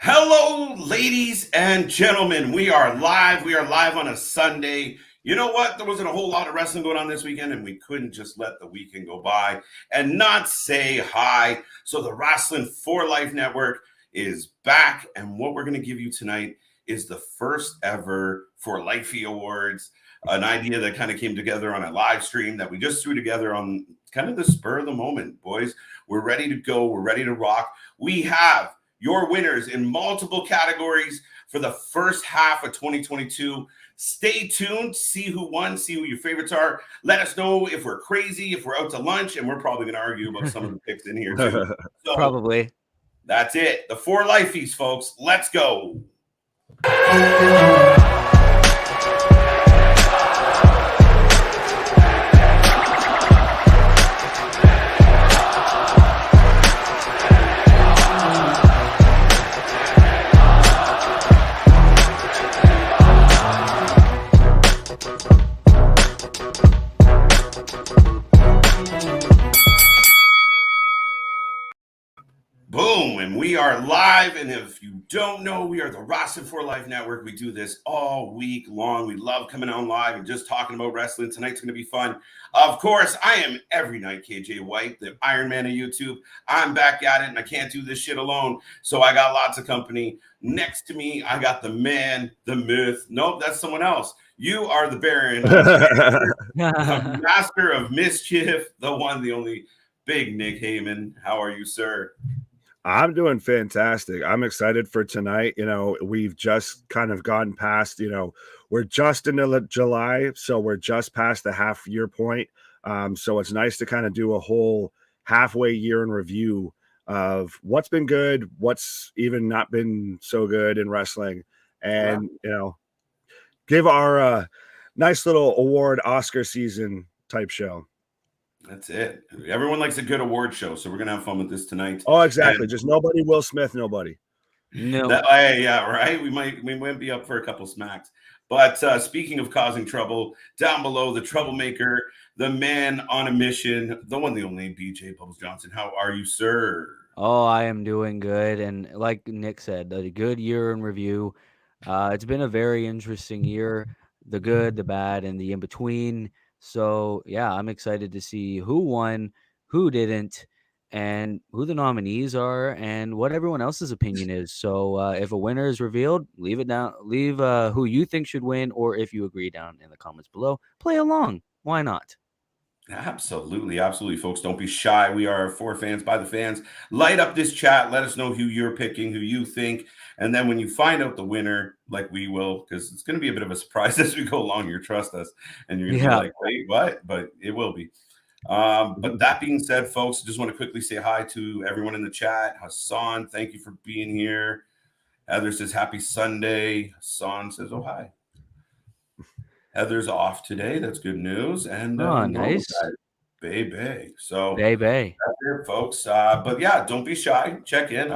Hello, ladies and gentlemen. We are live. We are live on a Sunday. You know what? There wasn't a whole lot of wrestling going on this weekend, and we couldn't just let the weekend go by and not say hi. So the Wrasslin 4LIFEE Network is back, and what we're going to give you tonight is the first ever 4LIFEE Awards, an idea that kind of came together on a live stream that we just threw together on kind of the spur of the moment, boys. We're ready to go. We're ready to rock. We have your winners in multiple categories for the first half of 2022. Stay tuned, see who won, see who your favorites are. Let us know if we're crazy, if we're out to lunch, and we're probably going to argue about some of the picks in here too. So Probably. That's it. The 4LIFEEs, folks. Let's go. Boom, and we are live. And if you don't know, we are the Wrasslin 4LIFEE Network. We do this all week long. We love coming on live and just talking about wrestling. Tonight's going to be fun. Of course, I am every night KJ White, the Iron Man of YouTube. I'm back at it, and I can't do this shit alone. So I got lots of company. Next to me, I got the man, the myth. Nope, that's someone else. You are the Baron, the master of mischief, the one, the only, Big Nick Heyman. How are you, sir? I'm doing fantastic. I'm excited for tonight. You know, we've just kind of gotten past, we're just into July, so we're just past the half year point. So it's nice to kind of do a whole halfway year in review of what's been good, what's even not been so good in wrestling, and, give our nice little award Oscar season type show. That's it. Everyone likes a good award show, so we're gonna have fun with this tonight. Oh, exactly. Just nobody Will Smith, nobody. No. Yeah, right. We might be up for a couple smacks. But speaking of causing trouble, down below, the troublemaker, the man on a mission, the one, the only BJ Bubbles Johnson. How are you, sir? Oh, I am doing good. And like Nick said, a good year in review. It's been a very interesting year, the good, the bad, and the in-between. So, yeah, I'm excited to see who won, who didn't, and who the nominees are, and what everyone else's opinion is. So, if a winner is revealed, leave it down. Leave who you think should win, or if you agree, down in the comments below. Play along. Why not? Absolutely, folks. Don't be shy. We are for fans by the fans. Light up this chat. Let us know who you're picking, who you think. And then when you find out the winner, like we will, because it's going to be a bit of a surprise as we go along, you trust us. And you're going to be like, wait, what? But it will be. But that being said, folks, I just want to quickly say hi to everyone in the chat. Hassan, thank you for being here. Heather says, happy Sunday. Hassan says, oh, hi. Heather's off today. That's good news. And nice. Bay. So Bay. That's it, folks. But yeah, don't be shy. Check in.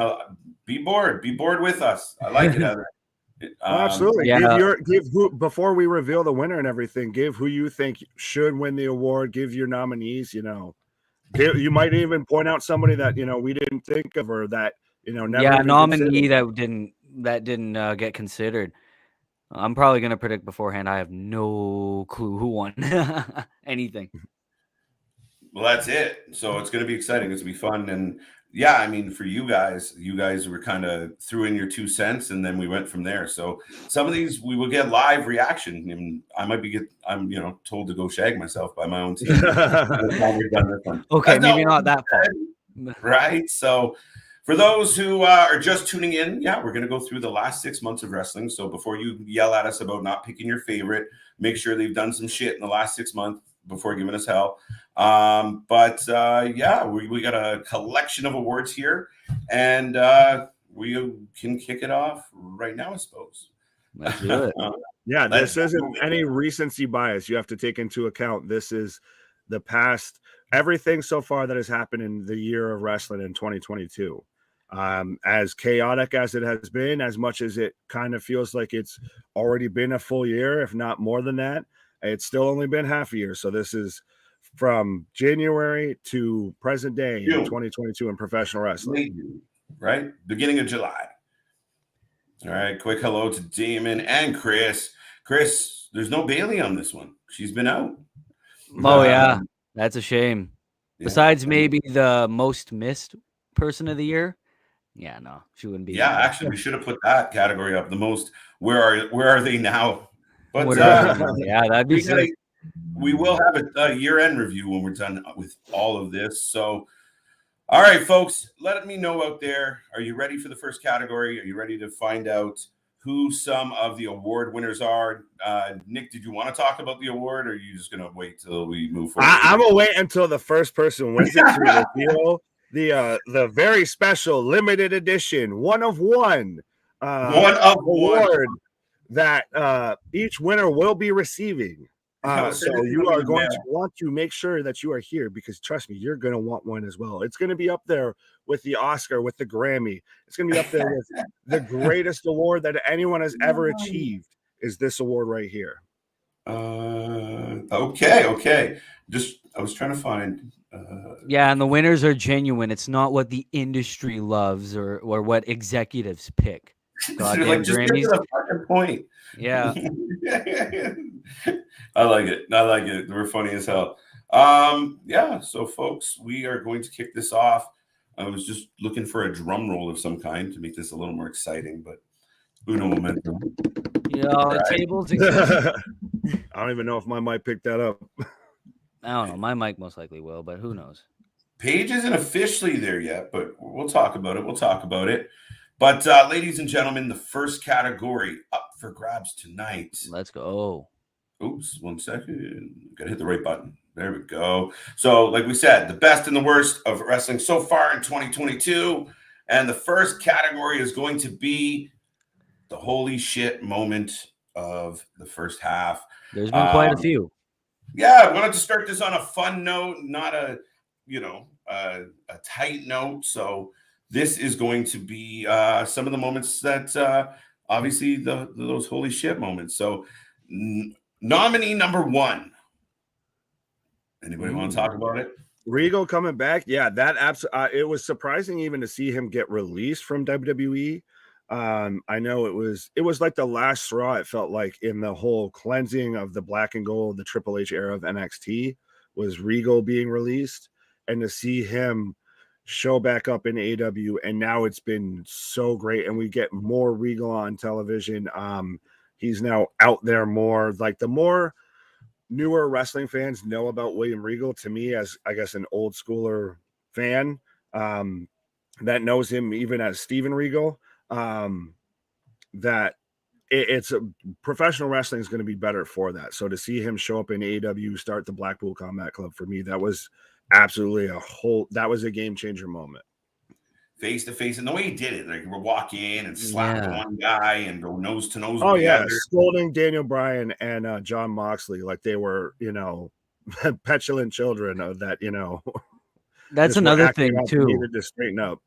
Be bored. Be bored with us. I like it, Heather. Absolutely. Yeah. Give who, before we reveal the winner and everything, give who you think should win the award. Give your nominees. You might even point out somebody that we didn't think of, or that never. Nominee that didn't get considered. I'm probably going to predict beforehand. I have no clue who won anything. Well, that's it. So it's going to be exciting. It's going to be fun. And yeah, I mean, for you guys were kind of threw in your 2 cents, and then we went from there. So some of these we will get live reaction, and I might I'm told to go shag myself by my own team. Okay, maybe not that far. Right. So for those who are just tuning in, we're going to go through the last 6 months of wrestling. So before you yell at us about not picking your favorite, make sure they've done some shit in the last 6 months before giving us hell. We got a collection of awards here, and we can kick it off right now, I suppose. Let's do it. This isn't any recency bias. You have to take into account this is the past, everything so far that has happened in the year of wrestling in 2022. As chaotic as it has been, as much as it kind of feels like it's already been a full year, if not more than that, it's still only been half a year. So this is from January to present day in 2022 in professional wrestling. Right? Beginning of July. All right, quick hello to Damon and Chris. Chris, there's no Bailey on this one. She's been out. Oh yeah, that's a shame. Yeah. Besides maybe the most missed person of the year. Yeah, no, she wouldn't be. Yeah, actually, we should have put that category up. The most. Where are they now? But yeah, that'd be sick. We will have a year-end review when we're done with all of this. So, all right, folks, let me know out there. Are you ready for the first category? Are you ready to find out who some of the award winners are? Nick, did you want to talk about the award, or are you just going to wait till we move forward? I'm going to wait until the first person wins it to reveal the very special limited edition one of one award that each winner will be receiving. So you are going to want to make sure that you are here, because trust me, you're going to want one as well. It's going to be up there with the Oscar, with the Grammy. It's going to be up there with the greatest award that anyone has ever achieved is this award right here. Okay. I was trying to find. Yeah, and the winners are genuine. It's not what the industry loves or what executives pick. Goddamn like, just Grammys. Get to the fucking point. Yeah. I like it. We're funny as hell. Yeah, so folks, we are going to kick this off. I was just looking for a drum roll of some kind to make this a little more exciting, but uno momento. Yeah, the tables. I don't even know if my mic picked that up. I don't know. My mic most likely will, but who knows? Paige isn't officially there yet, but we'll talk about it. But ladies and gentlemen, the first category up for grabs tonight. Let's go. Oops, 1 second. Gotta hit the right button. There we go. So, like we said, the best and the worst of wrestling so far in 2022. And the first category is going to be the holy shit moment of the first half. There's been quite a few. Yeah, I wanted to start this on a fun note, not a tight note. So this is going to be some of the moments that obviously those holy shit moments. So nominee number 1. Anybody want to talk about it? Regal coming back. Yeah, that it was surprising even to see him get released from WWE. I know it was like the last straw, it felt like, in the whole cleansing of the black and gold, the Triple H era of NXT, was Regal being released, and to see him show back up in AEW, and now it's been so great, and we get more Regal on television. He's now out there more. Like, the more newer wrestling fans know about William Regal, to me, as I guess an old schooler fan that knows him even as Steven Regal, that it's a professional wrestling is going to be better for that. So to see him show up in AEW, start the Blackpool Combat Club, for me, that was absolutely a game changer moment. Face to face, and the way he did it, like, we walk in and slap one guy and go nose to nose. Oh yeah, scolding Daniel Bryan and John Moxley like they were, petulant children of that. That's another thing too. Needed to straighten up.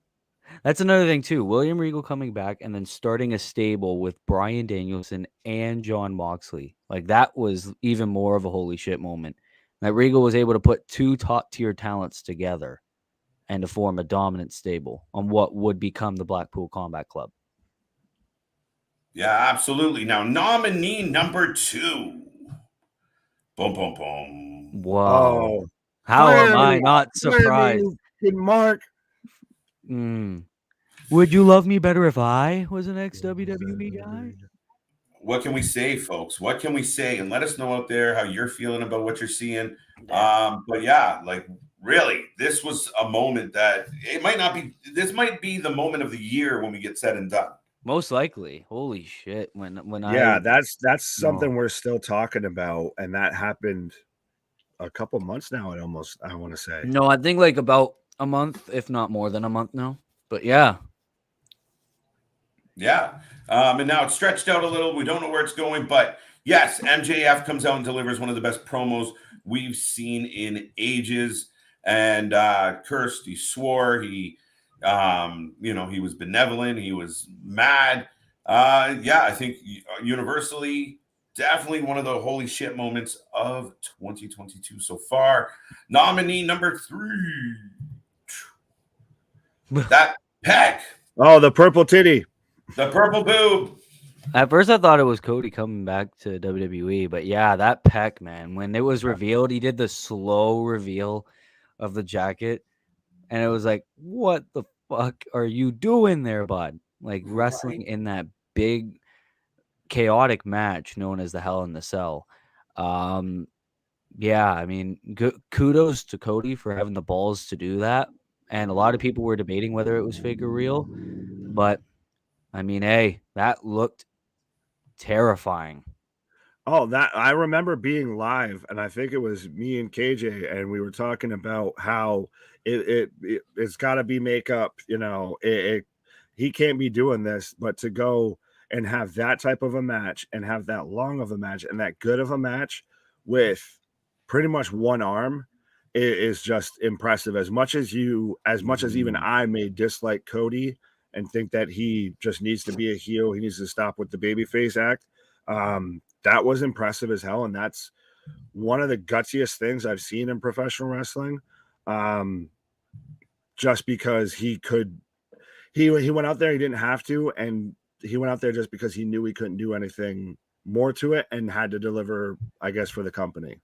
That's another thing too. William Regal coming back and then starting a stable with Bryan Danielson and John Moxley. Like, that was even more of a holy shit moment. That Regal was able to put 2 top tier talents together and to form a dominant stable on what would become the Blackpool Combat Club. Yeah, absolutely. Now, nominee number 2. Boom, boom, boom. Whoa. How am I not surprised? Mark. Would you love me better if I was an ex-WWE guy? What can we say, folks? What can we say? And let us know out there how you're feeling about what you're seeing. But yeah, like, really, this was a moment that this might be the moment of the year when we get said and done. Most likely. Holy shit. That's something we're still talking about. And that happened a couple months now. I want to say. No, I think like about a month, if not more than a month now. But yeah. Yeah. And now it's stretched out a little. We don't know where it's going. But yes, MJF comes out and delivers one of the best promos we've seen in ages. And cursed, he swore, he was benevolent, he was mad. I think universally, definitely one of the holy shit moments of 2022 so far. Nominee number 3. That peck. Oh, the purple titty. The purple boob. At first, I thought it was Cody coming back to WWE, but yeah, that pec, man. When it was revealed, he did the slow reveal of the jacket, and it was like, what the fuck are you doing there, bud? Like wrestling Right. in that big, chaotic match known as the Hell in the Cell. Yeah, I mean, kudos to Cody for having the balls to do that. And a lot of people were debating whether it was fake or real, but I mean, hey, that looked terrifying. Oh, that I remember being live, and I think it was me and KJ, and we were talking about how it's got to be makeup. He can't be doing this, but to go and have that type of a match and have that long of a match and that good of a match with pretty much one arm is just impressive. As much as even I may dislike Cody and think that he just needs to be a heel, he needs to stop with the babyface act. That was impressive as hell, and that's one of the gutsiest things I've seen in professional wrestling. Just because he went out there, he didn't have to, and he went out there just because he knew he couldn't do anything more to it and had to deliver, I guess, for the company.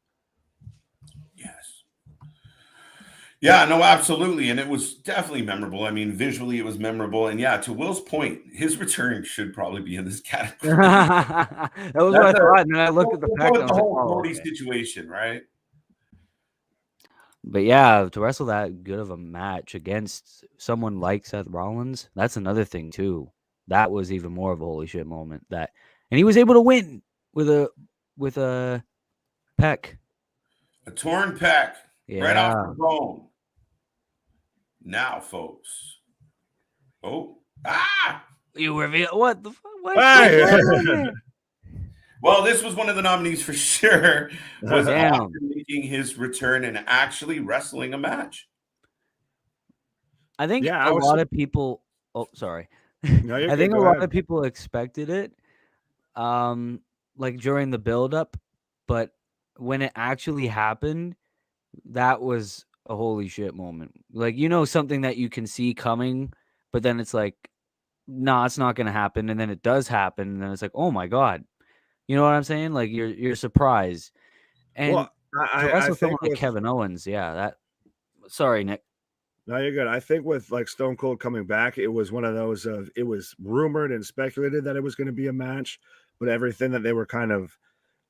Yes. Yeah, no, absolutely. And it was definitely memorable. I mean, visually it was memorable. And yeah, to Will's point, his return should probably be in this category. That was what I thought. And then I looked at the We'll pack go and I with was the like, whole oh, Cody okay. situation, right? But yeah, to wrestle that good of a match against someone like Seth Rollins, that's another thing too. That was even more of a holy shit moment. And he was able to win with a peck. A torn pec right off Yeah. the bone. Now, folks. Oh, You reveal what the fuck? What's Hey! going on there? well, this was one of the nominees for sure. Was Damn. Austin making his return and actually wrestling a match? I think Yeah, a lot of people. Oh, sorry. No, you're I good. think a Go lot ahead. of people expected it, like during the build-up, but when it actually happened, that was a holy shit moment. Like, something that you can see coming, but then it's like, nah, it's not gonna happen, and then it does happen, and then it's like, oh my god. You know what I'm saying? Like you're surprised. And Well, to I wrestle someone think like with Kevin Owens, yeah, sorry, Nick. no, you're good. I think with like Stone Cold coming back, it was one of those of it was rumored and speculated that it was going to be a match, but everything that they were kind of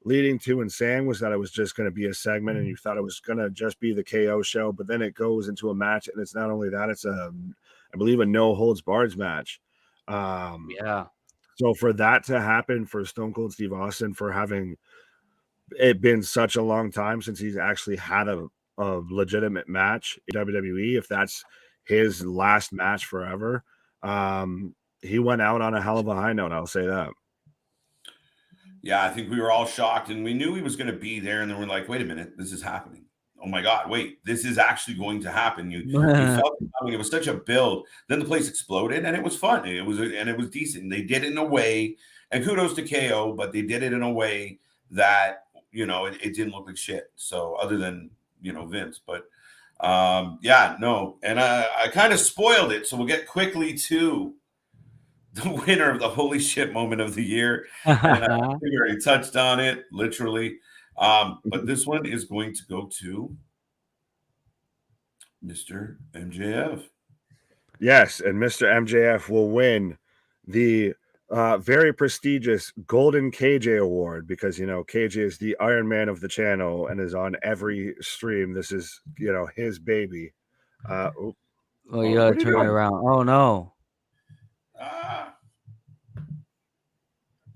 leading to and saying was that it was just going to be a segment, and you thought it was going to just be the KO show, but then it goes into a match, and it's not only that, it's I believe, a no holds barred match. Yeah. So for that to happen for Stone Cold Steve Austin, for having it been such a long time since he's actually had a legitimate match in WWE, if that's his last match forever, he went out on a hell of a high note. I'll say that. Yeah, I think we were all shocked and we knew he was going to be there. And then we're like, wait a minute, this is happening. Oh my God, wait, this is actually going to happen. You felt it coming. It was such a build. Then the place exploded and it was fun. It was decent. They did it in a way, and kudos to KO, but they did it in a way that, it didn't look like shit. So other than, Vince, but yeah, no. And I kind of spoiled it. So we'll get quickly to the winner of the holy shit moment of the year. And we already touched on it, literally. But this one is going to go to Mr. MJF. Yes, and Mr. MJF will win the very prestigious Golden KJ Award because KJ is the Iron Man of the channel and is on every stream. This is his baby. Oh, you gotta turn it around. Oh no.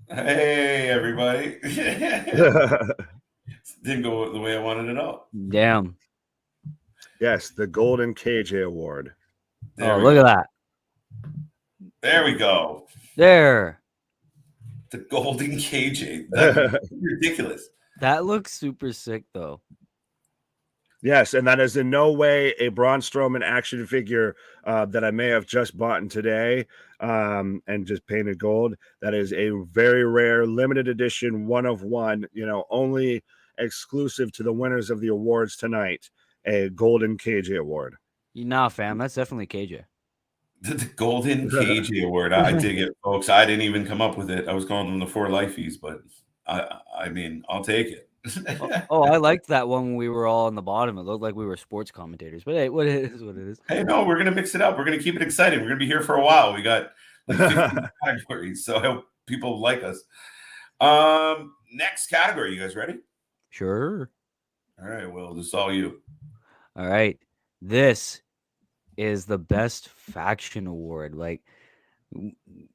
Hey, everybody. Didn't go the way I wanted it out. Damn. Yes, the Golden KJ Award. Look at that. There we go. There. The Golden KJ. That's ridiculous. That looks super sick, though. Yes, and that is in no way a Braun Strowman action figure that I may have just bought today and just painted gold. That is a very rare, limited edition, one of one, only exclusive to the winners of the awards tonight, a Golden KJ Award. Nah, fam, that's definitely KJ. The Golden KJ Award. I dig it, folks. I didn't even come up with it. I was calling them the 4LIFEEs, but I mean, I'll take it. Oh, I liked that one when we were all on the bottom. It looked like we were sports commentators, but hey, what it is, what it is. Hey, no, we're going to mix it up. We're going to keep it exciting. We're going to be here for a while. We got like 15 categories, so I hope people like us. Next category. You guys ready? Sure. All right. Well, this is all you. All right. This is the best faction award. Like,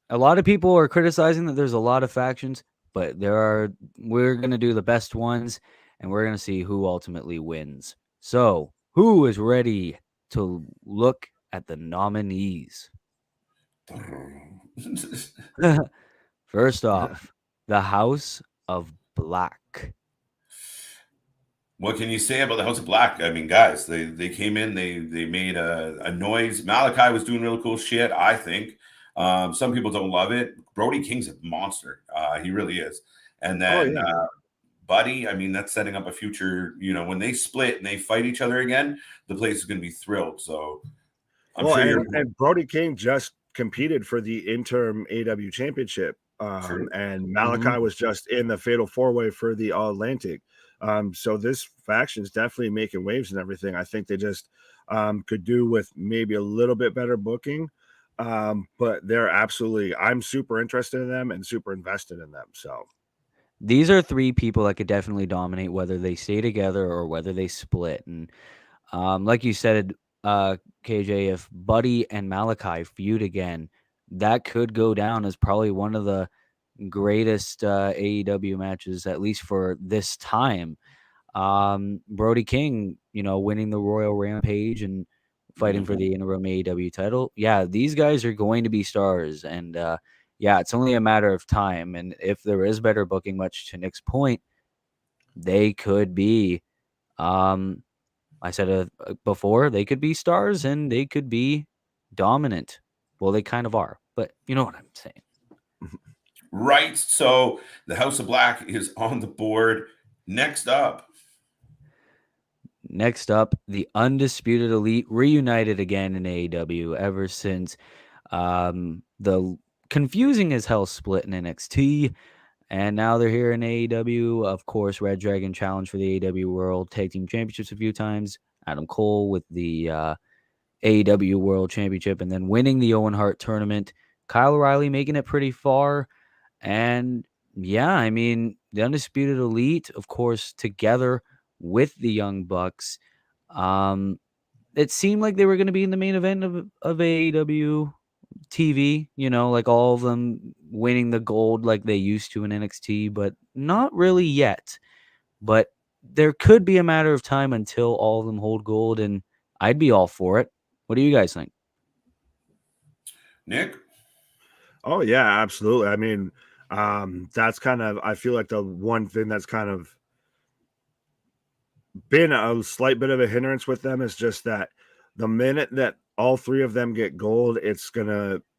a lot of people are criticizing that there's a lot of factions, but we're going to do the best ones, and we're going to see who ultimately wins. So, who is ready to look at the nominees? First off, the House of Black. What can you say about the House of Black? I mean, guys, they came in, they made a noise. Malachi was doing really cool shit, I think. Some people don't love it. Brody King's a monster. He really is. And then Buddy, I mean, that's setting up a future, when they split and they fight each other again, the place is going to be thrilled. So I'm sure and Brody King just competed for the interim AW championship. And Malachi was just in the fatal four-way for the All Atlantic. So this faction is definitely making waves and everything. I think they just could do with maybe a little bit better booking. But I'm super interested in them and super invested in them. So these are three people that could definitely dominate whether they stay together or whether they split. And like you said, KJ, if Buddy and Malachi feud again, that could go down as probably one of the greatest AEW matches, at least for this time. Brody King, winning the Royal Rampage and fighting for the interim AEW title. Yeah, these guys are going to be stars, and it's only a matter of time. And if there is better booking, much to Nick's point, they could be. I said before, they could be stars and they could be dominant. Well, they kind of are, but you know what I'm saying. Right. So the House of Black is on the board. Next up, the Undisputed Elite reunited again in AEW ever since the confusing as hell split in NXT. And now they're here in AEW. Of course, Red Dragon challenged for the AEW World Tag Team Championships a few times. Adam Cole with the AEW World Championship and then winning the Owen Hart tournament. Kyle O'Reilly making it pretty far. And yeah, I mean, the Undisputed Elite, of course, together with the Young Bucks. It seemed like they were going to be in the main event of AEW TV, like all of them winning the gold like they used to in NXT, but not really yet. But there could be a matter of time until all of them hold gold, and I'd be all for it. What do you guys think? Nick? Oh, yeah, absolutely. I mean, that's kind of, I feel like the one thing that's kind of been a slight bit of a hindrance with them is just that the minute that all three of them get gold,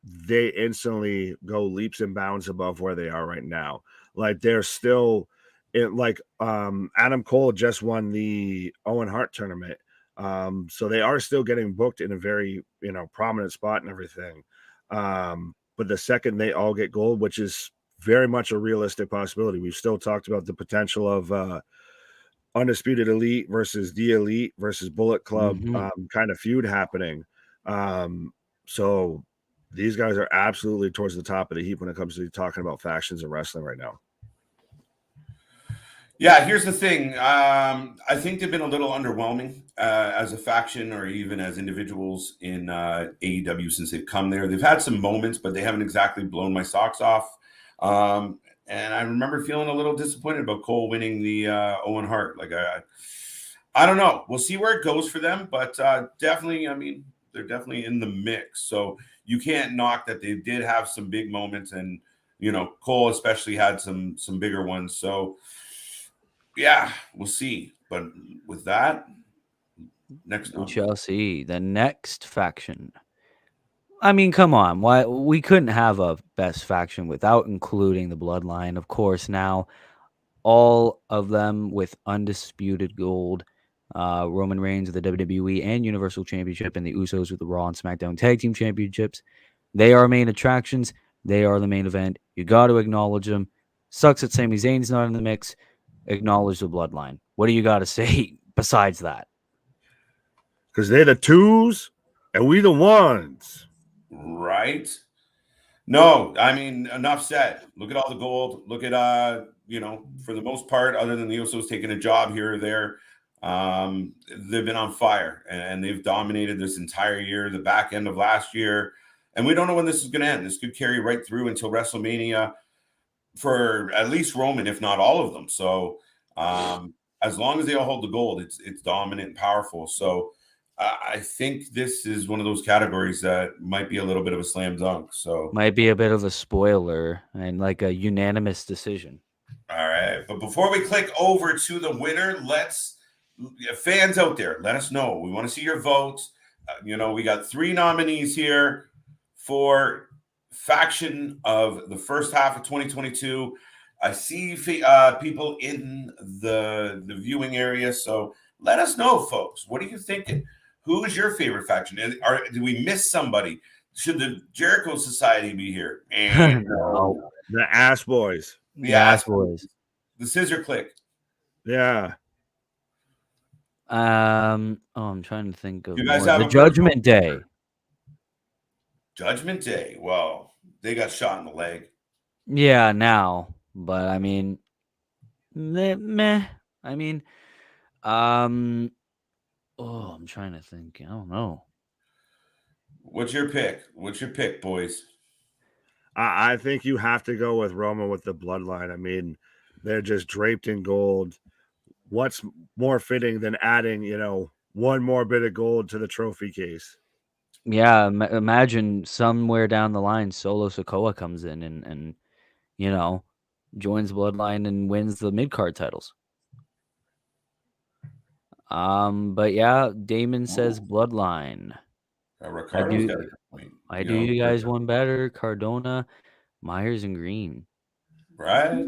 they instantly go leaps and bounds above where they are right now. Like they're still Adam Cole just won the Owen Hart tournament. So they are still getting booked in a very, prominent spot and everything. But the second they all get gold, which is very much a realistic possibility, we've still talked about the potential of Undisputed Elite versus the Elite versus Bullet Club kind of feud happening. So these guys are absolutely towards the top of the heap when it comes to talking about factions and wrestling right now. Yeah, here's the thing. I think they've been a little underwhelming as a faction or even as individuals in AEW since they've come there. They've had some moments, but they haven't exactly blown my socks off. And I remember feeling a little disappointed about Cole winning the Owen Hart. Like, I don't know. We'll see where it goes for them, but definitely, I mean, they're definitely in the mix. So you can't knock that they did have some big moments, and Cole especially had some bigger ones. So yeah, we'll see. But with that, next we shall see. The next faction. I mean, come on. Why we couldn't have a best faction without including the Bloodline. Of course, now all of them with undisputed gold. Roman Reigns with the WWE and Universal Championship, and the Usos with the Raw and SmackDown Tag Team Championships. They are main attractions. They are the main event. You got to acknowledge them. Sucks that Sami Zayn's not in the mix. Acknowledge the bloodline. What do you got to say besides that? Because they're the twos and we the ones. Right? No, I mean, enough said. Look at all the gold. Look at, for the most part, other than the Usos taking a job here or there, they've been on fire and they've dominated this entire year, the back end of last year. And we don't know when this is going to end. This could carry right through until WrestleMania for at least Roman, if not all of them. So as long as they all hold the gold, it's dominant and powerful. So I think this is one of those categories that might be a little bit of a slam dunk. So might be a bit of a spoiler and like a unanimous decision. All right. But before we click over to the winner, fans out there, let us know. We want to see your votes. We got 3 nominees here for faction of the first half of 2022. I see people in the viewing area. So let us know, folks. What are you thinking? Who is your favorite faction? Do we miss somebody? Should the Jericho Society be here? No. The Ass Boys. The Ass Boys. The Scissor Click. Yeah. I'm trying to think of You guys have the Judgment Day. Judgment Day. Well, they got shot in the leg. Yeah, now, but I mean, meh. I mean, I'm trying to think. I don't know. What's your pick? What's your pick, boys? I think you have to go with Roman with the bloodline. I mean, they're just draped in gold. What's more fitting than adding, one more bit of gold to the trophy case? Yeah, imagine somewhere down the line, Solo Sikoa comes in and joins Bloodline and wins the mid-card titles. But yeah, Damon says Bloodline. Ricardo's got a good point. I do you guys one better. Cardona, Myers, and Green. Right?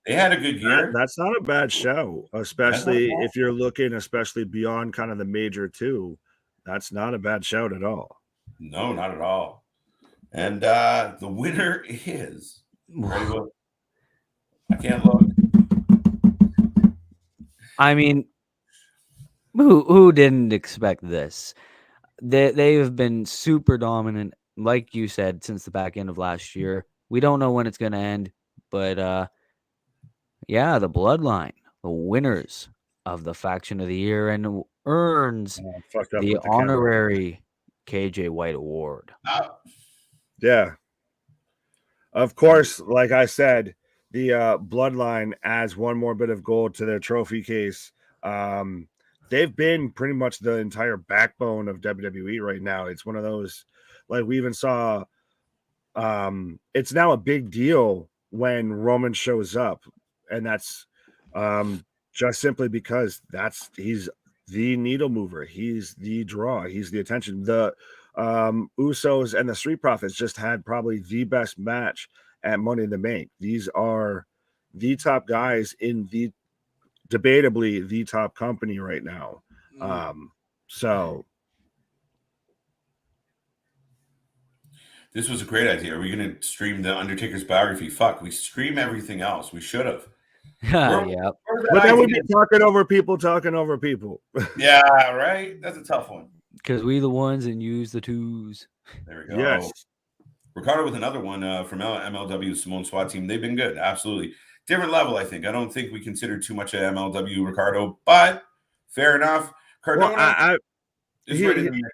They had a good year. That's not a bad show, especially if you're looking, especially beyond kind of the major 2. That's not a bad shout at all. No, not at all. And the winner is. I can't look. I mean, who didn't expect this? They have been super dominant, like you said, since the back end of last year. We don't know when it's going to end, but yeah, the Bloodline, the winners of the faction of the year, and earns the honorary KJ White Award. Yeah. Of course, like I said, the Bloodline adds one more bit of gold to their trophy case. They've been pretty much the entire backbone of WWE right now. It's one of those, like we even saw, it's now a big deal when Roman shows up. And that's just simply because he's the needle mover. He's the draw. He's the attention. The Usos and the Street Profits just had probably the best match at Money in the Bank. These are the top guys in debatably the top company right now. So this was a great idea. Are we going to stream the Undertaker's biography? Fuck, we stream everything else. We should have. Yeah. But then we'd be talking over people. Yeah, right? That's a tough one. Because we the ones and use the twos. There we go. Yes. Ricardo with another one from MLW, Simone SWAT team. They've been good. Absolutely. Different level, I think. I don't think we consider too much of MLW, Ricardo, but fair enough. Cardona is right in the mix.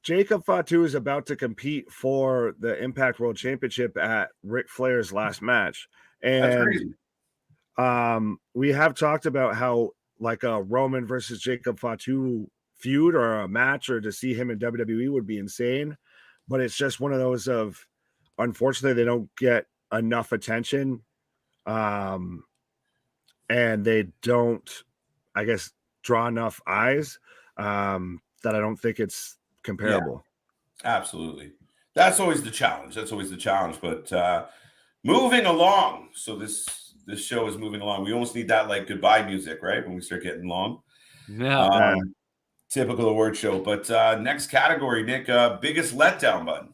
Jacob Fatu is about to compete for the Impact World Championship at Ric Flair's last match. And that's crazy. We have talked about how like a Roman versus Jacob Fatu feud or a match or to see him in WWE would be insane. But it's just one of those of, unfortunately, they don't get enough attention. And they don't, I guess, draw enough eyes that I don't think it's comparable. Yeah, absolutely. That's always the challenge. But moving along. So this show is moving along. We almost need that like goodbye music, right? When we start getting long. Yeah. Typical award show. But next category, Nick, biggest letdown, bud.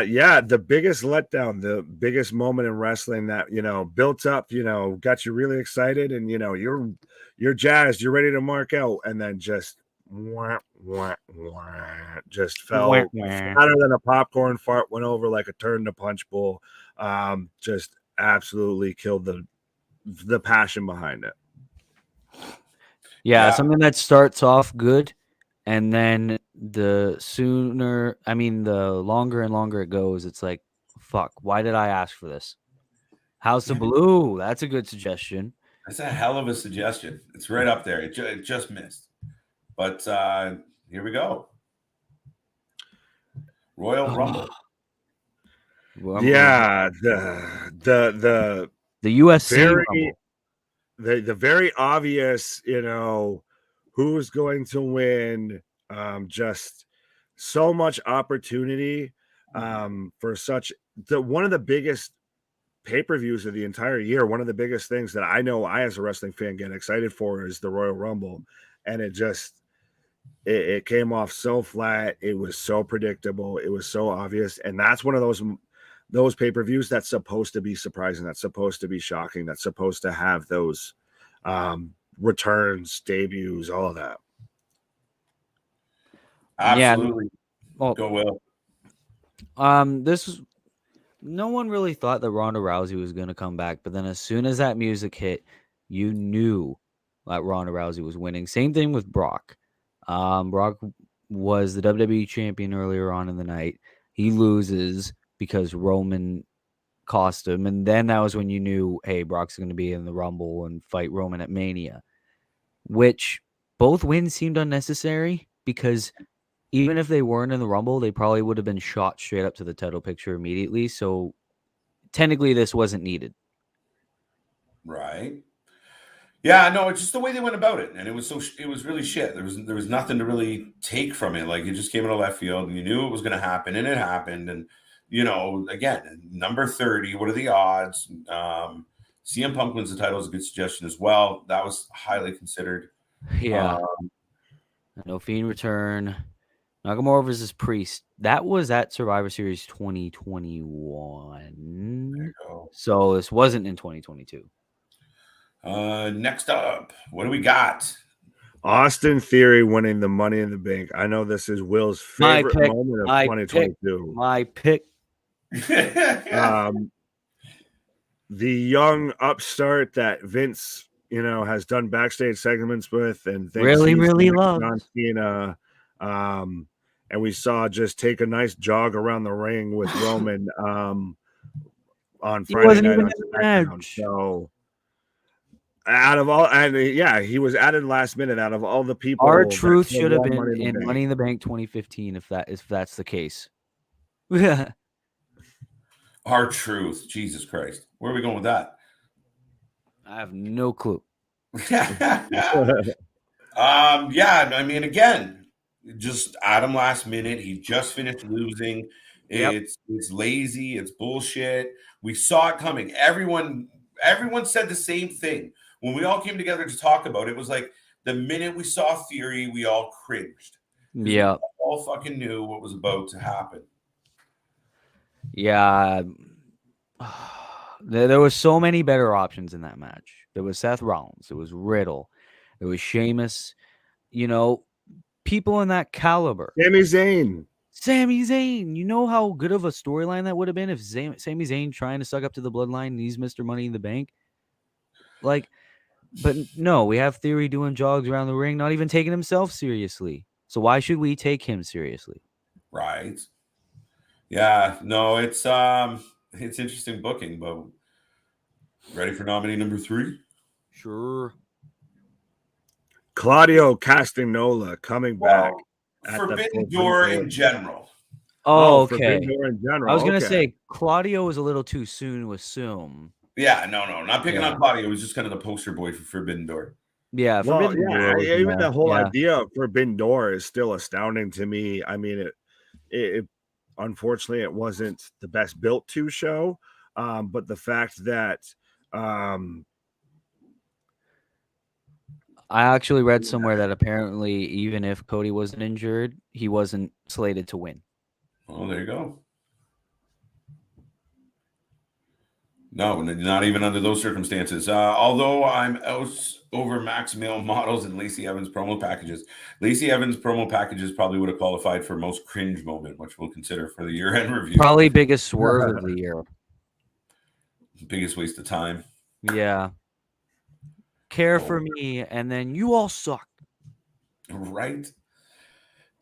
Yeah, the biggest letdown, the biggest moment in wrestling that, built up, got you really excited, and you're jazzed, you're ready to mark out, and then just just fell fatter than a popcorn fart, went over like a turd in a punch bowl. Just absolutely killed the passion behind it. Yeah, something that starts off good, and then the longer and longer it goes, it's like, fuck, why did I ask for this? House of Blue, that's a good suggestion. That's a hell of a suggestion. It's right up there. It just missed. But here we go. Royal Rumble. Yeah, the UFC Rumble. The very obvious, who's going to win. Just so much opportunity for one of the biggest pay-per-views of the entire year. One of the biggest things that I know I, as a wrestling fan, get excited for is the Royal Rumble, and it came off so flat. It was so predictable. It was so obvious, and that's one of those pay-per-views that's supposed to be surprising, that's supposed to be shocking, that's supposed to have those returns, debuts, all of that. Absolutely. Yeah. Go Will. No one really thought that Ronda Rousey was going to come back, but then as soon as that music hit, you knew that Ronda Rousey was winning. Same thing with Brock. Brock was the WWE champion earlier on in the night. He loses because Roman cost him, and then that was when you knew, hey, Brock's going to be in the Rumble and fight Roman at Mania, which both wins seemed unnecessary because even if they weren't in the Rumble, they probably would have been shot straight up to the title picture immediately. So technically, this wasn't needed. Right. Yeah, no, it's just the way they went about it, and it was really shit. There was nothing to really take from it. Like, it just came out of left field, and you knew it was going to happen, and it happened. And again, number 30. What are the odds? CM Punk wins the title is a good suggestion as well. That was highly considered. Yeah. No Fiend return. Nakamura versus Priest. That was at Survivor Series 2021. There you go. So this wasn't in 2022. Next up, what do we got? Austin Theory winning the Money in the Bank. I know this is Will's favorite moment of 2022. My pick. The young upstart that Vince, has done backstage segments with, and really loves John Cena. And we saw just take a nice jog around the ring with Roman on Friday night on SmackDown. So out of all, and he was added last minute. Out of all the people, R-Truth should have been in Money in the Bank 2015 if that's the case. R-Truth, Jesus Christ, where are we going with that? I have no clue. I mean, again, just Adam last minute. He just finished losing. It's lazy. It's bullshit. We saw it coming. Everyone said the same thing when we all came together to talk about it. It was like the minute we saw Theory, we all cringed. Yeah, we all fucking knew what was about to happen. Yeah, there was so many better options in that match. There was Seth Rollins. There was Riddle. There was Sheamus. People in that caliber. Sami Zayn. You know how good of a storyline that would have been if Sami Zayn trying to suck up to the bloodline and he's Mr. Money in the Bank? But no, we have Theory doing jogs around the ring, not even taking himself seriously. So why should we take him seriously? Right. Yeah, no, it's interesting booking, but ready for nominee number 3? Sure. Claudio Castagnoli coming back. Forbidden Door in general. Oh, okay. Forbidden Door in general. I was going to say Claudio was a little too soon to assume. Yeah, no, not picking on Claudio. It was just kind of the poster boy for Forbidden Door. Yeah, Forbidden Door. Even the whole idea of Forbidden Door is still astounding to me. I mean, it unfortunately it wasn't the best built to show, but the fact that I actually read somewhere that apparently even if Cody wasn't injured, he wasn't slated to win. Well, there you go. No, not even under those circumstances. Although I'm out over Max Male models and Lacey Evans promo packages. Lacey Evans promo packages probably would have qualified for most cringe moment, which we'll consider for the year-end review. Probably biggest swerve of the year. Biggest waste of time. Yeah. Care for me, and then you all suck. Right?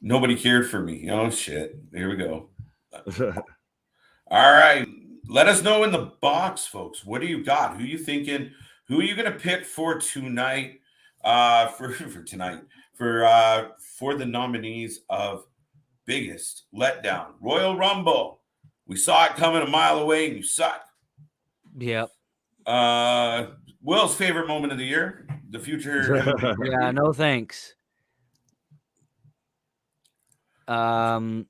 Nobody cared for me. Oh, shit. Here we go. All right. Let us know in the box, folks. What do you got? Who you thinking? Who are you going to pick for tonight? For tonight. For the nominees of biggest letdown. Royal Rumble. We saw it coming a mile away and you suck. Yep. Will's favorite moment of the year. The future. Yeah, no thanks. Yeah, and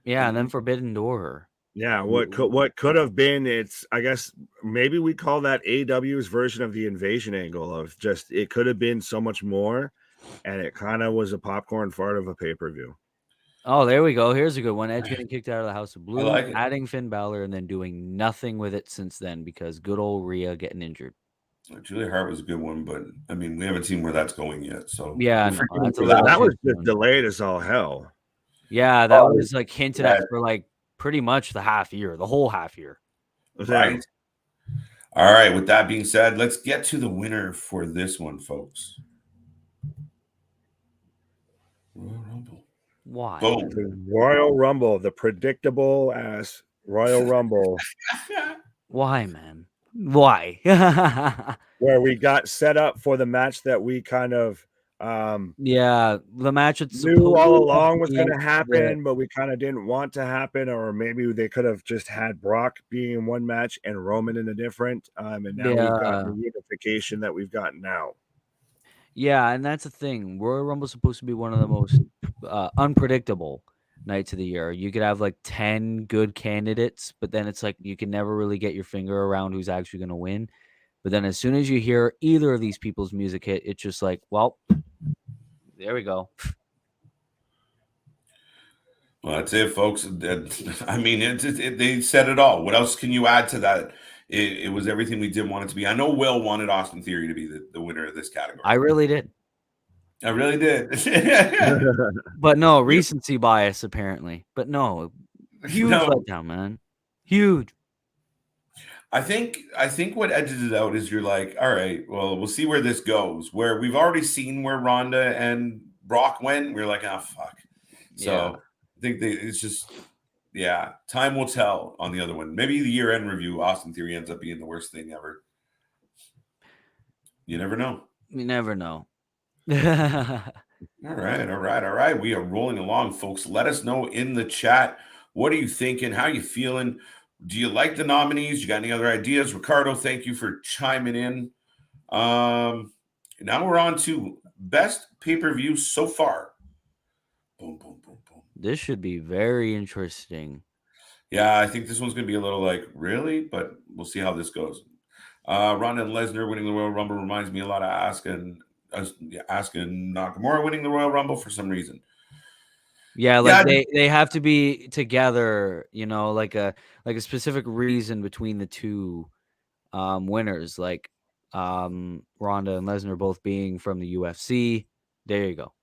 then Forbidden Door. Yeah, what could have been, it's, I guess maybe we call that AW's version of the invasion angle of just, it could have been so much more, and it kind of was a popcorn fart of a pay-per-view. Oh, there we go. Here's a good one. Edge getting kicked out of the House of Blue, like it. adding Finn Balor, and then doing nothing with it since then because good old Rhea getting injured. Julia Hart was a good one, but I mean, we haven't seen where that's going yet. So yeah, no, that was just delayed as all hell. Yeah, that was like hinted at for like pretty much the whole half year. Right. All right. With that being said, let's get to the winner for this one, folks. Royal Rumble. Why? Boom. The Royal Rumble, the predictable ass Royal Rumble. Why, man? Why? Where we got set up for the match that we kind of yeah, the match it's knew all along was going to happen, but we kind of didn't want to happen, or maybe they could have just had Brock being in one match and Roman in a different. And now we've got the unification that we've got now. Yeah, and that's the thing. Royal Rumble's supposed to be one of the most unpredictable nights of the year. You could have like 10 good candidates, but then it's like you can never really get your finger around who's actually going to win. But then as soon as you hear either of these people's music hit, it's just like, well, there we go. Well, that's it, folks. I mean, they said it all. What else can you add to that? It was everything we did want it to be. I know Will wanted Austin Theory to be the winner of this category. I really did. I really did. But no, recency bias, apparently. But no, huge letdown, man. Huge. I think what edges it out is you're like, all right, well, we'll see where this goes. Where we've already seen where Ronda and Brock went. We're like, oh, fuck. So I think it's just, yeah, time will tell on the other one. Maybe the year-end review, Austin Theory ends up being the worst thing ever. You never know. You never know. All right. We are rolling along, folks. Let us know in the chat. What are you thinking? How are you feeling? Do you like the nominees? You got any other ideas? Ricardo, thank you for chiming in. Now we're on to best pay-per-view so far. Boom, boom, boom, boom. This should be very interesting. Yeah, I think this one's going to be a little like, really? But we'll see how this goes. Ronda and Lesnar winning the Royal Rumble reminds me a lot of asking Nakamura winning the Royal Rumble for some reason. Yeah, like they have to be together, you know, like a specific reason between the two winners, like Ronda and Lesnar both being from the UFC. There you go.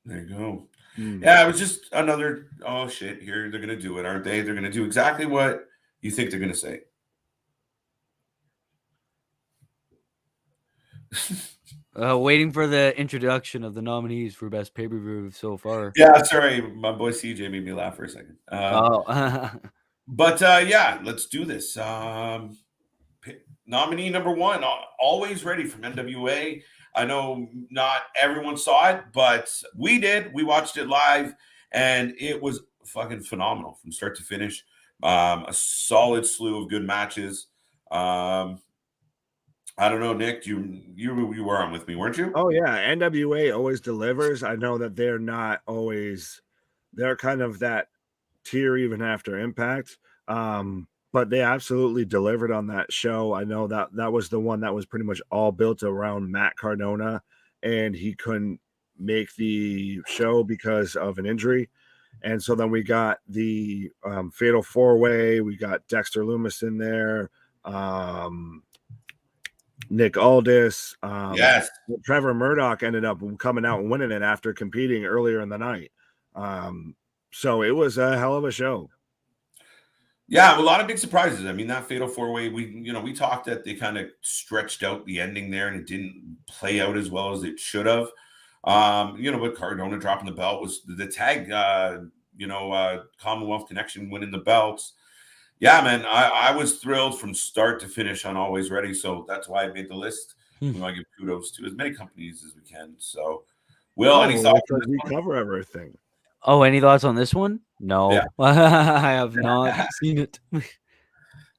There you go. Yeah, it was just another, oh shit, here they're gonna do it, aren't they? They're gonna do exactly what you think they're gonna say. Waiting for the introduction of the nominees for best pay-per-view so far. Yeah, sorry, my boy CJ made me laugh for a second. But yeah, let's do this. Nominee number one, always ready from NWA. I know not everyone saw it, but we did. We watched it live, and it was fucking phenomenal from start to finish. A solid slew of good matches. I don't know, Nick. You were on with me, weren't you? Oh yeah, NWA always delivers. I know that they're not always. They're kind of that tier even after Impact, but they absolutely delivered on that show. I know that was the one that was pretty much all built around Matt Cardona and he couldn't make the show because of an injury. And so then we got the Fatal 4-Way. We got Dexter Loomis in there, Nick Aldis. Yes. Trevor Murdoch ended up coming out and winning it after competing earlier in the night. So it was a hell of a show. Yeah, a lot of big surprises. I mean, that Fatal 4-Way, we talked that they kind of stretched out the ending there and it didn't play out as well as it should have. But Cardona dropping the belt was the tag, Commonwealth Connection winning the belts. Yeah, man, I was thrilled from start to finish on Always Ready. So that's why I made the list. I give kudos to as many companies as we can. So, Will, any thoughts? Because we cover everything. Oh, any thoughts on this one? No, Yeah. I have not seen it.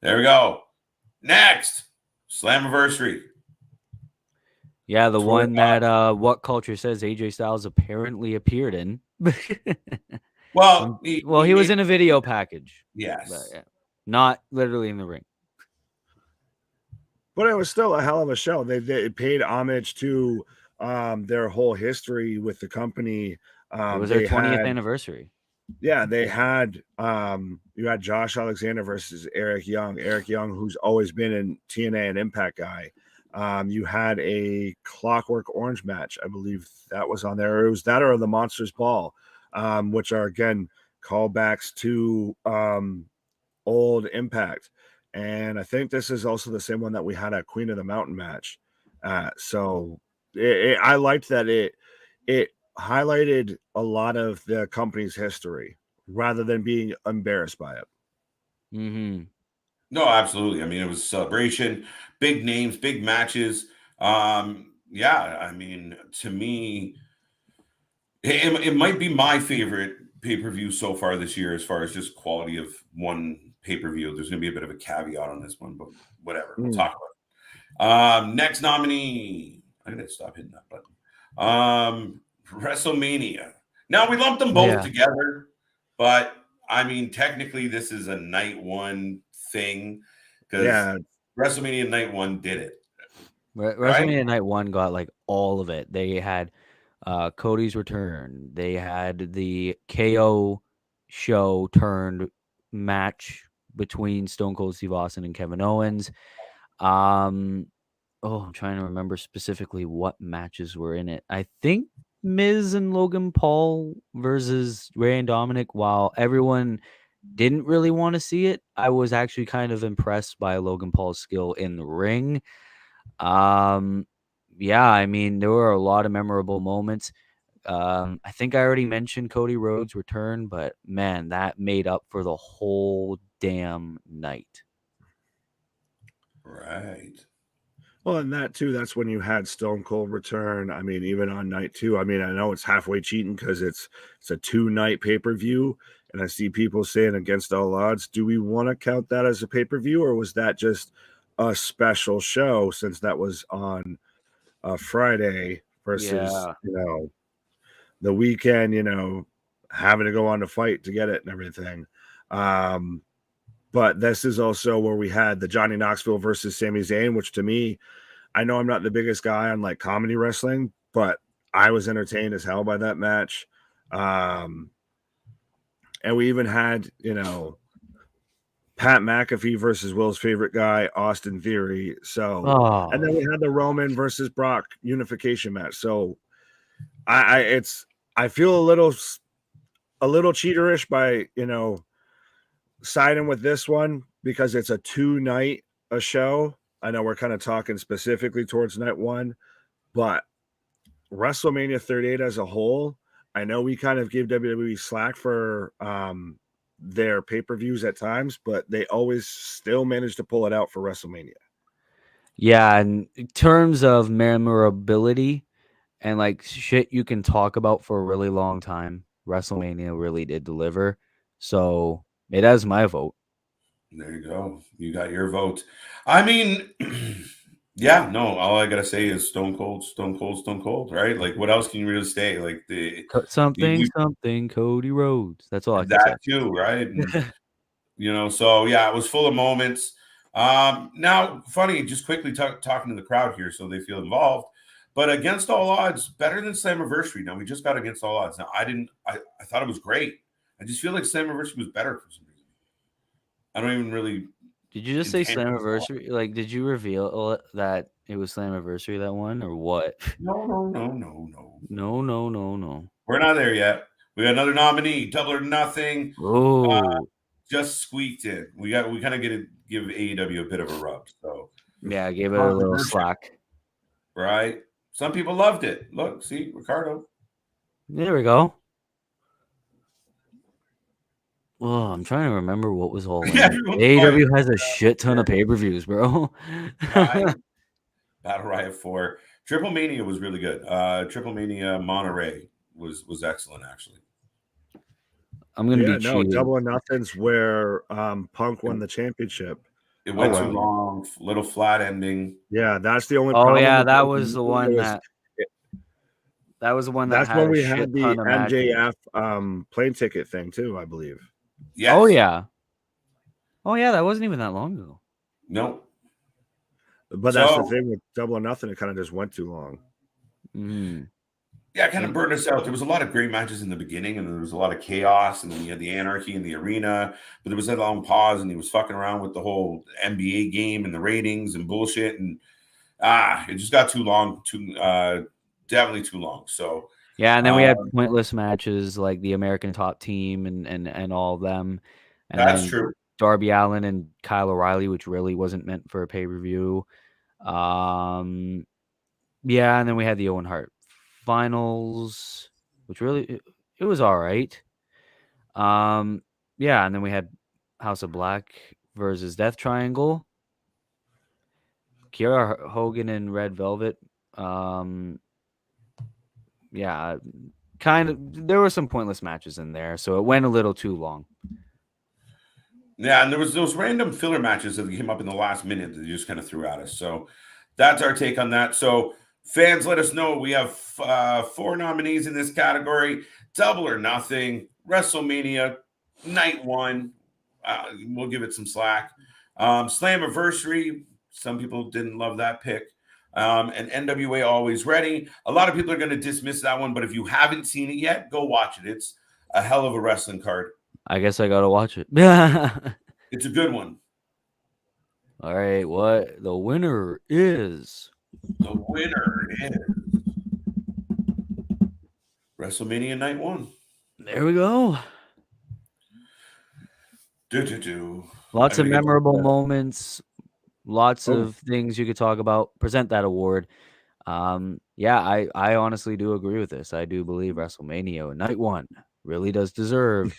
There we go. Next, Slammiversary. Yeah, the one that What Culture says AJ Styles apparently appeared in. Well, he was in a video package. Yes. But, yeah, not literally in the ring. But it was still a hell of a show. They paid homage to their whole history with the company. It was their 20th anniversary. Yeah, they had you had Josh Alexander versus Eric Young. Eric Young, who's always been in TNA and Impact guy. You had a Clockwork Orange match. I believe that was on there. It was that or the Monsters Ball, which are again callbacks to old Impact. And I think this is also the same one that we had at Queen of the Mountain match. So I liked that it highlighted a lot of the company's history rather than being embarrassed by it. Mm-hmm. No, absolutely. I mean, it was a celebration, big names, big matches. Yeah, I mean, to me, it might be my favorite pay-per-view so far this year as far as just quality of one pay-per-view. There's going to be a bit of a caveat on this one, but whatever. We'll talk about it. Next nominee. I'm going to stop hitting that button. WrestleMania. Now, we lumped them both together, but, I mean, technically, this is a night one thing because WrestleMania night one did it. WrestleMania night one got like all of it. They had Cody's return. They had the KO show turned match between Stone Cold Steve Austin and Kevin Owens. I'm trying to remember specifically what matches were in it. I think Miz and Logan Paul versus Rey and Dominic. While everyone didn't really want to see it, I was actually kind of impressed by Logan Paul's skill in the ring. Yeah, I mean, there were a lot of memorable moments. I think I already mentioned Cody Rhodes' return, but man, that made up for the whole damn night. Right. Well, and that too, that's when you had Stone Cold return. I mean, even on night two, I mean, I know it's halfway cheating because it's a 2-night pay-per-view, and I see people saying against all odds. Do we want to count that as a pay-per-view, or was that just a special show since that was on a Friday versus the weekend, having to go on to fight to get it and everything. But this is also where we had the Johnny Knoxville versus Sami Zayn, which to me, I know I'm not the biggest guy on like comedy wrestling, but I was entertained as hell by that match. And we even had, Pat McAfee versus Will's favorite guy, Austin Theory. So, and then we had the Roman versus Brock unification match. So I feel a little cheaterish by, siding with this one because it's a 2-night show. I know we're kind of talking specifically towards night one, but WrestleMania 38 as a whole, I know we kind of give WWE slack for their pay-per-views at times, but they always still manage to pull it out for WrestleMania. Yeah, and in terms of memorability and like shit you can talk about for a really long time, WrestleMania really did deliver. So it has my vote. There you go. You got your vote. I mean, yeah, no, all I gotta say is Stone Cold, Stone Cold, Stone Cold, right? Like, what else can you really say? Like something, Cody Rhodes. That's all I can say. That too, right? And, so yeah, it was full of moments. Now, funny, just quickly talking to the crowd here so they feel involved. But Against All Odds, better than Slammiversary. Now we just got Against All Odds. Now I thought it was great. I just feel like Slammiversary was better for some reason. I don't even really. Did you just say intend- Slammiversary? Like, did you reveal that it was Slammiversary that one, or what? No. No. We're not there yet. We got another nominee, Double or Nothing. Oh, Just squeaked in. We kind of get to give AEW a bit of a rub. So yeah, I gave it a little slack. Right? Some people loved it. Look, see, Ricardo. There we go. Oh, I'm trying to remember what was all in Yeah, it. AEW has a shit ton of pay-per-views, bro. Right? Battle Riot 4. Triple Mania was really good. Triple Mania Monterey was excellent, actually. I'm gonna be cheating. Double or Nothing's where Punk won the championship. It went too long, little flat ending. Yeah, that's the only Oh problem. yeah, that was the one that was the one that that's had when we a shit had the ton of MJF plane ticket thing too, I believe. Yes. Oh yeah, that wasn't even that long ago. Nope. But that's the thing with Double or Nothing; it kind of just went too long. Yeah, it kind of burned us out. There was a lot of great matches in the beginning, and there was a lot of chaos, and then you had the anarchy in the arena. But there was a long pause, and he was fucking around with the whole NBA game and the ratings and bullshit, and it just got too long. Definitely too long. So yeah, and then we had pointless matches like the American Top Team and all of them. And that's then true. Darby Allin and Kyle O'Reilly, which really wasn't meant for a pay-per-view. Yeah, and then we had the Owen Hart finals, which really it was all right. Yeah, and then we had House of Black versus Death Triangle. Kiera Hogan and Red Velvet. Yeah, kind of. There were some pointless matches in there, so it went a little too long. Yeah, and there was those random filler matches that came up in the last minute that you just kind of threw at us. So that's our take on that. So fans, let us know. We have 4 nominees in this category: Double or Nothing, WrestleMania, Night 1. We'll give it some slack. Slammiversary. Some people didn't love that pick. And NWA Always Ready. A lot of people are going to dismiss that one, but if you haven't seen it yet, go watch it. It's a hell of a wrestling card. I guess I gotta watch it. It's a good one. All right, what the winner is? The winner is WrestleMania Night 1. There we go. Lots of memorable moments. Lots of things you could talk about. Present that award. Yeah, I honestly do agree with this. I do believe WrestleMania Night 1 really does deserve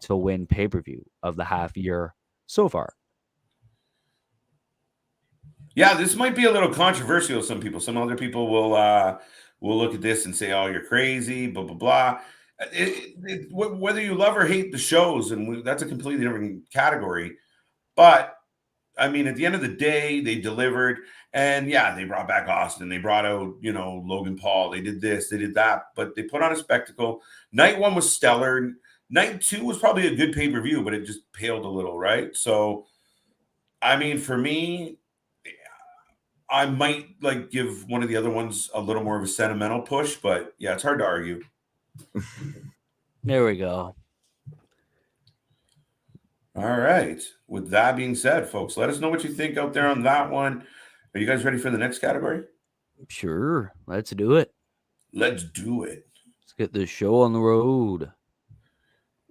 to win pay-per-view of the half year so far. Yeah, this might be a little controversial to some people. Some other people will look at this and say, "Oh, you're crazy," blah blah blah. Whether you love or hate the shows, and that's a completely different category. But I mean, at the end of the day, they delivered, and yeah, they brought back Austin. They brought out, Logan Paul. They did this, they did that, but they put on a spectacle. Night 1 was stellar. Night 2 was probably a good pay-per-view, but it just paled a little, right? So, I mean, for me, I might give one of the other ones a little more of a sentimental push, but yeah, it's hard to argue. There we go. All right. With that being said, folks, let us know what you think out there on that one. Are you guys ready for the next category? Sure. Let's do it. Let's do it. Let's get this show on the road.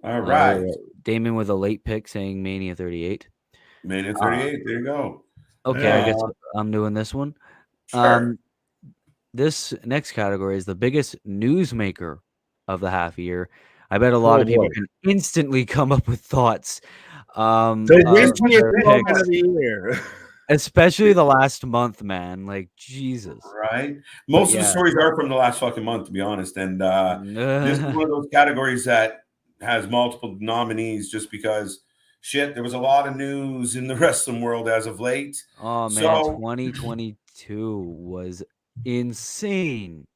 All right. Damon with a late pick saying Mania 38. Mania 38. There you go. Okay, I guess I'm doing this one. Sure. This next category is the biggest newsmaker of the half year. I bet a lot of people can instantly come up with thoughts. Especially the last month, man. Like, Jesus. Right? Most of the stories are from the last fucking month, to be honest. And this is one of those categories that has multiple nominees just because, shit, there was a lot of news in the wrestling world as of late. Oh, man. 2022 was insane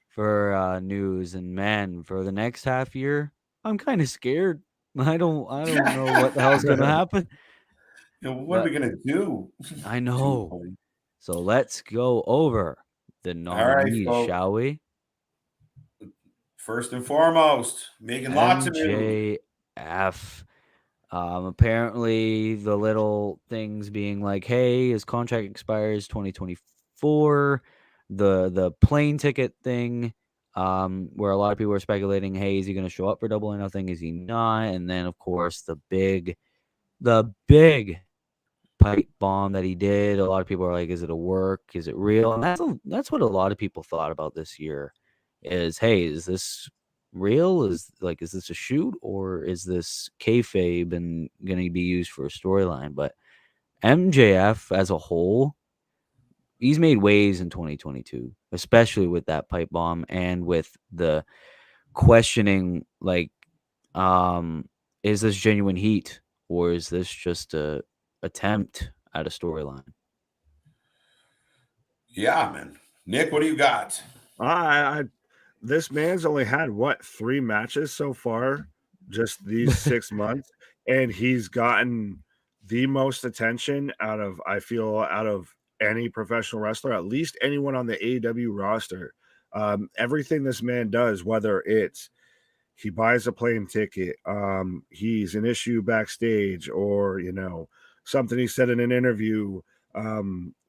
for news. And, man, for the next half year, I'm kind of scared. I don't know what the hell's going to happen. What are we going to do? I know. So let's go over the All right, nominees, folks. shall we? First and foremost, making lots of news. MJF. Apparently the little things being like, hey, his contract expires 2024. The plane ticket thing, where a lot of people are speculating, hey, is he going to show up for Double or Nothing? Is he not? And then of course the big pipe bomb that he did. A lot of people are like, is it a work? Is it real? And that's what a lot of people thought about this year is, hey, is this real? Is this a shoot, or is this kayfabe and going to be used for a storyline? But MJF as a whole, he's made waves in 2022, especially with that pipe bomb and with the questioning, like, is this genuine heat, or is this just a attempt at a storyline? Yeah, man. Nick, what do you got? This man's only had what 3 matches so far, just these 6 months, and he's gotten the most attention out of any professional wrestler, at least anyone on the AEW roster. Everything this man does, whether it's he buys a plane ticket, he's an issue backstage, or something he said in an interview,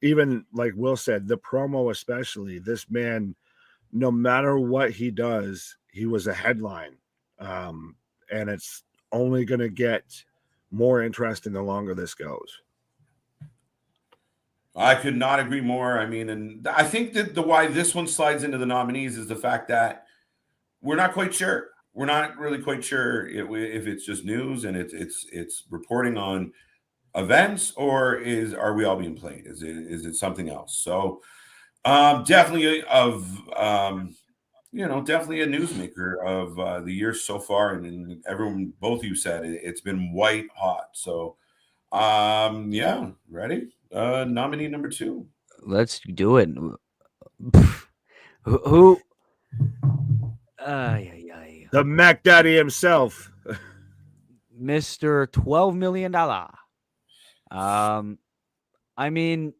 even like Will said, the promo especially, this man, no matter what he does, he was a headline. And it's only going to get more interesting the longer this goes. I could not agree more. I mean, and I think that the why this one slides into the nominees is the fact that we're not quite sure. We're not really quite sure if it's just news and it's reporting on events, or are we all being played? Is it something else? So definitely definitely a newsmaker of the year so far, and everyone, both of you said it's been white hot. So yeah, ready? Nominee number 2. Let's do it. Who? The Mac Daddy himself. Mr. $12 million. I mean,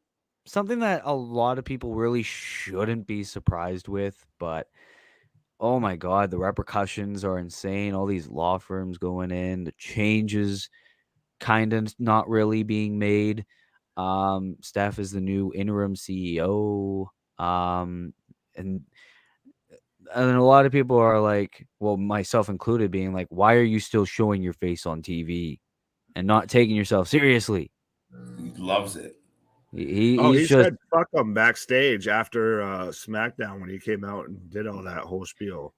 something that a lot of people really shouldn't be surprised with, but oh my God, the repercussions are insane. All these law firms going in, the changes kind of not really being made. Steph is the new interim CEO. And a lot of people are like, well, myself included, being like, why are you still showing your face on TV and not taking yourself seriously? He loves it. He said fuck him backstage after SmackDown when he came out and did all that whole spiel.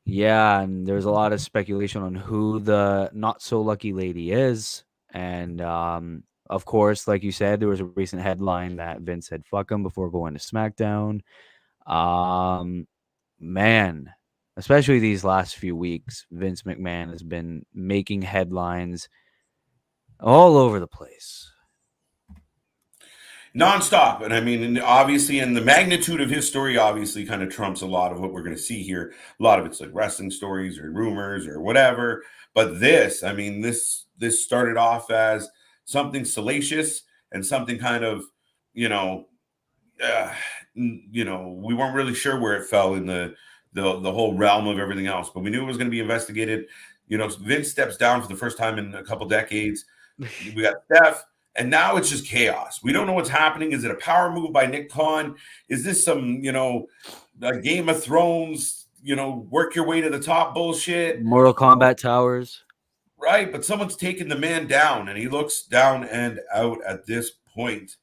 Yeah, and there's a lot of speculation on who the not so lucky lady is. And of course, like you said, there was a recent headline that Vince said fuck him before going to SmackDown. Man, especially these last few weeks, Vince McMahon has been making headlines all over the place. Nonstop. And I mean, and obviously, and the magnitude of his story obviously kind of trumps a lot of what we're going to see here. A lot of it's like wrestling stories or rumors or whatever. But this started off as something salacious and something kind of, we weren't really sure where it fell in the whole realm of everything else, but we knew it was going to be investigated. Vince steps down for the first time in a couple decades. We got Steph, and now it's just chaos. We don't know what's happening. Is it a power move by Nick Khan? Is this some, Game of Thrones, work your way to the top bullshit? Mortal Kombat towers. Right, but someone's taking the man down, and he looks down and out at this point.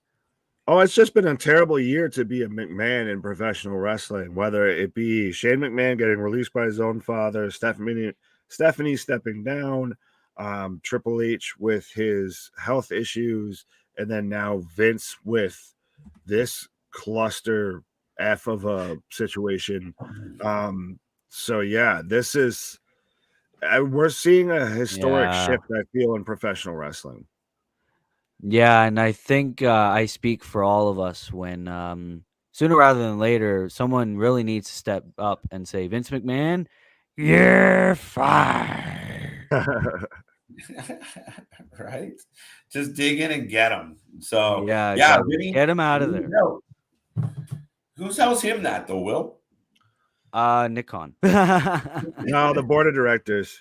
Oh, it's just been a terrible year to be a McMahon in professional wrestling, whether it be Shane McMahon getting released by his own father, Stephanie stepping down, Triple H with his health issues, and then now Vince with this cluster F of a situation. So yeah, this is we're seeing a historic shift, I feel, in professional wrestling. Yeah, and I think I speak for all of us when sooner rather than later, someone really needs to step up and say, Vince McMahon, you're fired. Right? Just dig in and get him. So yeah, Vinny, get him out of there. Who tells him that though, Will? Nick Khan. No, the board of directors.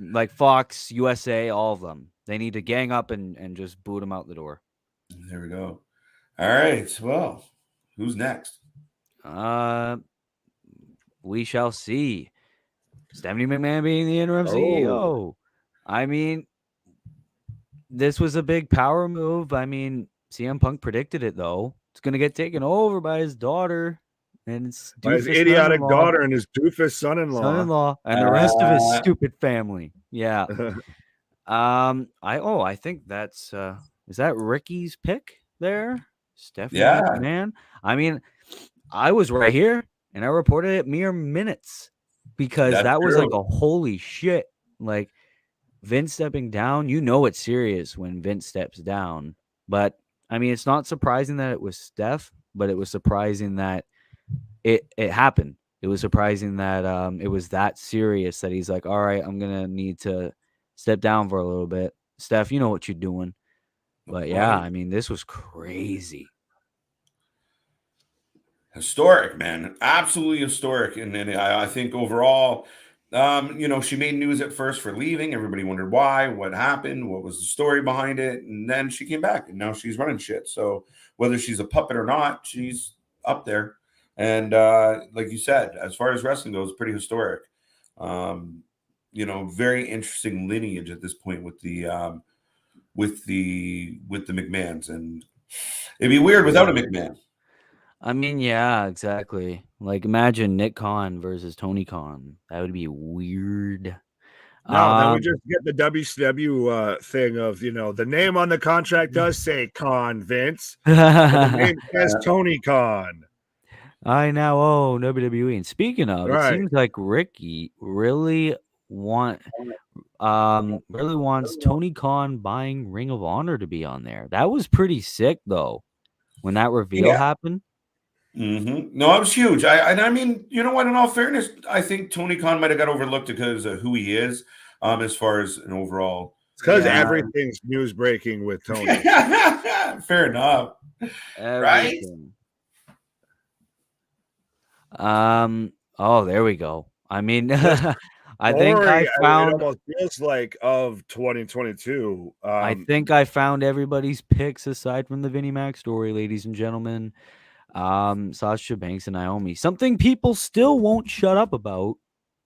Like Fox, USA, all of them. They need to gang up and just boot him out the door. There we go. All right. Well, who's next? We shall see. Stephanie McMahon being the interim CEO. I mean, this was a big power move. I mean, CM Punk predicted it, though. It's going to get taken over by his daughter and his idiotic daughter and his doofus son-in-law. And the rest of his stupid family. Yeah. I think that's is that Ricky's pick there? Stephanie McMahon. I mean, I was right here and I reported it mere minutes because that was like a holy shit. Like Vince stepping down, you know it's serious when Vince steps down. But I mean, it's not surprising that it was Steph, but it was surprising that it happened. It was surprising that it was that serious that he's like, all right, I'm gonna need to step down for a little bit. Steph, you know what you're doing. But yeah, I mean, this was crazy. Historic, man. Absolutely historic. And then I think overall, she made news at first for leaving. Everybody wondered why, what happened, what was the story behind it. And then she came back and now she's running shit. So whether she's a puppet or not, she's up there. And like you said, as far as wrestling goes, pretty historic. Very interesting lineage at this point with the McMahons. And it'd be weird without a McMahon. I mean, yeah, exactly. Like, imagine Nick Khan versus Tony Khan. That would be weird. No, then we just get the WCW thing of, the name on the contract does say Khan, Vince. But the name says Tony Khan. I now own WWE. And speaking of, it seems like Ricky really wants Tony Khan buying Ring of Honor to be on there. That was pretty sick, though, when that reveal happened. Mm-hmm. No, it was huge. I mean, you know what? In all fairness, I think Tony Khan might have got overlooked because of who he is, as far as an overall. It's because everything's news breaking with Tony. Fair enough, right? Oh, there we go. I mean, I think I found. It almost feels like of 2022. I think I found everybody's picks aside from the Vinnie Mac story, ladies and gentlemen. Sasha Banks and Naomi. Something people still won't shut up about.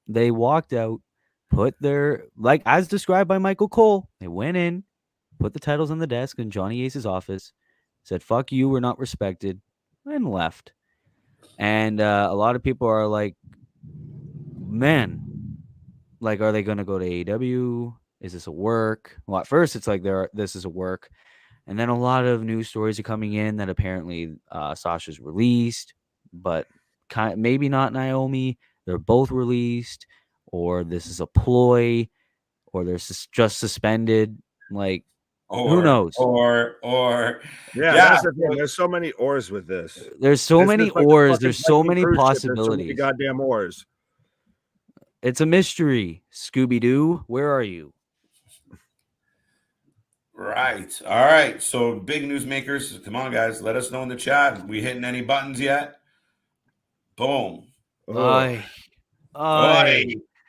They walked out, put their, like as described by Michael Cole, they went in, put the titles on the desk in Johnny Ace's office, said, fuck you, we're not respected, and left. And a lot of people are like, man, like, are they going to go to AEW? Is this a work? Well, at first it's like this is a work. And then a lot of news stories are coming in that apparently Sasha's released, but maybe not Naomi. They're both released, or this is a ploy, or they're just suspended. Like, who knows? That's the thing. There's so many ors with this. There's so many ors. There's so many possibilities. So many goddamn ors. It's a mystery. Scooby-Doo, where are you? Right. All right. So big newsmakers, come on, guys. Let us know in the chat. We hitting any buttons yet? Boom. Oi.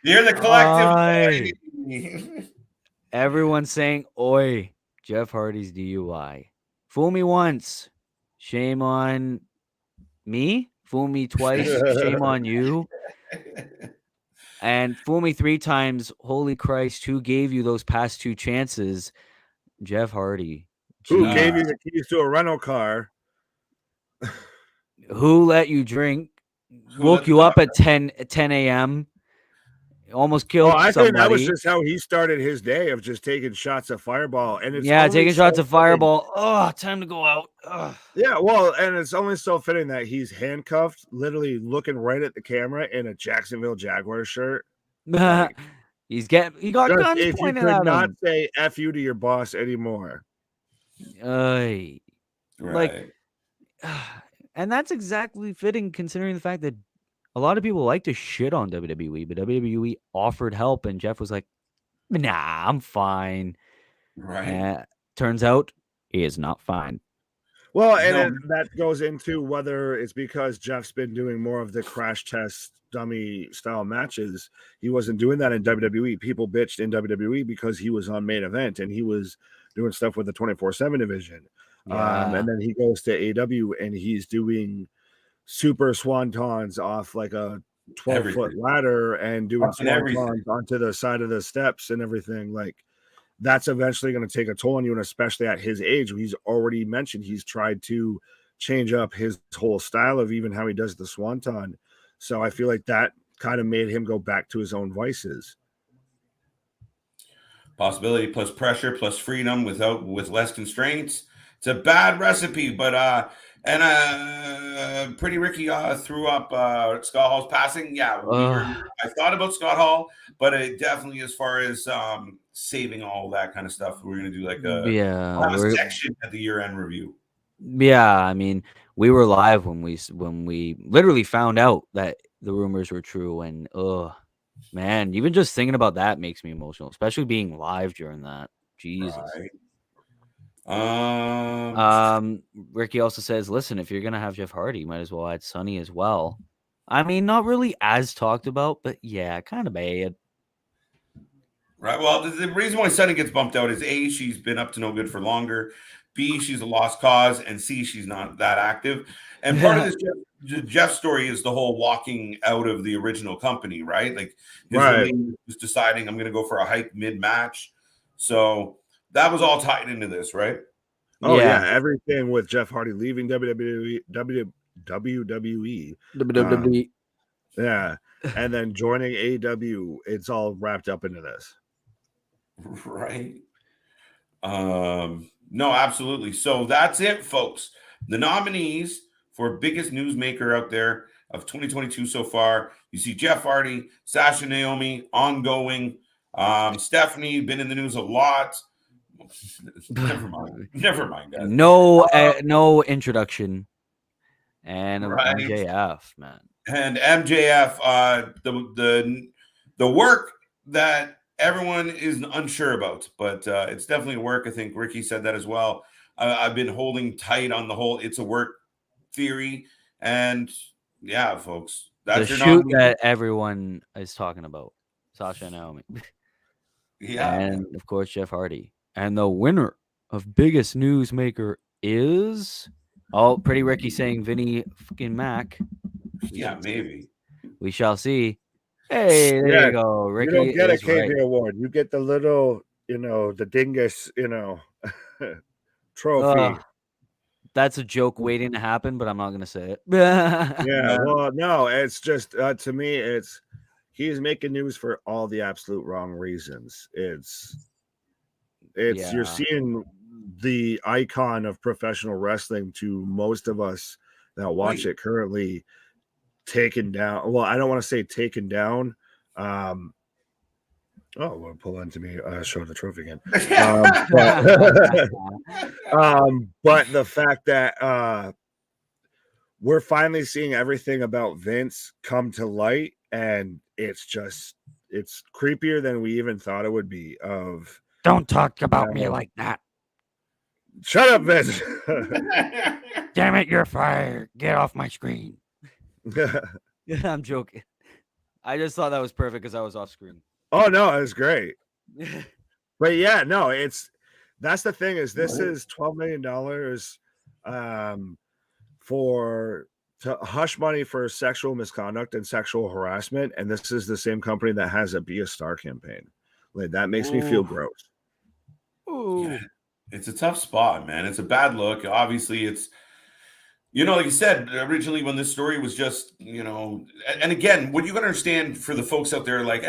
You're the collective. Everyone's saying, oi, Jeff Hardy's DUI. Fool me once. Shame on me. Fool me twice. Shame on you. And fool me 3 times. Holy Christ, who gave you those past 2 chances? Jeff Hardy. Who gave you the keys to a rental car? Who let you drink? Woke you up at 10 a.m. Almost killed somebody. I think that was just how he started his day of just taking shots of Fireball. And it's taking shots of Fireball. Oh, time to go out. Ugh. Yeah, well, and it's only so fitting that he's handcuffed, literally looking right at the camera in a Jacksonville Jaguars shirt. Like, he got guns if pointed you could at not him. say F you to your boss anymore. Right. Like, and that's exactly fitting considering the fact that a lot of people like to shit on WWE, but WWE offered help, and Jeff was like, nah, I'm fine. Right. Turns out he is not fine. Well, and No, that goes into whether it's because Jeff's been doing more of the crash test dummy style matches. He wasn't doing that in WWE. People bitched in WWE because he was on main event and he was doing stuff with the 24/7 division. Yeah. And then he goes to AW and he's doing super swantons off like a 12-foot ladder and doing swantons onto the side of the steps and everything. Like, that's eventually going to take a toll on you, and especially at his age. He's already mentioned he's tried to change up his whole style of even how he does the swanton. So I feel like that kind of made him go back to his own vices. Possibility plus pressure plus freedom with less constraints. It's a bad recipe, but Pretty Ricky threw up Scott Hall's passing. Yeah, I thought about Scott Hall, but it definitely, as far as saving all that kind of stuff, we're gonna do like a section at the year-end review. Yeah, I mean, we were live when we literally found out that the rumors were true, and man, even just thinking about that makes me emotional, especially being live during that. Jesus. Right. Ricky also says, listen, if you're gonna have Jeff Hardy, you might as well add Sonny as well. I mean, not really as talked about, but yeah, kind of bad. Right. Well, the reason why Sonny gets bumped out is A, she's been up to no good for longer. B, she's a lost cause, and C, she's not that active. And part of this Jeff story is the whole walking out of the original company, right? Like his release was deciding, I'm going to go for a hype mid-match. So that was all tied into this, right? Oh yeah, everything with Jeff Hardy leaving WWE. Yeah, and then joining AEW, it's all wrapped up into this. Right. No, absolutely. So that's it, folks. The nominees for biggest newsmaker out there of 2022 so far. You see Jeff Hardy, Sasha Naomi, ongoing. Stephanie, been in the news a lot. Never mind, guys. No introduction. And MJF, man. And MJF, the work that everyone is unsure about, but it's definitely work. I think Ricky said that as well. I've been holding tight on the whole "it's a work" theory, and yeah, folks, that's the your shoot that everyone is talking about. Sasha and Naomi, yeah, and of course Jeff Hardy, and the winner of biggest newsmaker is Pretty Ricky saying Vinny fucking Mac. Yeah, maybe we shall see. Hey, there you go. Ricky, you don't get a KJ award. You get the little, the dingus, trophy. That's a joke waiting to happen, but I'm not going to say it. Yeah, well, no, it's just to me, he's making news for all the absolute wrong reasons. You're seeing the icon of professional wrestling to most of us that watch it currently taken down. Well, I don't want to say taken down. We'll pull into me. Show the trophy again. But the fact that we're finally seeing everything about Vince come to light, and it's creepier than we even thought it would be. Don't talk about me like that. Shut up, Vince. Damn it, you're fired. Get off my screen. I'm joking. I just thought that was perfect because I was off screen. Oh no, it was great. But yeah, no, that's the thing is this is $12 million to hush money for sexual misconduct and sexual harassment, and this is the same company that has a Be a Star campaign. Like, that makes me feel gross. Yeah, it's a tough spot, man. It's a bad look. Obviously, it's like you said, originally when this story was just, and again, what you got to understand for the folks out there, like,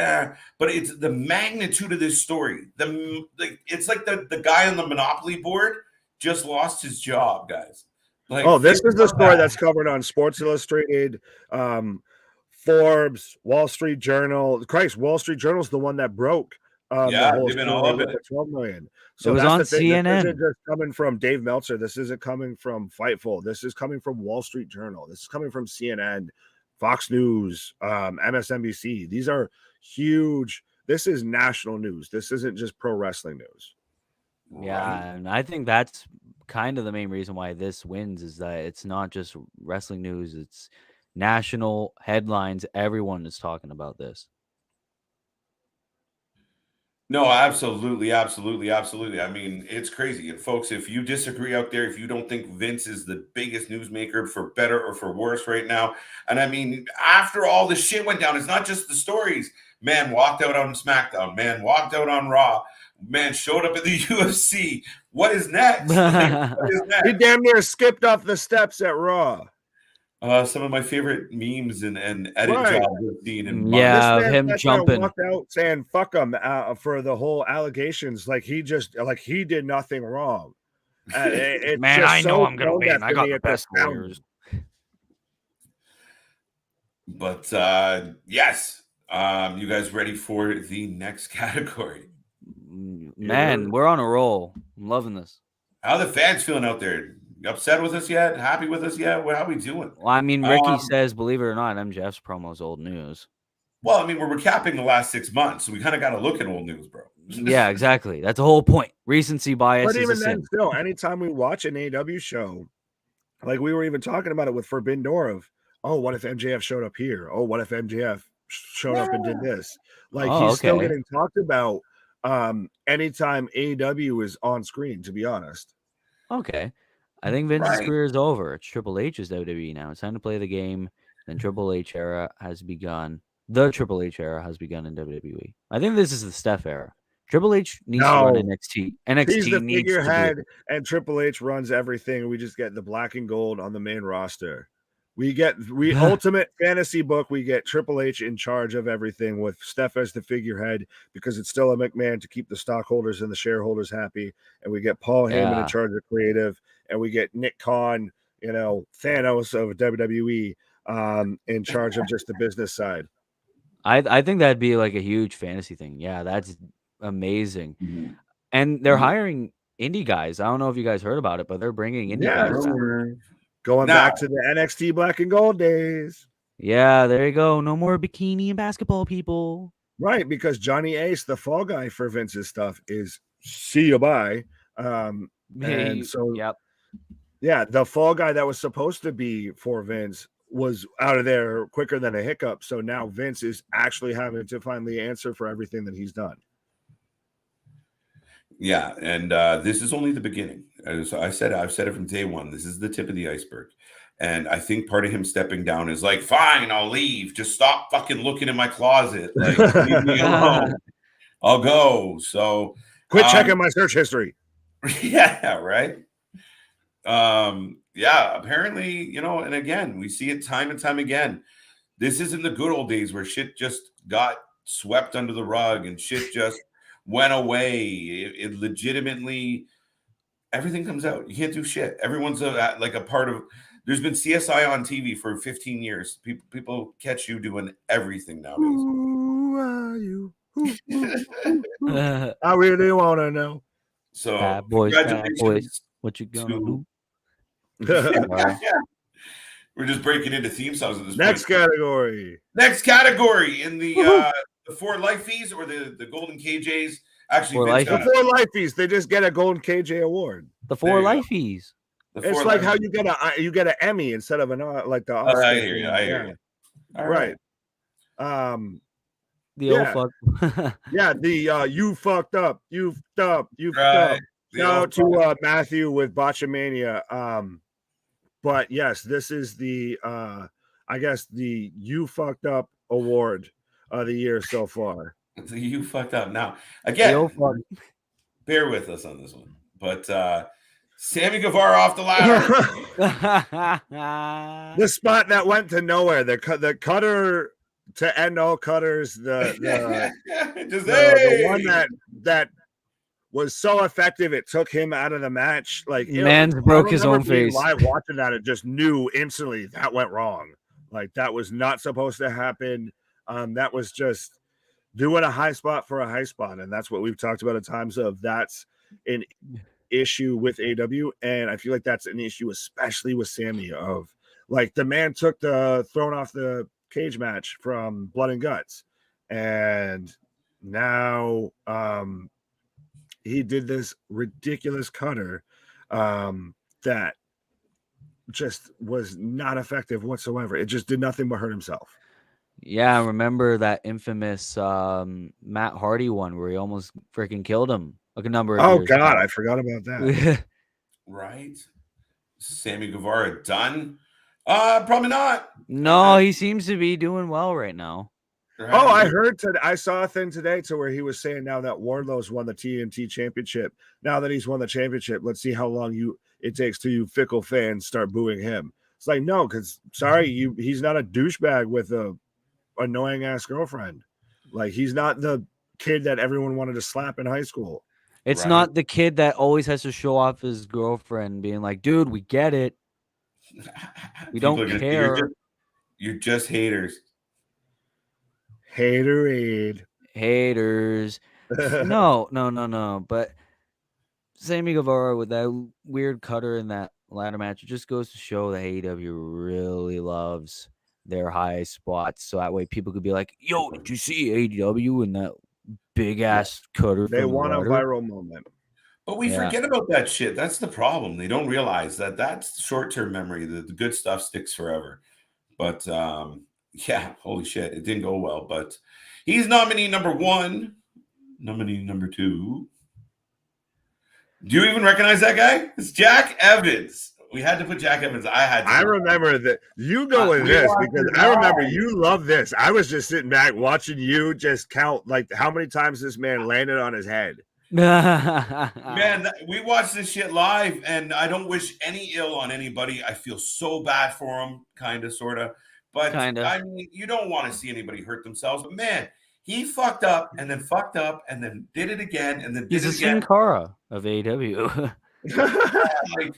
but it's the magnitude of this story. It's like the guy on the Monopoly board just lost his job, guys. Like, this is the story that's covered on Sports Illustrated, Forbes, Wall Street Journal. Wall Street Journal is the one that broke. They've been all up in it. 12 million. So it was on CNN. This isn't just coming from Dave Meltzer. This isn't coming from Fightful. This is coming from Wall Street Journal. This is coming from CNN, Fox News, MSNBC. These are huge. This is national news. This isn't just pro wrestling news. Yeah, and I think that's kind of the main reason why this wins is that it's not just wrestling news; it's national headlines. Everyone is talking about this. No, absolutely, absolutely, absolutely. I mean, it's crazy. And folks, if you disagree out there, if you don't think Vince is the biggest newsmaker for better or for worse right now, and I mean, after all the shit went down, it's not just the stories. Man walked out on SmackDown. Man walked out on Raw. Man showed up at the UFC. What is next? Like, what is He next? damn near skipped off the steps at Raw. Some of my favorite memes and edit Right. jobs I've seen in Yeah. months. This Of man him sat there and jumping. walked out saying "fuck him" for the whole allegations, like he did nothing wrong. It's Man, just I know so I'm gonna tone win. deaf I to got me, the it's best astounding. lawyers. But yes, you guys ready for the next category? Man, we're on a roll. I'm loving this. How are the fans feeling out there? You upset with us yet? Happy with us yet? How are we doing? Well, I mean, Ricky says, believe it or not, MJF's promo's old news. Well, I mean, we're recapping the last 6 months, so we kind of got to look at old news, bro. Yeah, exactly. That's the whole point. Recency bias But is a even then, sin. still, anytime we watch an AEW show, like we were even talking about it with Forbidden Door of, oh, what if MJF showed up here? Oh, what if MJF showed up and did this? Like Oh, he's still okay. getting talked about anytime AEW is on screen, to be honest. Okay. I think Vince's Right. career is over. It's Triple H's WWE now. It's time to play the game. Then Triple H era has begun. The Triple H era has begun in WWE. I think this is the Steph era. Triple H needs to run No. NXT. He's NXT the needs to figurehead, be. and Triple H runs everything. We just get the black and gold on the main roster. We ultimate fantasy book. We get Triple H in charge of everything with Steph as the figurehead because it's still a McMahon to keep the stockholders and the shareholders happy. And we get Paul Heyman in Yeah. charge of creative, and we get Nick Khan, Thanos of WWE, in charge of just the business side. I think that'd be like a huge fantasy thing. Yeah, that's amazing. Mhm. And they're hiring indie guys. I don't know if you guys heard about it, but they're bringing indie Yeah, guys back. going Now- back to the NXT black and gold days. Yeah, there you go. No more bikini and basketball people. Right, because Johnny Ace, the fall guy for Vince's stuff, is see you bye. And so, Yep. yeah, the fall guy that was supposed to be for Vince was out of there quicker than a hiccup. So now Vince is actually having to find the answer for everything that he's done. Yeah, and this is only the beginning. As I've said it from day one. This is the tip of the iceberg. And I think part of him stepping down is like, fine, I'll leave. Just stop fucking looking in my closet. Like, leave me alone. I'll go. So Quit checking my search history. yeah, right. Yeah, apparently, and again, we see it time and time again. This isn't the good old days where shit just got swept under the rug and shit just went away. It legitimately, everything comes out. You can't do shit. Everyone's like a part of. There's been CSI on TV for 15 years. People catch you doing everything nowadays. Who are you? I really want to know. So Bad boys, congratulations. what you gonna to- do? We're just breaking into theme songs at this Next point. category. Next category in the 4LIFEEs or the Golden KJs. Actually, 4LIFEEs. The 4LIFEEs, they just get a golden KJ award. The There you go. 4LIFEEs. It's like how you get an Emmy instead of an like the Oscar. I hear you. I hear you. All Right. The Yeah. old fuck. Yeah, the you fucked up. You fucked up. Right. Shout out to Matthew with Botchamania. But yes, this is the I guess the you fucked up award of the year so far. So you fucked up. Now, The again, old fuck. bear with us on this one. But Sammy Guevara off the ladder. The spot that went to nowhere, the cutter to end all cutters, the one that was so effective it took him out of the match. Like Man's broke his own face. Live watching that, it just knew instantly that went wrong. Like that was not supposed to happen. That was just doing a high spot for a high spot, and that's what we've talked about at times. Of that's an issue with AW, and I feel like that's an issue especially with Sami. Of like the man took the thrown off the cage match from Blood and Guts, and now he did this ridiculous cutter that just was not effective whatsoever. It just did nothing but hurt himself. Yeah, I remember that infamous Matt Hardy one where he almost freaking killed him like a number of Oh years God, back. I forgot about that. Right. Sammy Guevara done? Probably not. No, he seems to be doing well right now. Oh, Right. I heard today. I saw a thing today to where he was saying now that Wardlow's won the TNT championship. Now that he's won the championship, let's see how long it takes till you fickle fans start booing him. It's like, no, because he's not a douchebag with a annoying ass girlfriend. Like, he's not the kid that everyone wanted to slap in high school. It's Right. not the kid that always has to show off his girlfriend being like, dude, we get it. We People don't are gonna say, care. You're just haters. Haterade. Haters. No. But Sammy Guevara with that weird cutter in that ladder match, it just goes to show that AEW really loves their high spots. So that way people could be like, yo, did you see AEW and that big ass cutter They from the want a ladder? viral moment. But we forget about that shit. That's the problem. They don't realize that that's short-term memory. The good stuff sticks forever. But yeah, holy shit, it didn't go well. But he's nominee number 1. Nominee number 2. Do you even recognize that guy? It's Jack Evans. We had to put Jack Evans. I remember that you go with this because I remember you love this. I was just sitting back watching you just count like how many times this man landed on his head. Man, we watched this shit live, and I don't wish any ill on anybody. I feel so bad for him, kind of, sort of. But I mean, you don't want to see anybody hurt themselves. But man, he fucked up and then fucked up and then did it again and then did He's it a again. Sin Cara of AEW. Like,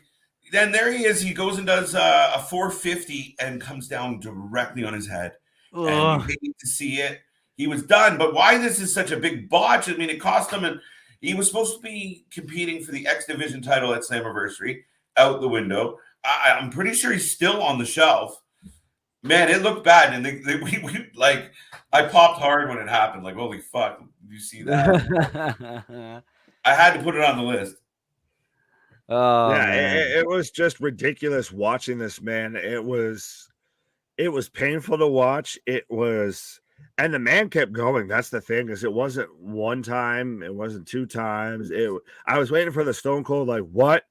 then there he is. He goes and does a 450 and comes down directly on his head. And you hate to see it. He was done. But why this is such a big botch? I mean, it cost him. And he was supposed to be competing for the X Division title at Slammiversary. Out the window. I'm pretty sure he's still on the shelf. Man, it looked bad. And we like, I popped hard when it happened. Like, holy fuck. Did you see that? I had to put it on the list. Oh, yeah, it was just ridiculous watching this, man. It was painful to watch. And the man kept going. That's the thing, is it wasn't one time, it wasn't 2 times. I was waiting for the Stone Cold, like, what?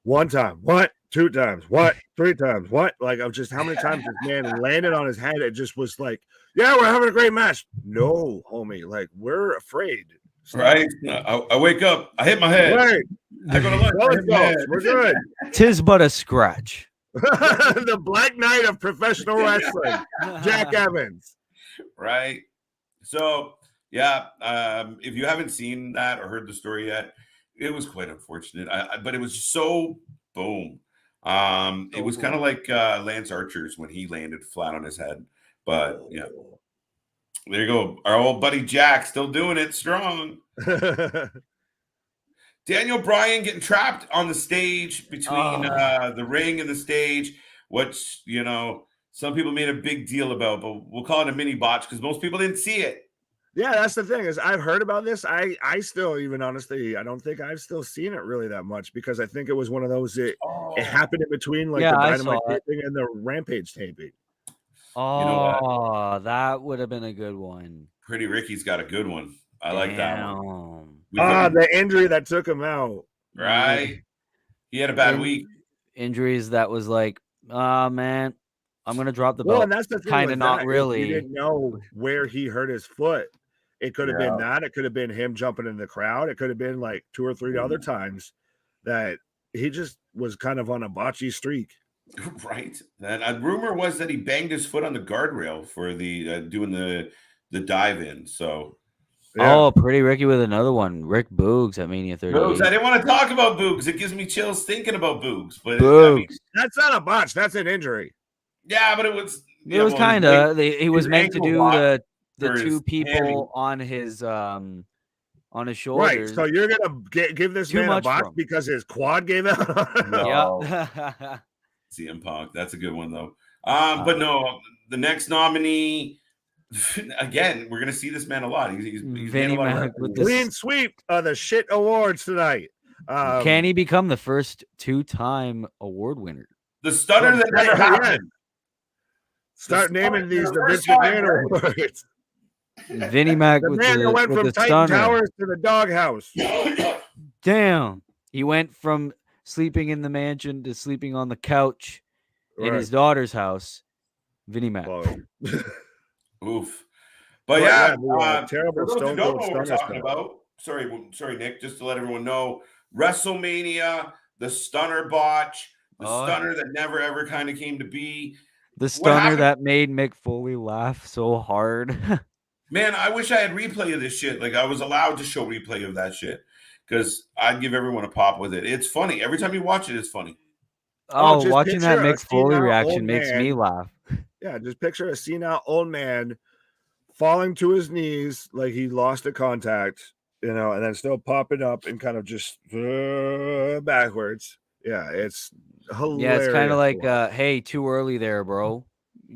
1 time, what? 2 times, what? 3 times, what? Like, I'm just how many times this man landed on his head. It just was like, yeah, we're having a great match. No, homie, like, we're afraid. Stop. Right? I wake up, I hit my head. Right. I go to lunch. We're good. 'Tis but a scratch. The Black Knight of professional wrestling, Jack Evans. Right. So, yeah, if you haven't seen that or heard the story yet, it was quite unfortunate. But it was so boom. It was kind of like Lance Archer's when he landed flat on his head. But yeah, there you go. Our old buddy Jack still doing it strong. Daniel Bryan getting trapped on the stage between the ring and the stage, which, you know, some people made a big deal about, but we'll call it a mini botch because most people didn't see it. Yeah, that's the thing, is I've heard about this. I still, even honestly, I don't think I've still seen it really that much, because I think it was one of those, it happened in between like the Dynamite taping and the Rampage taping. Oh, you know that would have been a good one. Pretty Ricky's got a good one. I like that one. The injury that took him out. Right. He had a bad week. Injuries that was like, man, I'm gonna drop the belt. Well, and that's the thing. Kind of not really. You didn't know where he hurt his foot. It could have been that. It could have been him jumping in the crowd. It could have been like 2 or 3 other times that he just was kind of on a botchy streak. Right. And a rumor was that he banged his foot on the guardrail for the doing the dive in. So. Yeah. Oh, Pretty Ricky with another one. Rick Boogs at Mania 38. Boogs. I didn't want to talk about Boogs. It gives me chills thinking about Boogs. But Boogs. I mean, that's not a botch. That's an injury. Yeah, but it was. It was kind of. He was meant to do the 2 people on his shoulders. Right. So you're gonna give this man a botch because his quad gave out. No. CM Punk. That's a good one though. But no, the next nominee. Again, we're gonna see this man a lot. He's with the clean sweep of the shit awards tonight. Can he become the first 2-time award winner? The stunner that never happened. Start naming these the Vince time, McMahon right? awards. Vinnie Mac The with man that went with from the Titan stunner. Towers to the doghouse. Damn. He went from sleeping in the mansion to sleeping on the couch in his daughter's house. Vinnie Mac. Oof. But yeah, terrible for those who Stone don't Cold know what we're Stunner talking stuff. about, sorry, Nick, just to let everyone know, WrestleMania, the stunner botch, the stunner that never ever kind of came to be. The stunner that made Mick Foley laugh so hard. Man, I wish I had replay of this shit. Like I was allowed to show replay of that shit because I'd give everyone a pop with it. It's funny. Every time you watch it, it's funny. Oh, watching that Mick Foley reaction makes me laugh. Yeah, just picture a senile old man falling to his knees like he lost a contact, and then still popping up and kind of just backwards. Yeah, it's hilarious. Yeah, it's kind of like, hey, too early there, bro.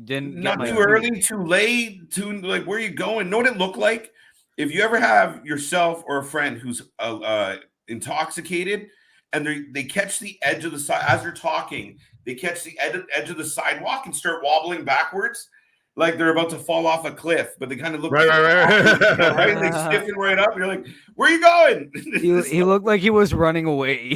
Didn't Not too early, too late, too like where you going? Know what it looked like? If you ever have yourself or a friend who's intoxicated and they catch the edge of the side as they're talking, they catch the edge of the sidewalk and start wobbling backwards. Like they're about to fall off a cliff, but they kind of look right. Right? They stiffen right up. You're like, where are you going? He looked like he was running away.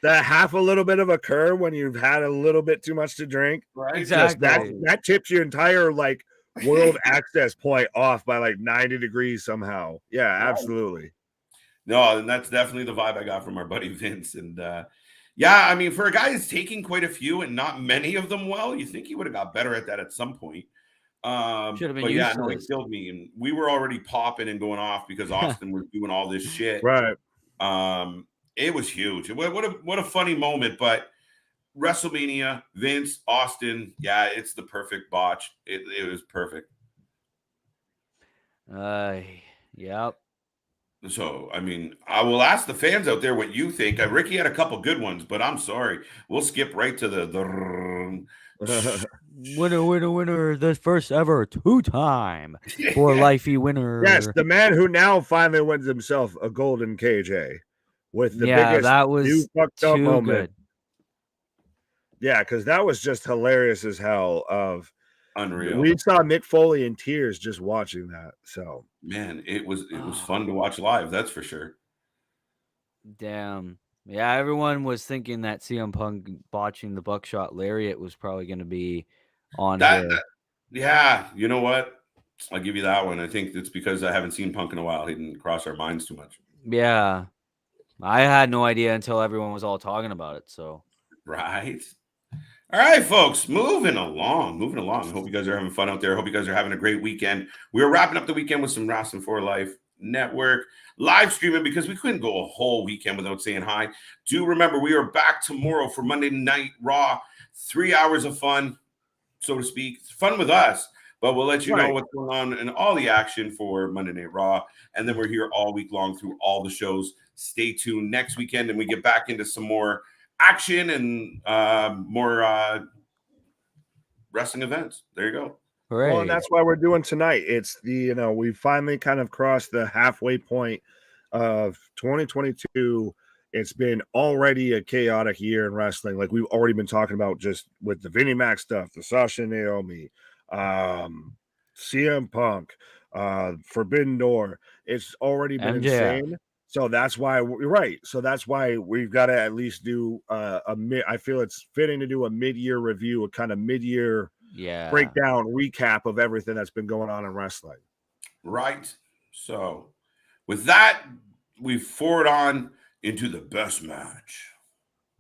That half a little bit of a curve when you've had a little bit too much to drink. Right. Exactly. That tips your entire world access point off by 90 degrees somehow. Yeah, absolutely. No, and that's definitely the vibe I got from our buddy Vince. And yeah, I mean, for a guy who's taking quite a few and not many of them well, you think he would have got better at that at some point. Should have been but yeah, useless. no, it killed me. And we were already popping and going off because Austin was doing all this shit. Right. It was huge. What a funny moment. But WrestleMania, Vince, Austin, yeah, it's the perfect botch. It was perfect. Yep. So, I mean, I will ask the fans out there what you think. Ricky had a couple good ones, but I'm sorry. We'll skip right to the winner, the first ever 2-time 4LIFEE winner. Yes, the man who now finally wins himself a golden KJ with the biggest that was new fucked up moment. Good. Yeah, because that was just hilarious as hell. Unreal. We saw Mick Foley in tears just watching that. So man, it was fun to watch live. That's for sure. Damn. Yeah, everyone was thinking that CM Punk botching the buckshot lariat was probably going to be on that. here. Yeah, you know what? I'll give you that one. I think it's because I haven't seen Punk in a while. He didn't cross our minds too much. Yeah, I had no idea until everyone was all talking about it. So right. All right, folks, moving along. I hope you guys are having fun out there. I hope you guys are having a great weekend. We're wrapping up the weekend with some Wrasslin 4 Life Network live streaming because we couldn't go a whole weekend without saying hi. Do remember, we are back tomorrow for Monday Night Raw. 3 hours of fun, so to speak. Fun with us, but we'll let you know what's going on and all the action for Monday Night Raw. And then we're here all week long through all the shows. Stay tuned next weekend, and we get back into some more action and more wrestling events. There you go. Hooray. Well, and that's why we're doing tonight. It's we finally kind of crossed the halfway point of 2022. It's been already a chaotic year in wrestling. Like we've already been talking about just with the Vinnie Mac stuff, the Sasha Naomi, CM Punk, Forbidden Door. It's already been insane. So that's why we're right. So that's why we've got to at least do I feel it's fitting to do a mid-year review, a kind of mid-year breakdown, recap of everything that's been going on in wrestling. Right. So with that, we forward on into the best match.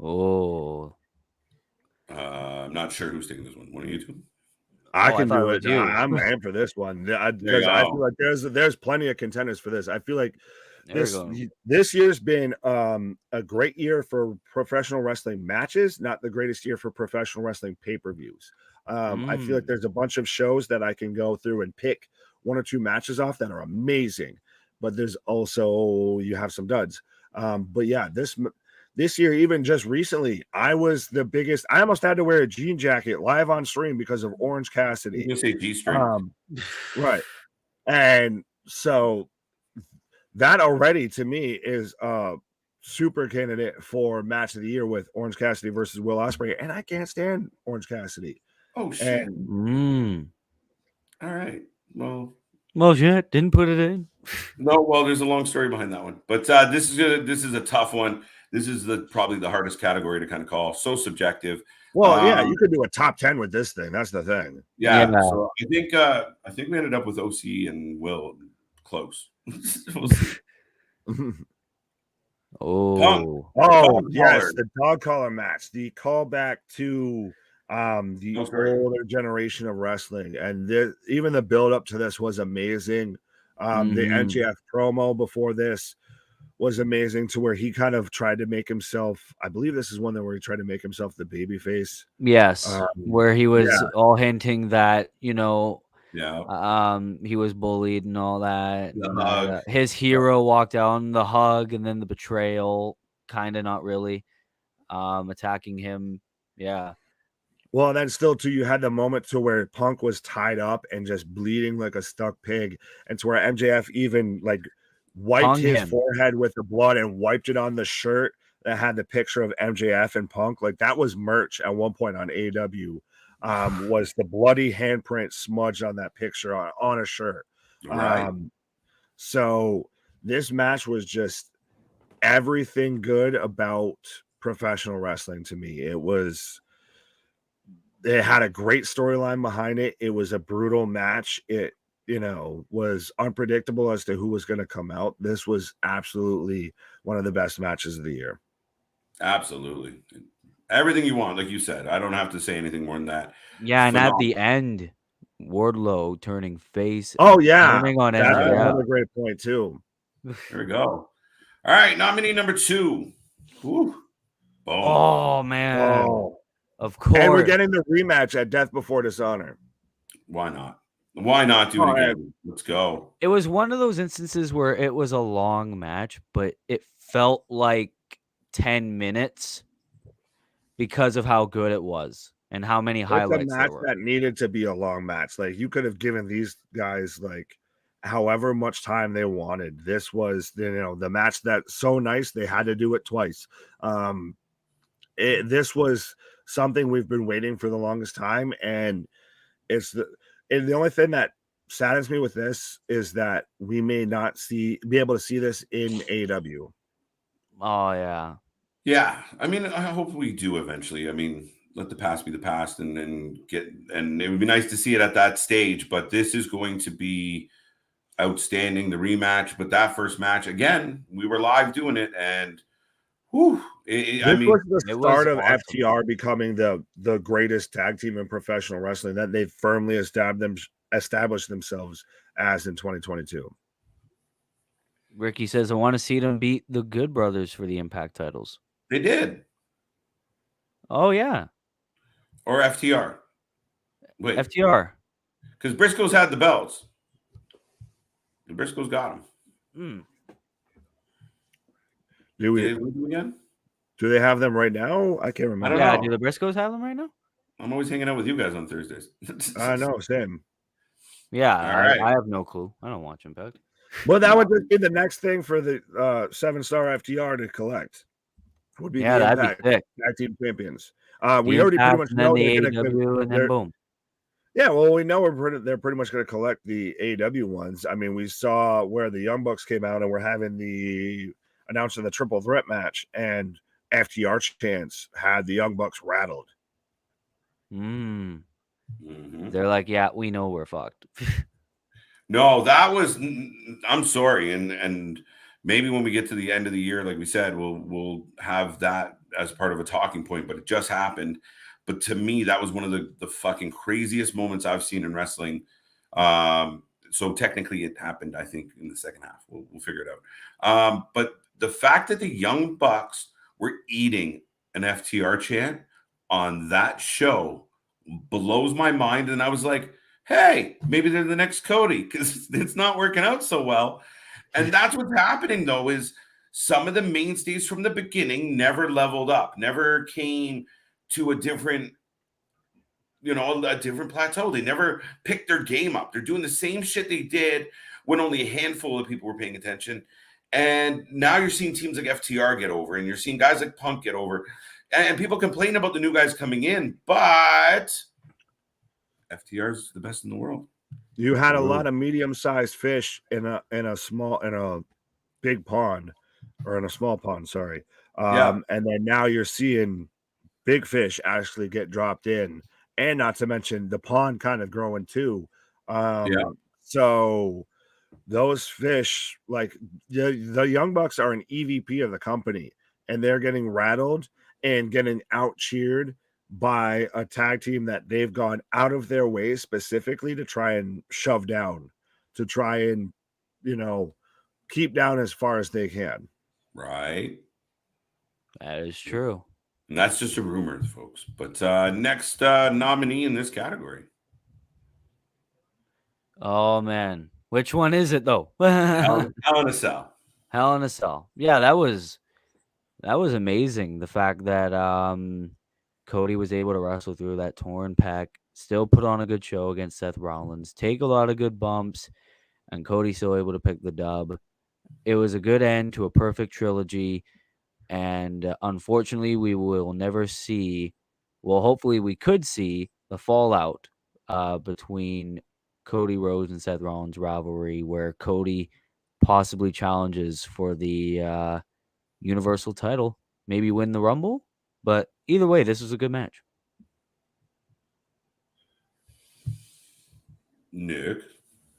Oh. I'm not sure who's taking this one. One of you two? I can do it. I'm amped for this one because I feel like there's plenty of contenders for this. I feel like this year's been a great year for professional wrestling matches, not the greatest year for professional wrestling pay-per-views. I feel like there's a bunch of shows that I can go through and pick one or two matches off that are amazing, but there's also you have some duds. But yeah, this year, even just recently, I was the biggest. I almost had to wear a jean jacket live on stream because of Orange Cassidy. You say G-string, right? And so that already to me is super candidate for match of the year with Orange Cassidy versus Will Ospreay, and I can't stand Orange Cassidy. Oh shit! All right. Well, shit, didn't put it in. No, well, there's a long story behind that one, but this is a tough one. This is probably the hardest category to kind of call. So subjective. Well, yeah, you could do a top 10 with this thing. That's the thing. Yeah. So I think we ended up with OC and Will close. We'll see. Oh, yes, the dog collar match, the callback to the older generation of wrestling, and even the build up to this was amazing. The MJF promo before this was amazing, to where he kind of tried to make himself, I believe this is one where he tried to make himself the baby face. Yes, where he was all hinting that, he was bullied and all that. And, his hero walked out on the hug, and then the betrayal, kind of not really, attacking him. Yeah. Well, and then still too, you had the moment to where Punk was tied up and just bleeding like a stuck pig, and to where MJF even like wiped his forehead with the blood and wiped it on the shirt that had the picture of MJF and Punk. Like, that was merch at one point on AEW. Was the bloody handprint smudged on that picture on a shirt. Right. So this match was just everything good about professional wrestling to me. It had a great storyline behind it. It was a brutal match. It was unpredictable as to who was going to come out. This was absolutely one of the best matches of the year. Absolutely. Everything you want, like you said. I don't have to say anything more than that. Yeah, and at the end, Wardlow turning face. Oh, yeah. Turning on That's MJF. another great point, too. There we go. All right, nominee number 2. Whew. Boom. Oh, man. Oh. Of course. And we're getting the rematch at Death Before Dishonor. Why not? Why not do it again? Let's go. It was one of those instances where it was a long match, but it felt like 10 minutes because of how good it was and how many highlights there were. That needed to be a long match. Like, you could have given these guys like however much time they wanted. This was the match that's so nice they had to do it twice. This was something we've been waiting for the longest time, and the only thing that saddens me with this is that we may not be able to see this in AEW. Oh, yeah. Yeah. I mean, I hope we do eventually. I mean, let the past be the past, and it would be nice to see it at that stage, but this is going to be outstanding, the rematch. But that first match, again, we were live doing it, and whew, this was the start of awesome. FTR becoming the greatest tag team in professional wrestling that they've firmly established themselves as in 2022. Ricky says, I want to see them beat the Good Brothers for the Impact titles. They did. Oh, yeah. Or FTR. Wait. FTR. Because Briscoe's had the belts. The Briscoe's got them. Do we do again? Do they have them right now? I can't remember. Yeah, do the Briscoes have them right now? I'm always hanging out with you guys on Thursdays. I know, same. Yeah, right. I have no clue. I don't watch Impact. Well, that would just be the next thing for the 7-star FTR to collect. Would be the Impact Tag Team Champions. We already pretty much know they're going to, and then boom. Yeah, well, we know they're pretty much going to collect the AEW ones. I mean, we saw where the Young Bucks came out and we're having announcing the triple threat match, and FTR chance had the Young Bucks rattled. They're like, yeah, we know we're fucked. No, that was, I'm sorry. And maybe when we get to the end of the year, like we said, we'll have that as part of a talking point, but it just happened. But to me, that was one of the fucking craziest moments I've seen in wrestling. So technically it happened, I think, in the second half. We'll figure it out. But the fact that the Young Bucks were eating an FTR chant on that show blows my mind. And I was like, hey, maybe they're the next Cody, because it's not working out so well. And that's what's happening, though, is some of the mainstays from the beginning never leveled up, never came to a different plateau. They never picked their game up. They're doing the same shit they did when only a handful of people were paying attention. And now you're seeing teams like FTR get over, and you're seeing guys like Punk get over. And people complain about the new guys coming in, but FTR is the best in the world. You had a lot of medium-sized fish in a big pond, or in a small pond, sorry. Yeah. And then now you're seeing big fish actually get dropped in, and not to mention the pond kind of growing too. Yeah. So those fish, like the Young Bucks are an EVP of the company, and they're getting rattled and getting out cheered by a tag team that they've gone out of their way specifically to try and shove down, to try and, keep down as far as they can. Right. That is true. And that's just a rumor, folks. But next nominee in this category. Oh man, which one is it though? Hell in a Cell. Hell in a Cell. Yeah, that was amazing. The fact that Cody was able to wrestle through that torn pec, still put on a good show against Seth Rollins, take a lot of good bumps, and Cody still able to pick the dub. It was a good end to a perfect trilogy, and unfortunately, we will never see. Well, hopefully, we could see the fallout between Cody Rhodes and Seth Rollins rivalry, where Cody possibly challenges for the Universal title, maybe win the Rumble. But either way, this was a good match. Nick.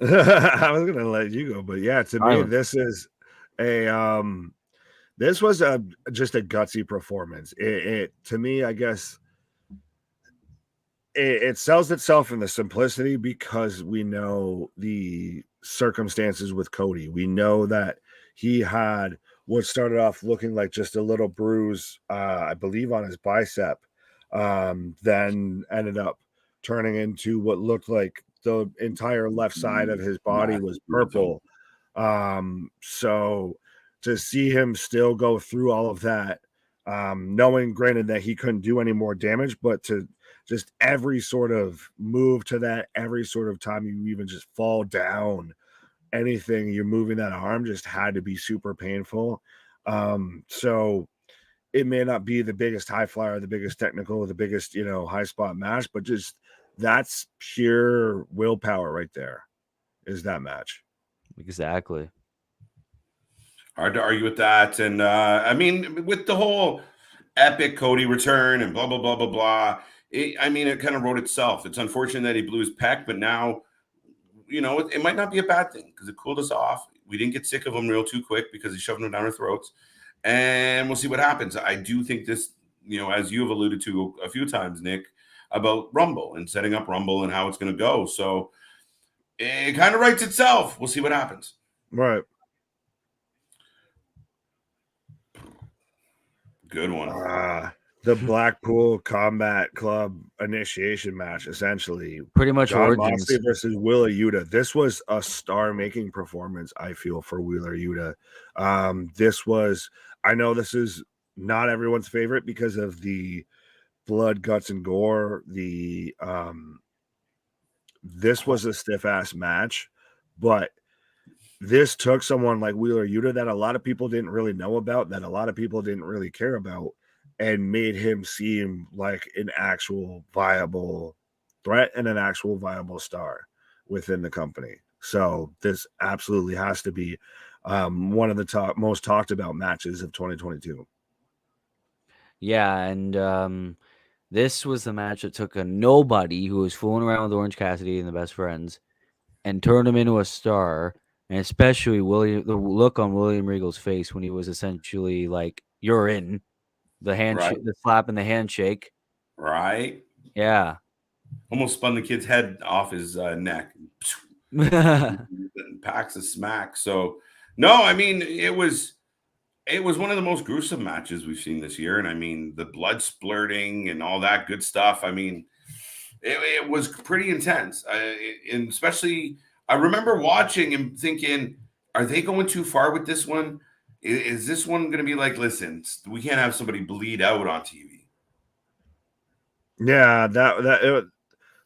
I was gonna let you go, but yeah, to me, this is this was just a gutsy performance. It to me, I guess it sells itself in the simplicity because we know the circumstances with Cody. We know that he had what started off looking like just a little bruise, I believe, on his bicep, then ended up turning into what looked like the entire left side of his body was purple. So to see him still go through all of that, knowing, granted, that he couldn't do any more damage, but to just every sort of move to that, every sort of time you even just fall down, anything, you're moving that arm just had to be super painful. So it may not be the biggest high flyer, the biggest technical, the biggest, high spot match, but just that's pure willpower right there, is that match. Exactly. Hard to argue with that. And I mean, with the whole epic Cody return and blah, blah, blah, blah, blah, it kind of wrote itself. It's unfortunate that he blew his pec, but now, it might not be a bad thing because it cooled us off. We didn't get sick of him real too quick because he's shoving them down our throats. And we'll see what happens. I do think this, as you have alluded to a few times, Nick, about Rumble and setting up Rumble and how it's going to go. So it kind of writes itself. We'll see what happens. Right. Good one. The Blackpool Combat Club initiation match, essentially. Pretty much John Origins. Moxley versus Wheeler Yuta. This was a star-making performance, I feel, for Wheeler Yuta. I know this is not everyone's favorite because of the blood, guts, and gore. This was a stiff-ass match, but this took someone like Wheeler Yuta that a lot of people didn't really know about, that a lot of people didn't really care about, and made him seem like an actual viable threat and an actual viable star within the company. So this absolutely has to be one of the most talked about matches of 2022. Yeah, and this was the match that took a nobody who was fooling around with Orange Cassidy and the Best Friends and turned him into a star. And especially the look on William Regal's face when he was essentially like, "You're in." The handshake, the slap and the handshake. Right. Yeah. Almost spun the kid's head off his neck. Packs a smack. So, no, it was one of the most gruesome matches we've seen this year. And the blood splurting and all that good stuff. It was pretty intense. And especially, I remember watching and thinking, are they going too far with this one? Is this one going to be like, listen, we can't have somebody bleed out on TV? Yeah,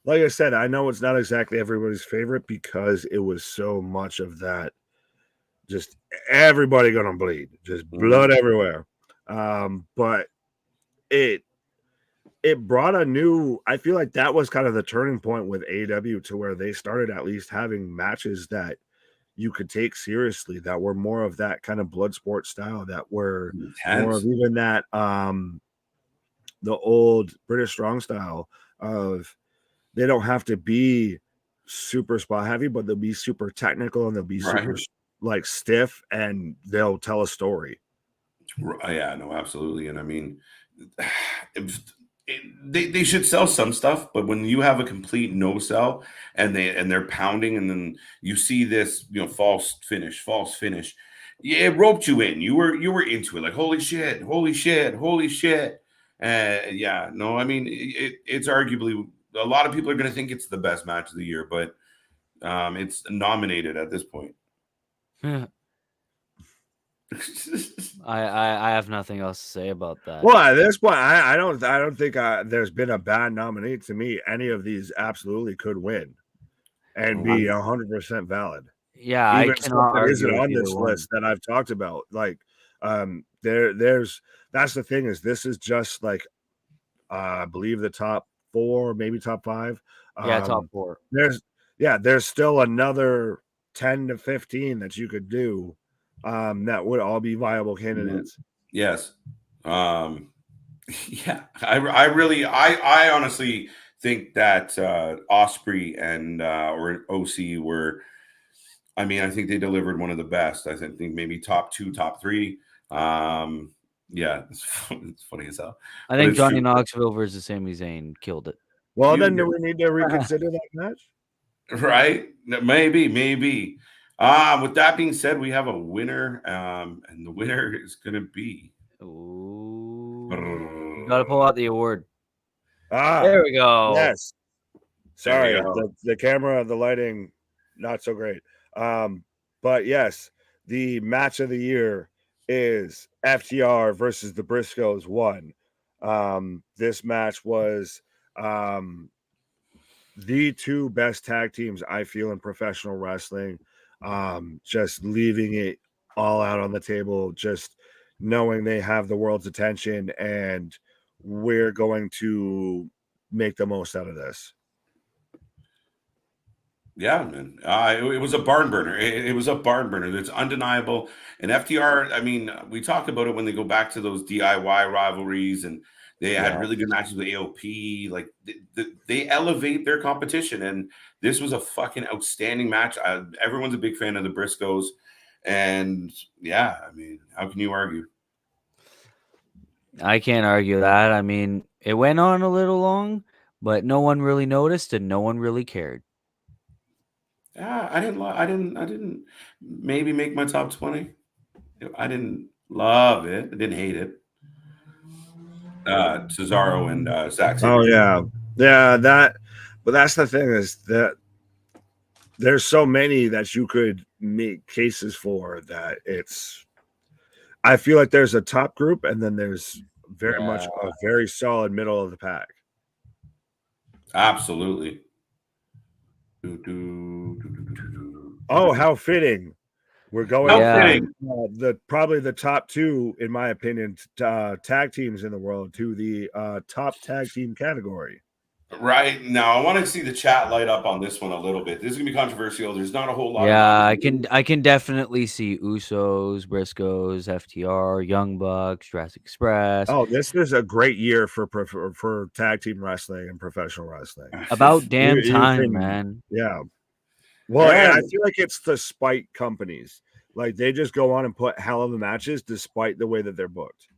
like I said, I know it's not exactly everybody's favorite because it was so much of that just everybody gonna bleed, just blood everywhere. But it brought a new, I feel like that was kind of the turning point with AEW to where they started at least having matches that you could take seriously, that were more of that kind of blood sport style, that were more of even that the old British strong style of, they don't have to be super spot heavy, but they'll be super technical and they'll be super like stiff, and they'll tell a story. Yeah, no, absolutely. And I mean, they should sell some stuff, but when you have a complete no sell and they're pounding, and then you see this, false finish, yeah, it roped you in. You were into it, like holy shit. Yeah, no, I mean, it's arguably, a lot of people are going to think it's the best match of the year, but it's nominated at this point. I have nothing else to say about that. Well, at this point, I don't think there's been a bad nominee. To me, any of these absolutely could win and be 100% valid. Yeah, even I cannot that isn't argue on with this either list that I've talked about. Like, there's that's the thing, is this is just like I believe the top 4, maybe top 5. Yeah, top 4. There's still another 10 to 15 that you could do. That would all be viable candidates. Yes. Yeah, I honestly think that Osprey and or OC were, I mean, I think they delivered one of the best. I think maybe top 2, top 3. Yeah, it's funny as hell. I think Johnny Knoxville versus Sami Zayn killed it. Well, then do we need to reconsider that match? Right? Maybe. With that being said, we have a winner, and the winner is going to be. Ooh. You got to pull out the award. There we go. Yes. Sorry, the camera, the lighting, not so great. But yes, the match of the year is FTR versus the Briscoes 1. This match was the 2 best tag teams I feel in professional wrestling. Just leaving it all out on the table, just knowing they have the world's attention, and we're going to make the most out of this. Yeah, man. It was a barn burner. It was a barn burner. It's undeniable. And FTR, I mean, we talk about it when they go back to those DIY rivalries, and they had really good matches with AOP. Like, they elevate their competition. And this was a fucking outstanding match. Everyone's a big fan of the Briscoes. And yeah, I mean, how can you argue? I can't argue that. I mean, it went on a little long, but no one really noticed and no one really cared. Yeah, I didn't maybe make my top 20. I didn't love it. I didn't hate it. Cesaro and Zack. Oh yeah. But that's the thing, is that there's so many that you could make cases for, that I feel like there's a top group, and then there's very much a very solid middle of the pack. Absolutely. Oh, how fitting. We're going probably the top 2, in my opinion, tag teams in the world to the top tag team category. Right. Now, I want to see the chat light up on this one a little bit. This is going to be controversial. There's not a whole lot. Yeah, I can definitely see Usos, Briscoes, FTR, Young Bucks, Jurassic Express. Oh, this is a great year for tag team wrestling and professional wrestling. About damn time, man. Yeah. Well, yeah, I feel like it's the spite companies. Like, they just go on and put hell of the matches despite the way that they're booked.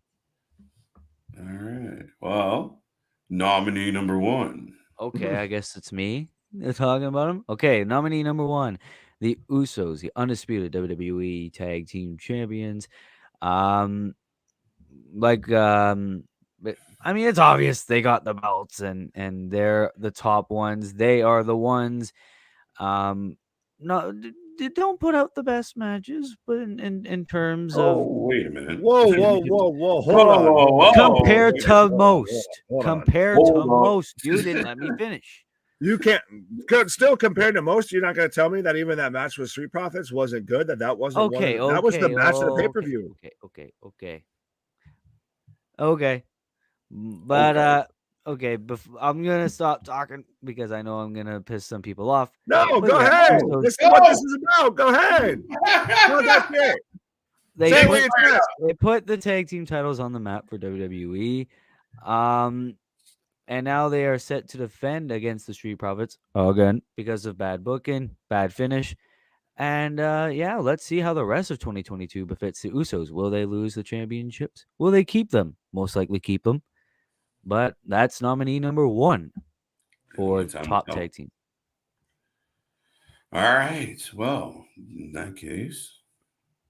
All right. Well, nominee number 1. Okay, I guess it's me talking about him. Okay, nominee number 1, the Usos, the undisputed WWE Tag Team Champions. I mean, it's obvious they got the belts, and they're the top ones. They are the ones. No, they don't put out the best matches, but in terms of wait a minute. Whoa, hold on. Compared to most, you didn't let me finish. You can't still compared to most. You're not going to tell me that even that match with Street Profits wasn't good. That wasn't Okay, that was the match of the okay, pay-per-view. okay. But okay, I'm gonna stop talking because I know I'm gonna piss some people off. No, But go yeah, ahead. Usos, This is what this is about. Go ahead. Talk that shit. they Say put, what you said. they put the tag team titles on the map for WWE. And now they are set to defend against the Street Profits again because of bad booking, bad finish. And yeah, let's see how the rest of 2022 befits the Usos. Will they lose the championships? Will they keep them? Most likely keep them. But that's nominee number 1 for Only time will top tell. tag team. All right. Well, in that case,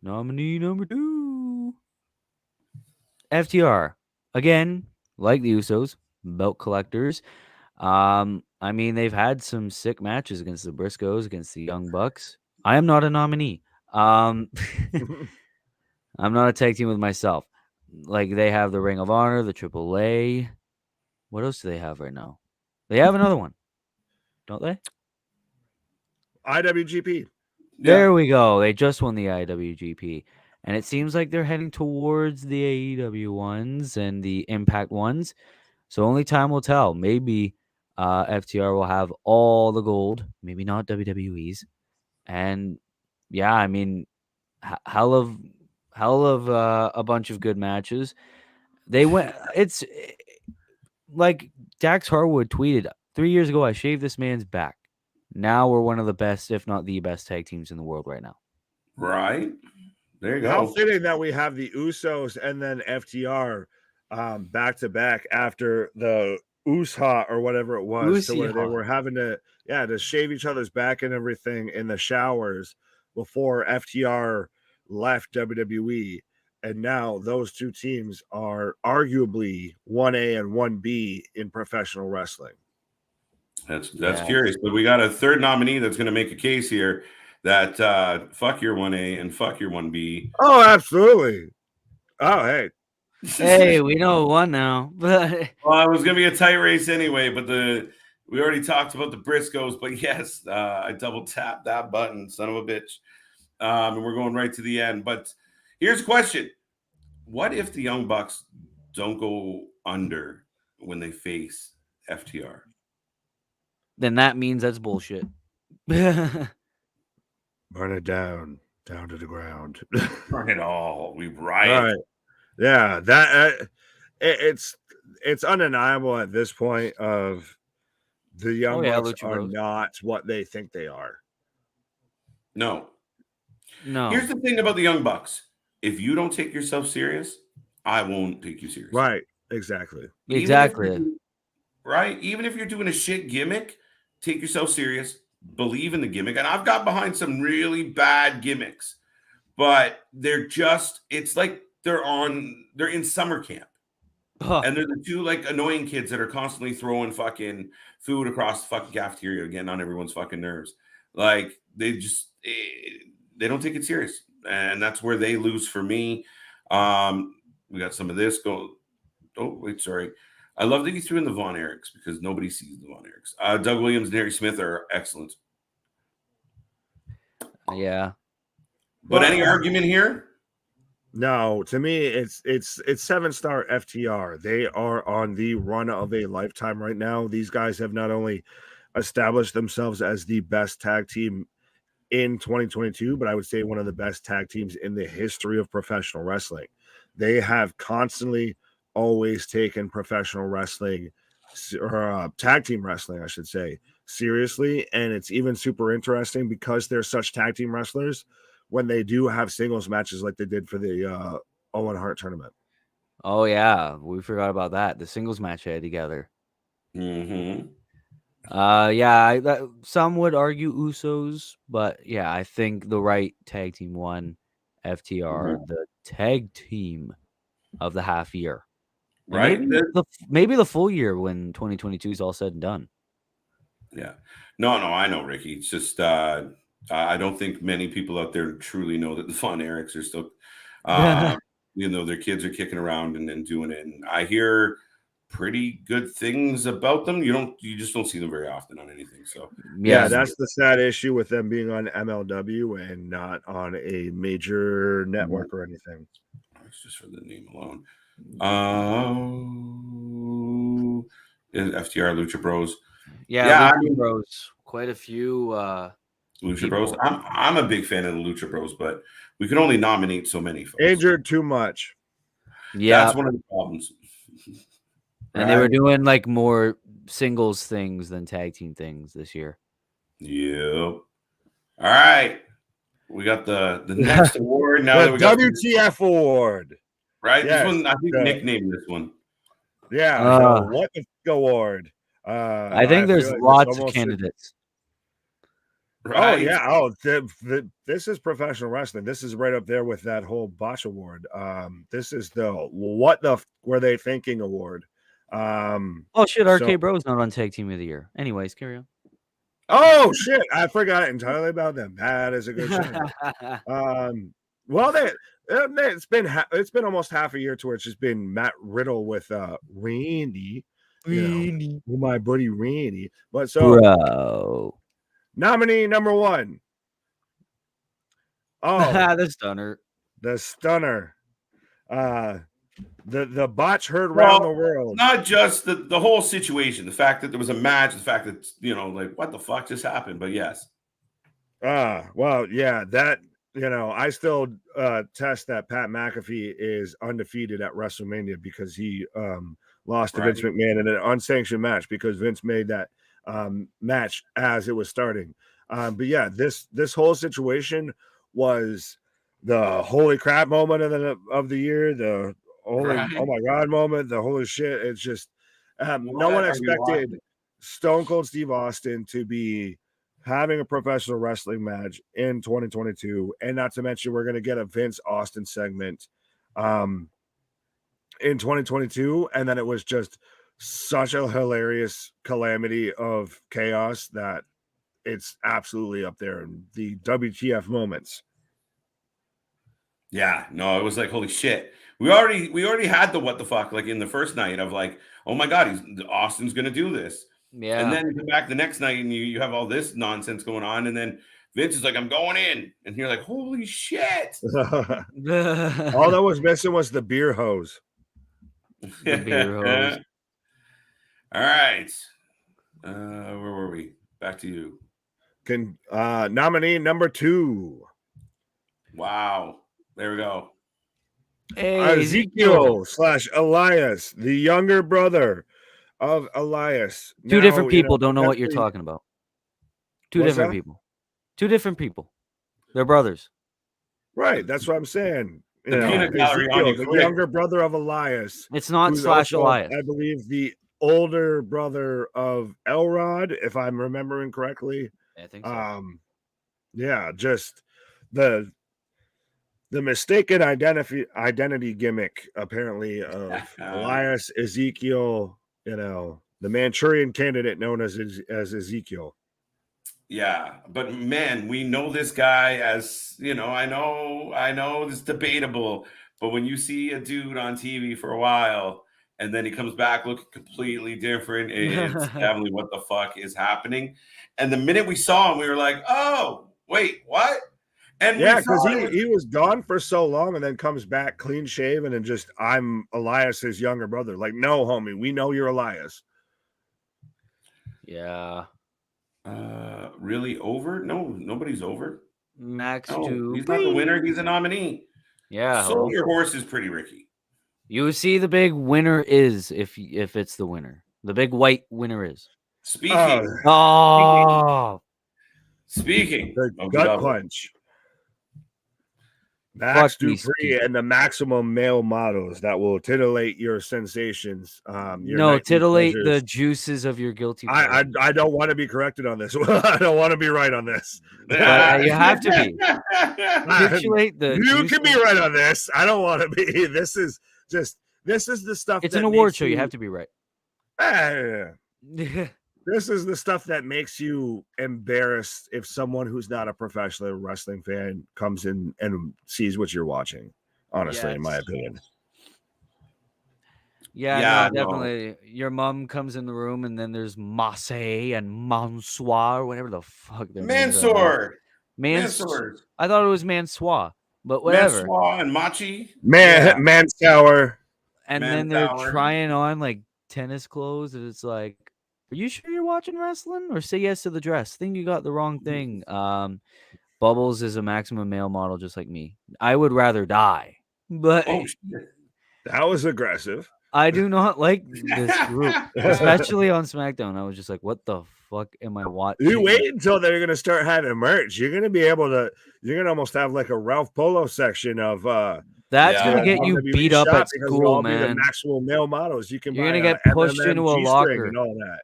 Nominee number 2. FTR. Again, like the Usos, belt collectors. I mean, they've had some sick matches against the Briscoes, against the Young Bucks. I am not a nominee. I'm not a tag team with myself. Like, they have the Ring of Honor, the AAA. What else do they have right now? They have another one, don't they? IWGP. There we go. They just won the IWGP. And it seems like they're heading towards the AEW ones and the Impact ones. So only time will tell. Maybe FTR will have all the gold, maybe not WWE's. And yeah, I mean, hell of a bunch of good matches. They went. It's like Dax Harwood tweeted 3 years ago. I shaved this man's back. Now we're one of the best, if not the best, tag teams in the world right now. right there you go. How fitting that we have the Usos and then FTR back to back after the Usha or whatever it was, to where they were having to shave each other's back and everything in the showers before FTR left WWE. And now those two teams are arguably 1A and 1B in professional wrestling. That's curious, but we got a third nominee that's going to make a case here that fuck your 1A and fuck your 1B. Oh, absolutely. Oh, hey. Hey, we know one now. But well, it was going to be a tight race anyway, but we already talked about the Briscoes, but yes, I double tapped that button, son of a bitch. And we're going right to the end. But here's a question. What if the Young Bucks don't go under when they face FTR? Then that means that's bullshit. Burn it down to the ground. Burn it all. We riot. All right. Yeah, that it's undeniable at this point of the Young Bucks are not what they think they are. No. Here's the thing about the Young Bucks. If you don't take yourself serious, I won't take you serious. Right. Exactly. Right? Even if you're doing a shit gimmick, take yourself serious, believe in the gimmick. And I've got behind some really bad gimmicks, but it's like they're in summer camp. And they're the two like annoying kids that are constantly throwing fucking food across the fucking cafeteria, getting on everyone's fucking nerves. Like they don't take it serious. And that's where they lose for me. We got some of this go. Oh, wait, sorry. I love that you threw in the Von Erichs because nobody sees the Von Erichs. Doug Williams and Harry Smith are excellent. Yeah. But any argument here? No, to me, it's 7-star FTR. They are on the run of a lifetime right now. These guys have not only established themselves as the best tag team in 2022, but I would say one of the best tag teams in the history of professional wrestling. They have constantly always taken professional wrestling or tag team wrestling, I should say, seriously. And it's even super interesting because they're such tag team wrestlers when they do have singles matches like they did for the Owen Hart tournament. Oh, yeah. We forgot about that. The singles match they had together. Mm-hmm. Yeah, some would argue Usos, but yeah, I think the right tag team won FTR, the tag team of the half year. Right? Maybe the full year when 2022 is all said and done. Yeah. No, I know, Ricky. It's just I don't think many people out there truly know that the Von Erichs are still their kids are kicking around and doing it. And I hear pretty good things about them. You just don't see them very often on anything. So yeah, that's the sad issue with them being on MLW and not on a major network or anything. It's just for the name alone. FTR Lucha Bros. Yeah, Lucha Bros. Quite a few Lucha people. Bros. I'm a big fan of the Lucha Bros, but we can only nominate so many folks. Injured too much. Yeah, that's one of the problems. And they were doing like more singles things than tag team things this year. Yep. All right. We got the next award now. The WTF award. Right? Yes, this one, I think Nick named this one. Yeah. The What the Award. I think there's lots of candidates. Right? Oh, yeah. Oh, this is professional wrestling. This is right up there with that whole botch award. This is the What the Were They Thinking award. Oh, shit. RK Bros not on Tag Team of the Year. Anyways, carry on. Oh, shit. I forgot entirely about them. That is a good show. Well, it's been almost half a year to where it's just been Matt Riddle with Randy. My buddy Randy. But so, bro. Nominee number 1. Oh, the Stunner. The Stunner. The botch heard around the world. Not just the whole situation, the fact that there was a match, the fact that like what the fuck just happened. But yes. Well, yeah, that I still test that Pat McAfee is undefeated at WrestleMania because he lost to Vince McMahon in an unsanctioned match because Vince made that match as it was starting. But yeah, this whole situation was the holy crap moment of the year, the holy oh my god moment, the holy shit. It's just no one expected Stone Cold Steve Austin to be having a professional wrestling match in 2022, and not to mention we're going to get a Vince Austin segment in 2022, and then it was just such a hilarious calamity of chaos that it's absolutely up there in the WTF moments. Yeah, no, it was like holy shit. We already had the what the fuck like in the first night of like, oh my god, Austin's gonna do this. Yeah. And then you come back the next night and you have all this nonsense going on, and then Vince is like, I'm going in, and you're like, holy shit. All that was missing was the beer hose. The beer hose. All right. Where were we? Back to you. Nominee number 2. Wow. There we go. Hey, Ezekiel / Elias, the younger brother of Elias. Two different people don't know what you're talking about. Two different people. They're brothers. Right. That's what I'm saying. Ezekiel, the younger brother of Elias. It's not / Elias. I believe the older brother of Elrod, if I'm remembering correctly. I think so. Yeah, just the mistaken identity gimmick, apparently, of Elias, Ezekiel, the Manchurian candidate known as Ezekiel. Yeah, but man, we know this guy as, I know it's debatable, but when you see a dude on TV for a while and then he comes back looking completely different, it's definitely what the fuck is happening. And the minute we saw him, we were like, oh, wait, what? And yeah, because he was gone for so long and then comes back clean shaven and just, I'm Elias's younger brother. Like, no, homie, we know you're Elias. Yeah. Really over? No, nobody's over. Max no, 2. He's not the winner. He's a nominee. Yeah. So your horse is pretty Ricky. You see, the big winner is if it's the winner. The big white winner is. Speaking. Speaking. The gut punch. Max Dupree and the maximum male models that will titillate your sensations. Titillate the juices of your guilty pleasure. I don't want to be corrected on this. I don't want to be right on this. But you have to be. You can be right on this. I don't want to be. This is the stuff. It's an award show. You have to be right. This is the stuff that makes you embarrassed if someone who's not a professional wrestling fan comes in and sees what you're watching. Honestly, in my opinion. Yeah, Yeah, no, no. definitely. Your mom comes in the room, and then there's Masse and Mansoir, or whatever the fuck their names are, man. Mansoor. Mansoor. I thought it was Mansoir, but whatever. Mansoor and Machi. Man, Yeah. Mansour. And then they're Mansour. trying on like tennis clothes, and it's like, are you sure you're watching wrestling? Or say yes to the dress. Think you got the wrong thing. Bubbles is a maximum male model, just like me. I would rather die, but Oh, shit. That was aggressive. I do not like this group, especially on SmackDown. I was just like, what the fuck am I watching? You wait until they're gonna start having merch. You're gonna be able to. You're gonna almost have like a Ralph Polo section of. That's Yeah. gonna get you WWE beat up shop at because it'll school, all be the man. actual male models. You can You're buy gonna get pushed MMM into a G-string locker. and all that.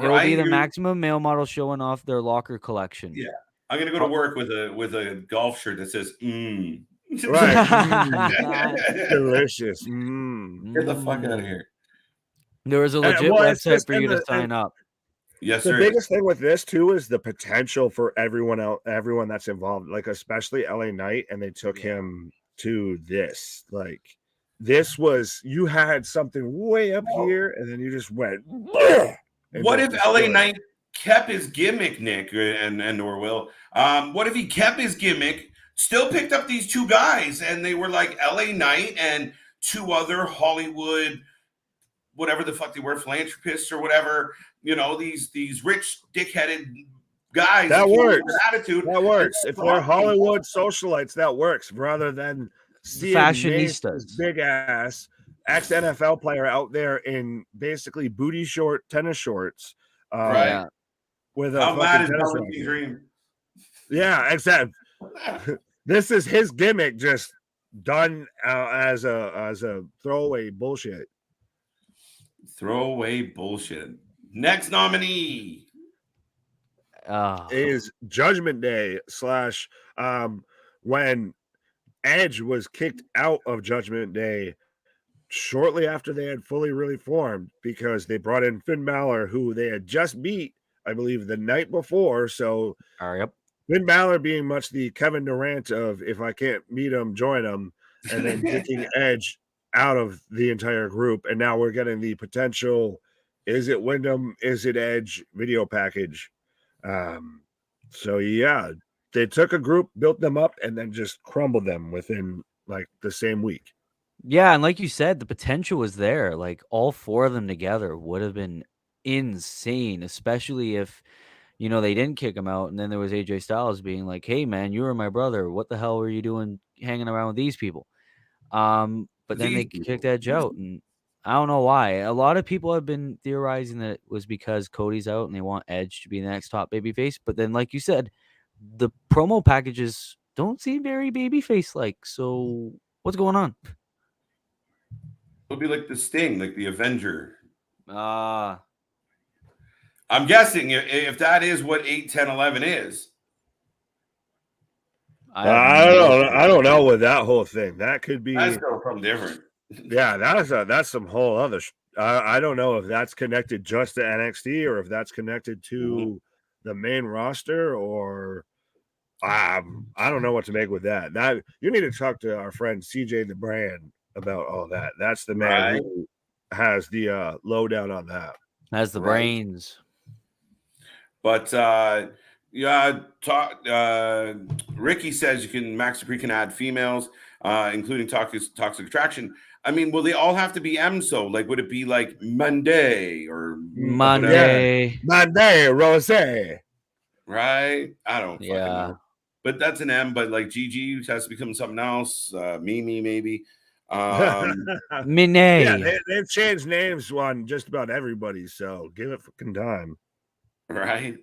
It'll be the Right? maximum male model showing off their locker collection. Yeah. I'm gonna go to work with a golf shirt that says Right. Delicious. Get the fuck out of here. There was a legit well, it's website just for you in to the- sign up. Yes, The sir. biggest thing with this too is the potential for everyone that's involved, like especially LA Knight, and they took him to this. Like this was you had something way up here, and then you just went. And What just if LA destroyed it. Knight kept his gimmick, Nick and or Will? What if he kept his gimmick, still picked up these two guys, and they were like LA Knight and two other Hollywood, whatever the fuck they were, philanthropists or whatever, these rich dickheaded guys That came with works. an attitude. That works. If they're Fucking- Hollywood socialites, that works. Rather than seeing Fashionistas. big ass ex-NFL player out there in basically booty short tennis shorts, Right. Yeah. with a How mad is fucking tennis Velveteen racket. Dream? Yeah, exactly. This is his gimmick, just done as a throwaway bullshit. Throwaway bullshit. Next nominee. Is Judgment Day / when Edge was kicked out of Judgment Day shortly after they had fully really formed because they brought in Finn Balor, who they had just beat, I believe, the night before. So Yep. Finn Balor being much the Kevin Durant of if I can't meet him, join him, and then kicking Edge out of the entire group. And now we're getting the potential, is it Wyndham, is it Edge video package. So yeah, they took a group, built them up, and then just crumbled them within like the same week. Yeah, and like you said, the potential was there. Like all four of them together would have been insane, especially if they didn't kick him out, and then there was AJ Styles being like, "Hey, man, you were my brother. What the hell were you doing hanging around with these people?" But then they kicked Edge out, and I don't know why. A lot of people have been theorizing that it was because Cody's out and they want Edge to be the next top babyface. But then, like you said, the promo packages don't seem very babyface like. So what's going on? It'll be like the Sting, like the Avenger. I I'm guessing if that is what 8, 10, 11 is. I don't know with that whole thing. That could be That's something different. Yeah, that's some whole other. I don't know if that's connected just to NXT or if that's connected to the main roster or I don't know what to make with that. That you need to talk to our friend CJ the Brand about all that. That's the man who has the lowdown on that. Has the brains. But Ricky says Max Dupree can add females, including toxic attraction. I mean, will they all have to be EMSO? Like, would it be like Monday or Monday Rose? Right? I don't fucking Yeah. know. But that's an M. But like Gigi has to become something else. Mimi maybe. Mine. Yeah, they've changed names on just about everybody. So give it fucking time. Right.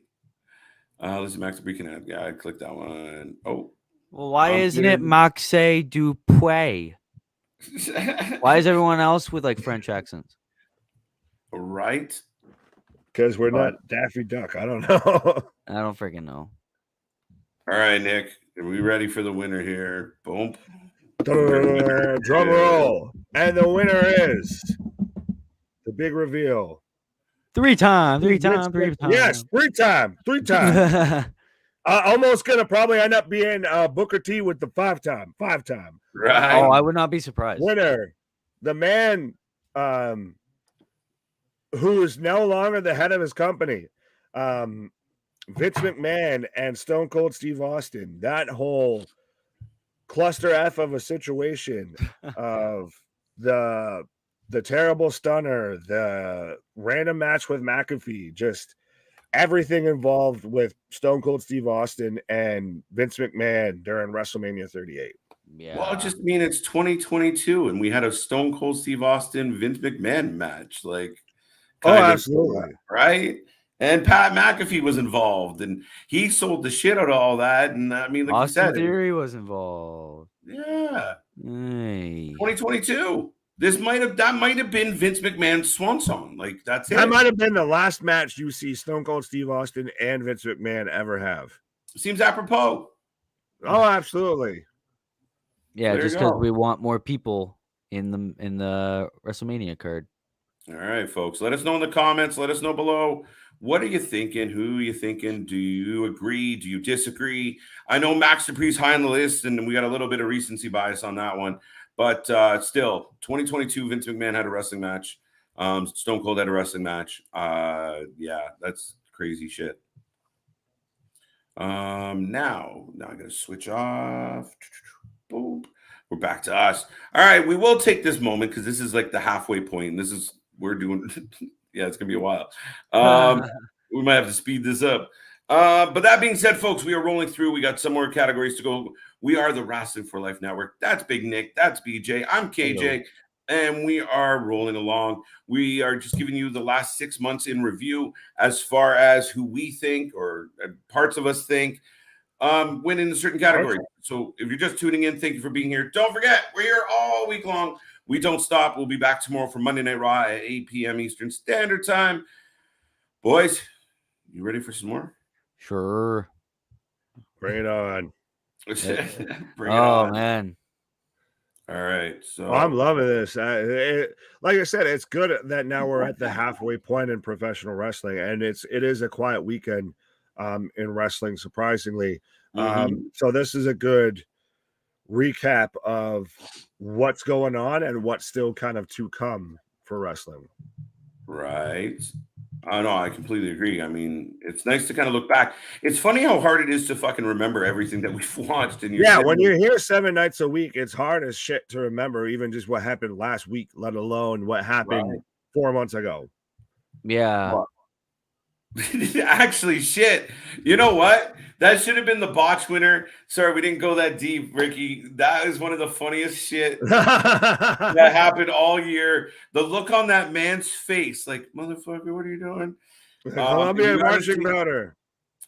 Let's see, Max Dupree can add. Yeah, I clicked that one. Oh. Well, why isn't it Maxe Dupree? Why is everyone else with like French accents? Right. Because we're not Daffy Duck. I don't know. I don't freaking know. All right, Nick. Are we ready for the winner here? Boom. Drum roll. And the winner is the big reveal. Three times. Yes, three times. Almost gonna probably end up being Booker T with the five time. Right. Oh, I would not be surprised. Winner, the man who is no longer the head of his company. Vince McMahon and Stone Cold Steve Austin, that whole cluster F of a situation of the terrible stunner, the random match with McAfee, just everything involved with Stone Cold Steve Austin and Vince McMahon during WrestleMania 38. Yeah. Well, it just mean it's 2022 and we had a Stone Cold Steve Austin Vince McMahon match. Like, absolutely. Right? And Pat McAfee was involved and he sold the shit out of all that. And I mean, like Austin you said, Theory was involved. Yeah. Hey. 2022. That might have been Vince McMahon's swan song. Like, that's it. That might have been the last match you see Stone Cold Steve Austin and Vince McMahon ever have. Seems apropos. Oh, absolutely. Yeah, just because we want more people in the WrestleMania card. All right, folks. Let us know in the comments. Let us know below. What are you thinking? Who are you thinking? Do you agree? Do you disagree? I know Max Dupree's high on the list, and we got a little bit of recency bias on that one. But still, 2022, Vince McMahon had a wrestling match. Stone Cold had a wrestling match. Yeah, that's crazy shit. Now I'm going to switch off. Boom. We're back to us. All right, we will take this moment because this is like the halfway point. This is we're doing. Yeah, it's gonna be a while. We might have to speed this up. But that being said, folks, we are rolling through. We got some more categories to go. We are the Wrasslin for Life Network. That's Big Nick. That's BJ. I'm KJ. Hello. And we are rolling along. We are just giving you the last 6 months in review as far as who we think or parts of us think win in a certain category. So if you're just tuning in, thank you for being here. Don't forget, we're here all week long. We don't stop. We'll be back tomorrow for Monday Night Raw at 8 p.m. Eastern Standard Time. Boys, you ready for some more? Sure. Bring it on. Bring it on. Man. All right. So I'm loving this. Like I said, it's good that now we're at the halfway point in professional wrestling, and it is a quiet weekend in wrestling, surprisingly. So this is a good recap of what's going on and what's still kind of to come for wrestling. Right. No, I completely agree. I mean, it's nice to kind of look back. It's funny how hard it is to fucking remember everything that we've watched. And when you're here 7 nights a week, it's hard as shit to remember even just what happened last week, let alone what happened 4 months ago. Yeah. Well, actually, shit. You know what? That should have been the botch winner. Sorry, we didn't go that deep, Ricky. That is one of the funniest shit that happened all year. The look on that man's face, like, motherfucker, what are you doing? Colombian marching powder.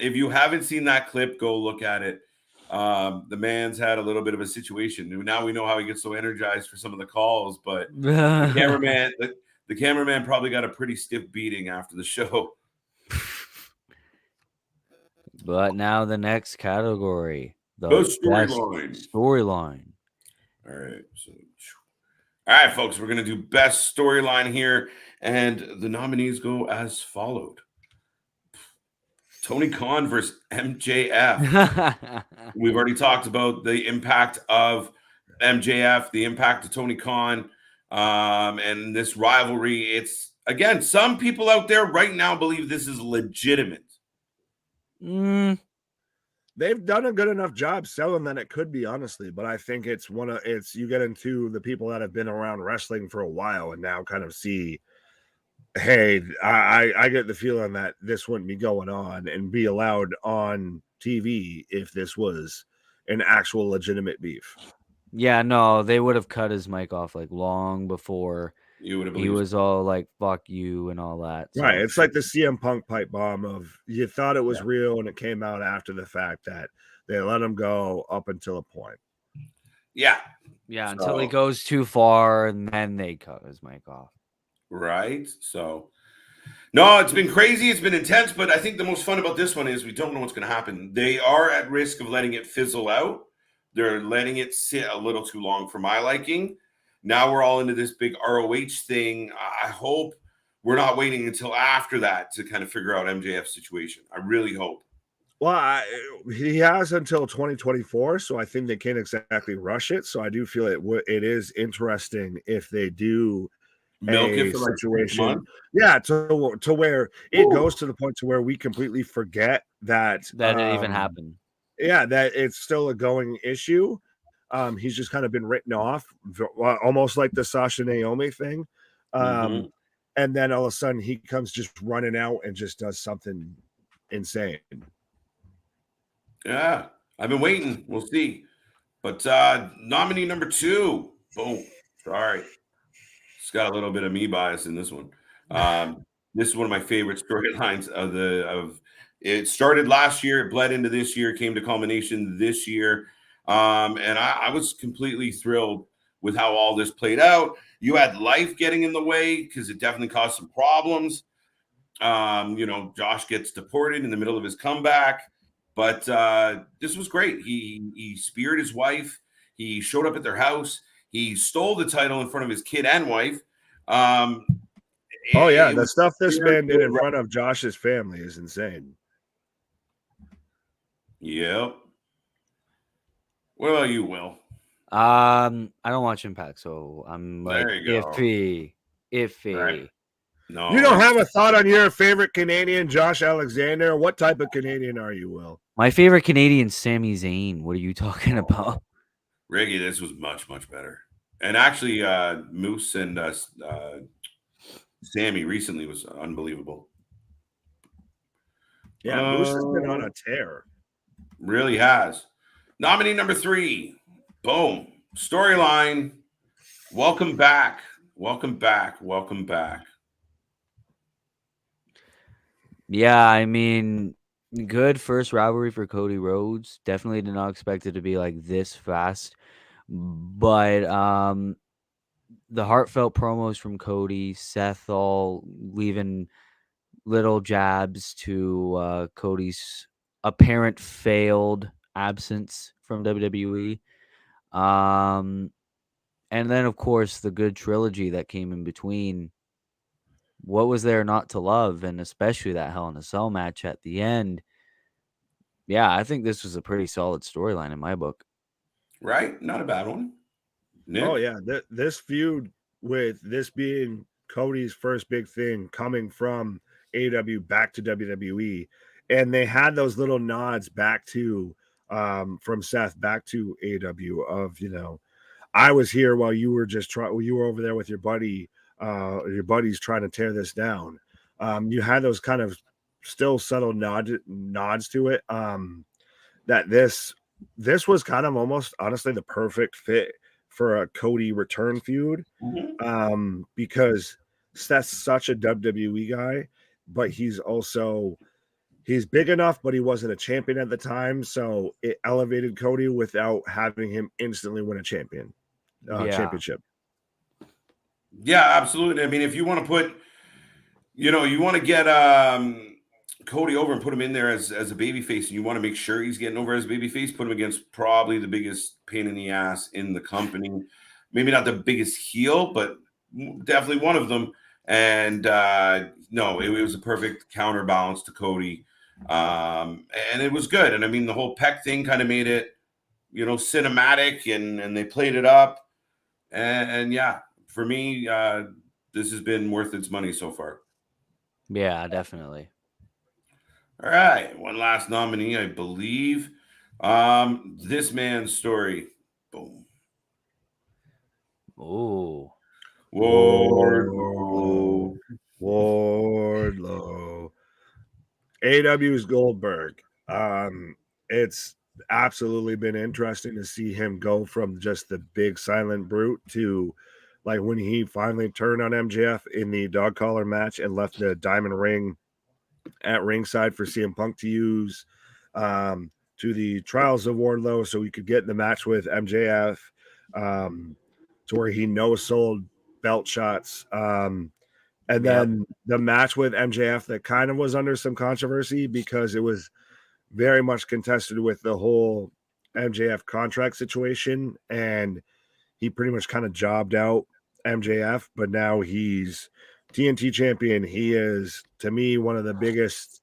If you haven't seen that clip, go look at it. The man's had a little bit of a situation. Now we know how he gets so energized for some of the calls, but the cameraman probably got a pretty stiff beating after the show. But now the next category, the storyline. All right, folks, we're gonna do best storyline here, and the nominees go as followed: Tony Khan versus MJF. We've already talked about the impact of MJF, the impact of Tony Khan, and this rivalry. It's again, some people out there right now believe this is legitimate. They've done a good enough job selling that it could be, honestly, but I think it's you get into the people that have been around wrestling for a while and now kind of see, hey, I get the feeling that this wouldn't be going on and be allowed on TV if this was an actual legitimate beef. Yeah, no, they would have cut his mic off like long before he was all like, fuck you and all that. So. Right. It's like the CM Punk pipe bomb of you thought it was real and it came out after the fact that they let him go up until a point. Yeah. Yeah. Until he goes too far and then they cut his mic off. Right. So, no, it's been crazy. It's been intense. But I think the most fun about this one is we don't know what's going to happen. They are at risk of letting it fizzle out. They're letting it sit a little too long for my liking. Now we're all into this big ROH thing. I hope we're not waiting until after that to kind of figure out MJF's situation. I really hope. Well, he has until 2024, so I think they can't exactly rush it. So I do feel it is interesting if they do Milk it a for like 6 situation. months. Yeah, to where it goes to the point to where we completely forget that it even happened. yeah, that it's still a going issue. He's just kind of been written off, almost like the Sasha Naomi thing. Mhm. And then all of a sudden he comes just running out and just does something insane. Yeah, I've been waiting. We'll see. But nominee number 2. Boom. Sorry. It's got a little bit of me bias in this one. This is one of my favorite storylines of it started last year, it bled into this year, came to culmination this year. And I was completely thrilled with how all this played out. You had life getting in the way because it definitely caused some problems. Josh gets deported in the middle of his comeback, but this was great. He speared his wife. He showed up at their house. He stole the title in front of his kid and wife. Um, Oh yeah, it the was stuff this very man did good. in front of Josh's family is insane. Yep. What about you, Will? I don't watch Impact, so I'm like There you go. iffy. Right. No, You don't have a thought on your favorite Canadian, Josh Alexander? What type of Canadian are you, Will? My favorite Canadian, Sami Zayn. What are you talking about? Riggy, this was much, much better. And actually, Moose and Sammy recently was unbelievable. Yeah, Moose has been on a tear. Really has. Nominee number 3. Boom. Storyline. Welcome back. Welcome back. Welcome back. Yeah, I mean, good first rivalry for Cody Rhodes. Definitely did not expect it to be like this fast. But the heartfelt promos from Cody, Seth all leaving little jabs to Cody's apparent failed absence from WWE. And then of course the good trilogy that came in between. What was there not to love? And especially that Hell in a Cell match at the end. Yeah, I think this was a pretty solid storyline in my book. Right? Not a bad one. Nick? Oh yeah, this feud, with this being Cody's first big thing coming from AEW back to WWE, and they had those little nods back to from Seth back to AEW of, I was here while you were you were over there with your buddies trying to tear this down. You had those kind of still subtle nods to it. That this was kind of almost honestly the perfect fit for a Cody return feud. Because Seth's such a WWE guy, but he's big enough, but he wasn't a champion at the time, so it elevated Cody without having him instantly win a championship. Yeah, absolutely. I mean, if you want to put, you want to get Cody over and put him in there as a babyface, and you want to make sure he's getting over as a babyface, put him against probably the biggest pain in the ass in the company. Maybe not the biggest heel, but definitely one of them. And no, it was a perfect counterbalance to Cody. And it was good. And I mean, the whole Peck thing kind of made it, cinematic, and they played it up. And yeah, for me, this has been worth its money so far. Yeah, definitely. All right, one last nominee, I believe. This man's story. Boom. Oh, Wardlow. Wardlow. AW's Goldberg. It's absolutely been interesting to see him go from just the big silent brute to, like, when he finally turned on MJF in the dog collar match and left the diamond ring at ringside for CM Punk to use, to the trials of Wardlow so he could get in the match with MJF, to where he no-sold belt shots. And then the match with MJF that kind of was under some controversy because it was very much contested with the whole MJF contract situation. And he pretty much kind of jobbed out MJF, but now he's TNT champion. He is, to me, one of the biggest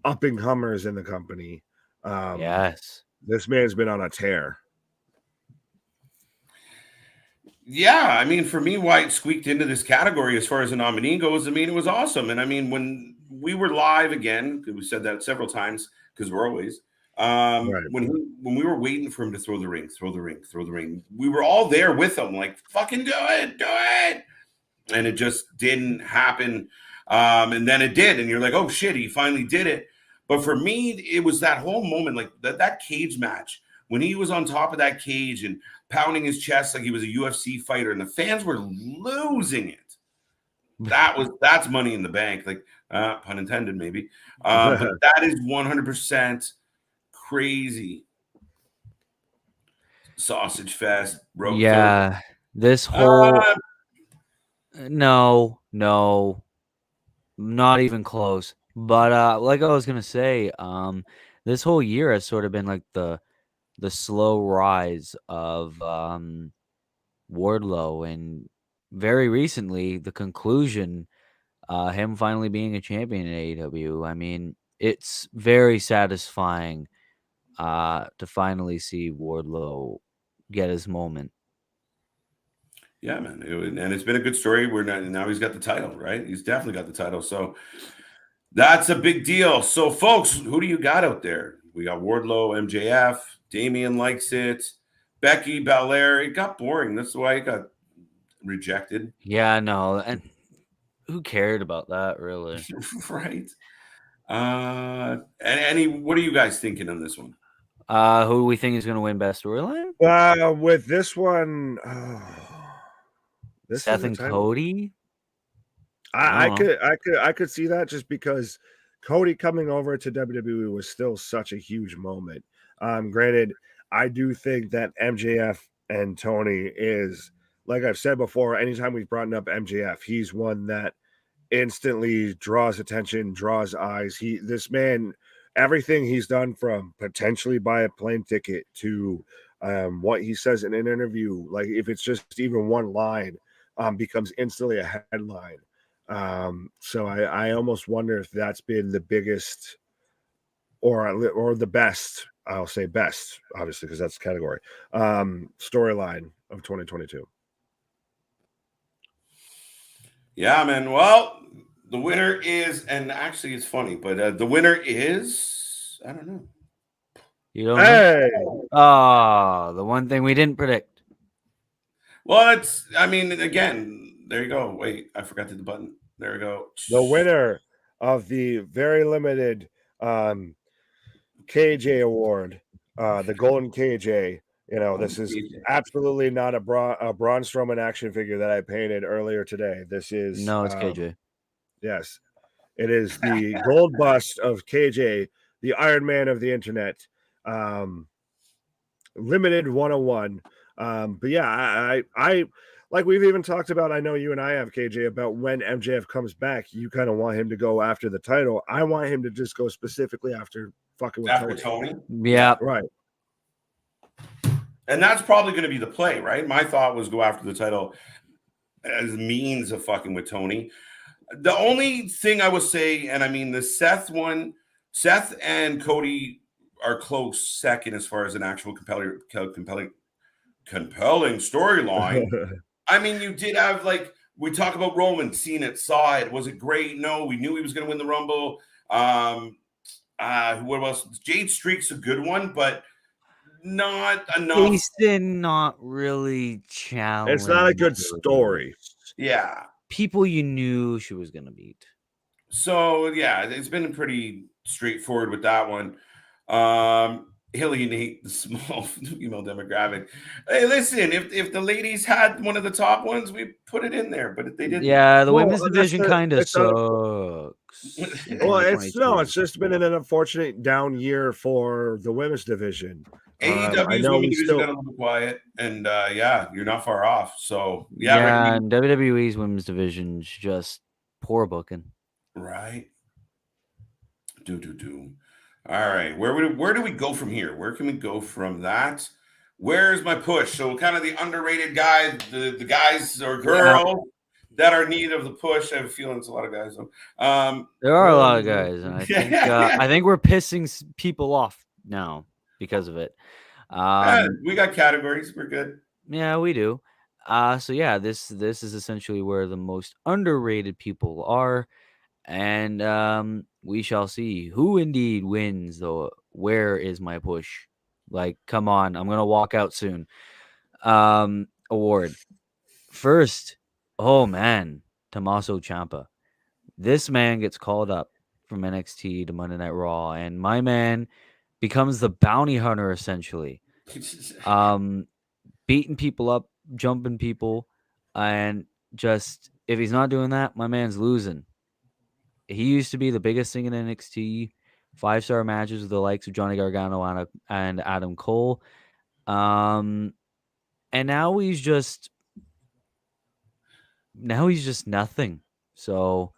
up-and-comers in the company. yes. This man's been on a tear. Yeah, I mean, for me, why it squeaked into this category as far as a nominee goes, I mean, it was awesome. And I mean, when we were live again, we said that several times because we're always Right. when we were waiting for him to throw the ring, we were all there with him, like, fucking do it, and it just didn't happen. And then it did, and you're like, oh shit, he finally did it. But for me, it was that whole moment, like that cage match when he was on top of that cage and pounding his chest like he was a UFC fighter, and the fans were losing it. That's Money in the Bank, like pun intended, maybe. But that is 100% crazy. Sausage Fest, Rhodes. Yeah, this whole no, not even close. But like I was gonna say, this whole year has sort of been like the slow rise of Wardlow, and very recently the conclusion, him finally being a champion in AEW. I mean, it's very satisfying to finally see Wardlow get his moment. Yeah, man, and it's been a good story. Now he's got the title, right? He's definitely got the title, so that's a big deal. So, folks, who do you got out there? We got Wardlow, MJF, Damian likes it, Becky, Belair. It got boring. That's why it got rejected. Yeah, no, and who cared about that, really? Right. And what are you guys thinking on this one? Who do we think is going to win best storyline? With this one, this Seth is a and tight one. Cody. I could see that just because Cody coming over to WWE was still such a huge moment. Granted, I do think that MJF and Tony is, like I've said before, anytime we've brought up MJF, he's one that instantly draws attention, draws eyes. This man, everything he's done, from potentially buy a plane ticket to what he says in an interview, like if it's just even one line, becomes instantly a headline. So I almost wonder if that's been the biggest or the best, I'll say best, obviously, because that's the category, storyline of 2022. Yeah, man. Well, the winner is, and actually it's funny, but the winner is, I don't know. You don't know? The one thing we didn't predict. Well, I mean, again, there you go. Wait, I forgot to hit the button. There we go. The winner of the very limited KJ award, the Golden KJ. This is absolutely not a Braun Strowman action figure that I painted earlier today. This is it's KJ. Yes, it is the gold bust of KJ, the Iron Man of the internet. Limited 101. But yeah, I like we've even talked about, I know you and I have, KJ, about when MJF comes back, you kind of want him to go after the title. I want him to just go specifically after fucking with Tony. Yeah. Right. And that's probably going to be the play, right? My thought was go after the title as a means of fucking with Tony. The only thing I would say, and I mean the Seth and Cody are close second as far as an actual compelling storyline. I mean, you did have, like, we talk about Roman, seen it, saw it. Was it great? No, we knew he was going to win the Rumble. What else? Jade Streak's a good one, but not enough. Kingston, not really challenging. It's not a good story. Yeah. People you knew she was going to beat. So, yeah, it's been pretty straightforward with that one. Alienate the small female demographic. Hey, listen, if the ladies had one of the top ones, we put it in there, but if they didn't. Yeah, the women's division kind of sucks. Well, it's just been an unfortunate down year for the women's division. AEW's women's division got a little quiet, and yeah, you're not far off. So yeah, and WWE's women's division's just poor booking. Right. All right, where do we go from here? Where can we go from that? Where's my push? So kind of the underrated guy, the guys or girls that are in need of the push. I have a feeling it's a lot of guys though. There are a lot of guys, and I think I think we're pissing people off now because of it. We got categories. We're good. Yeah, we do. So yeah, this is essentially where the most underrated people are, and we shall see who indeed wins. Though, where is my push? Like, come on, I'm gonna walk out soon. Award first. Oh man, Tommaso Ciampa. This man gets called up from NXT to Monday Night Raw, and my man becomes the bounty hunter essentially. Beating people up, jumping people, and just if he's not doing that, my man's losing. He used to be the biggest thing in NXT, 5-star matches with the likes of Johnny Gargano and Adam Cole. And now he's just nothing. So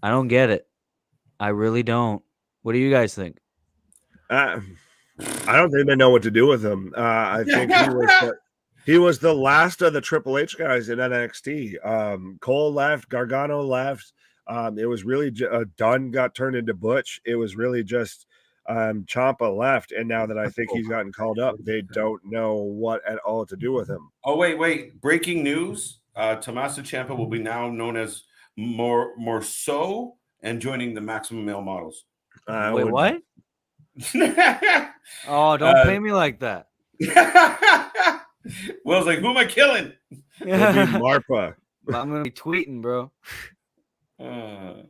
I don't get it. I really don't. What do you guys think? I don't think they know what to do with him. I think he was the last of the Triple H guys in NXT. Cole left, Gargano left. It was really Dunn got turned into Butch. It was really just Ciampa left, and now that I think he's gotten called up, they don't know what at all to do with him. Oh, wait. Breaking news. Tommaso Ciampa will be now known as Morso and joining the Maximum Male Models. Wait, what? Oh, don't pay me like that. Will's like, who am I killing? It'll be Marpa. I'm going to be tweeting, bro. All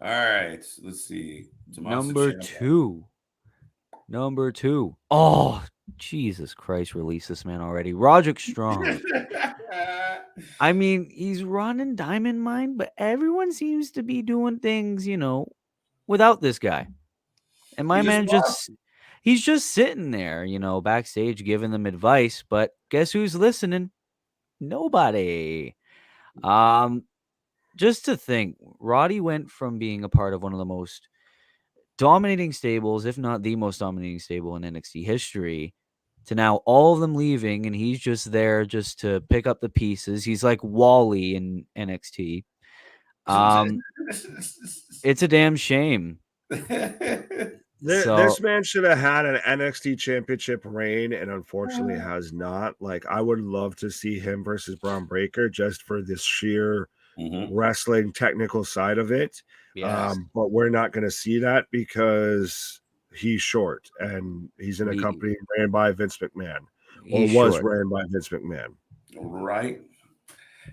right. Let's see. Number two. Oh, Jesus Christ, release this man already. Roderick Strong. I mean, he's running Diamond Mine, but everyone seems to be doing things, without this guy. And my man he's just sitting there, backstage giving them advice, but guess who's listening? Nobody. Just to think, Roddy went from being a part of one of the most dominating stables, if not the most dominating stable in NXT history, to now all of them leaving, and he's just there just to pick up the pieces. He's like Wally in NXT. It's a damn shame. This man should have had an NXT championship reign, and unfortunately has not. Like, I would love to see him versus Braun Breaker just for this sheer wrestling technical side of it. Yes. But we're not going to see that because he's short and he's in a company ran by Vince McMahon, or was ran by Vince McMahon. Right.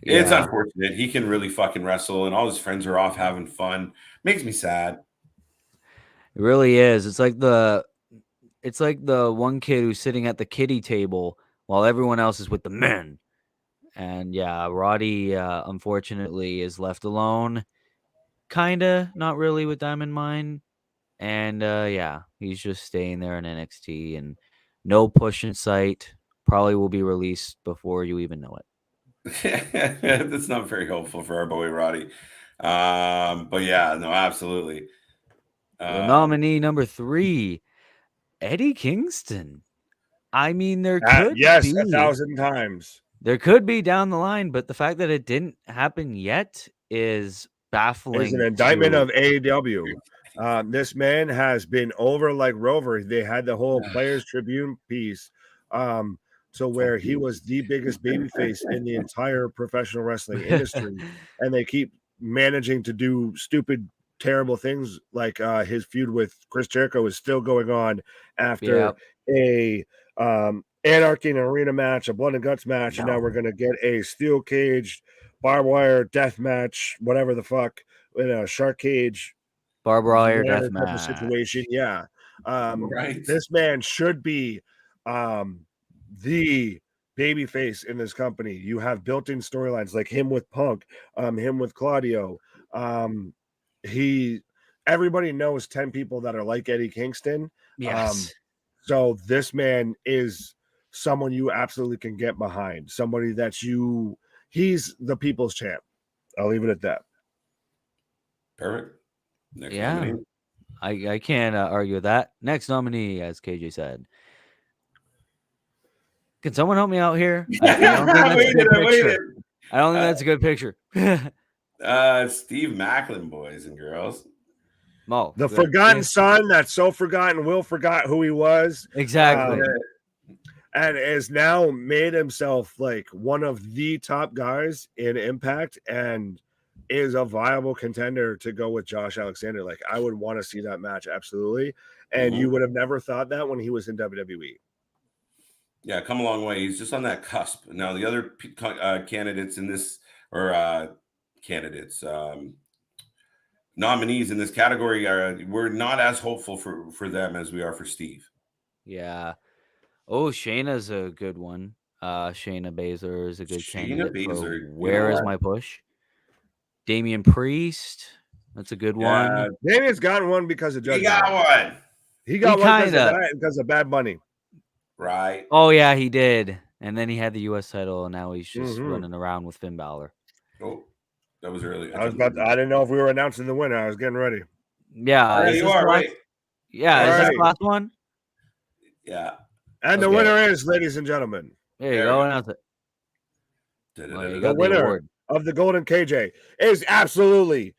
Yeah. It's unfortunate. He can really fucking wrestle, and all his friends are off having fun. Makes me sad. It really is. It's like the one kid who's sitting at the kiddie table while everyone else is with the men. And yeah, Roddy, unfortunately, is left alone. Kinda, not really with Diamond Mine. And yeah, he's just staying there in NXT and no push in sight. Probably will be released before you even know it. That's not very hopeful for our boy Roddy. But yeah, no, absolutely. Nominee number 3, Eddie Kingston. I mean, there could be 1,000 times. There could be down the line, but the fact that it didn't happen yet is baffling. It's an indictment of AEW. This man has been over like Rover. They had the whole Players Tribune piece, so where he was the biggest babyface in the entire professional wrestling industry, and they keep managing to do stupid, terrible things like his feud with Chris Jericho is still going on after a Anarchy in an Arena match, a Blood and Guts match, and now we're going to get a steel cage, barbed wire death match, whatever the fuck, in a shark cage, barbed wire death match situation. Yeah, right. This man should be the babyface in this company. You have built-in storylines like him with Punk, him with Claudio. Everybody knows 10 people that are like Eddie Kingston. Yes. So this man is someone you absolutely can get behind. Somebody that he's the people's champ. I'll leave it at that. Perfect. Next nominee. I can't argue with that. Next nominee, as KJ said. Can someone help me out here? I don't think that's a good picture. Steve Macklin, boys and girls. The forgotten son that's so forgotten Will forgot who he was. Exactly. and has now made himself like one of the top guys in Impact and is a viable contender to go with Josh Alexander. Like, I would want to see that match, absolutely. And you would have never thought that when he was in WWE. Yeah, come a long way. He's just on that cusp. Now, the other candidates in this, or nominees in this category, we're not as hopeful for them as we are for Steve. Yeah. Oh, Shayna's a good one. Shayna Baszler is a good candidate for Where Is My Push? Damian Priest, that's a good one. Damian's gotten one because of Judgment. He got one. He got one because of Bad Bunny. Right. Oh, yeah, he did. And then he had the U.S. title, and now he's just running around with Finn Balor. Oh, that was early. I didn't know if we were announcing the winner. I was getting ready. Yeah. You are right. Yeah, is this the last one? Yeah. And the winner is, ladies and gentlemen. There you go. Announce it. The winner of the Golden KJ is absolutely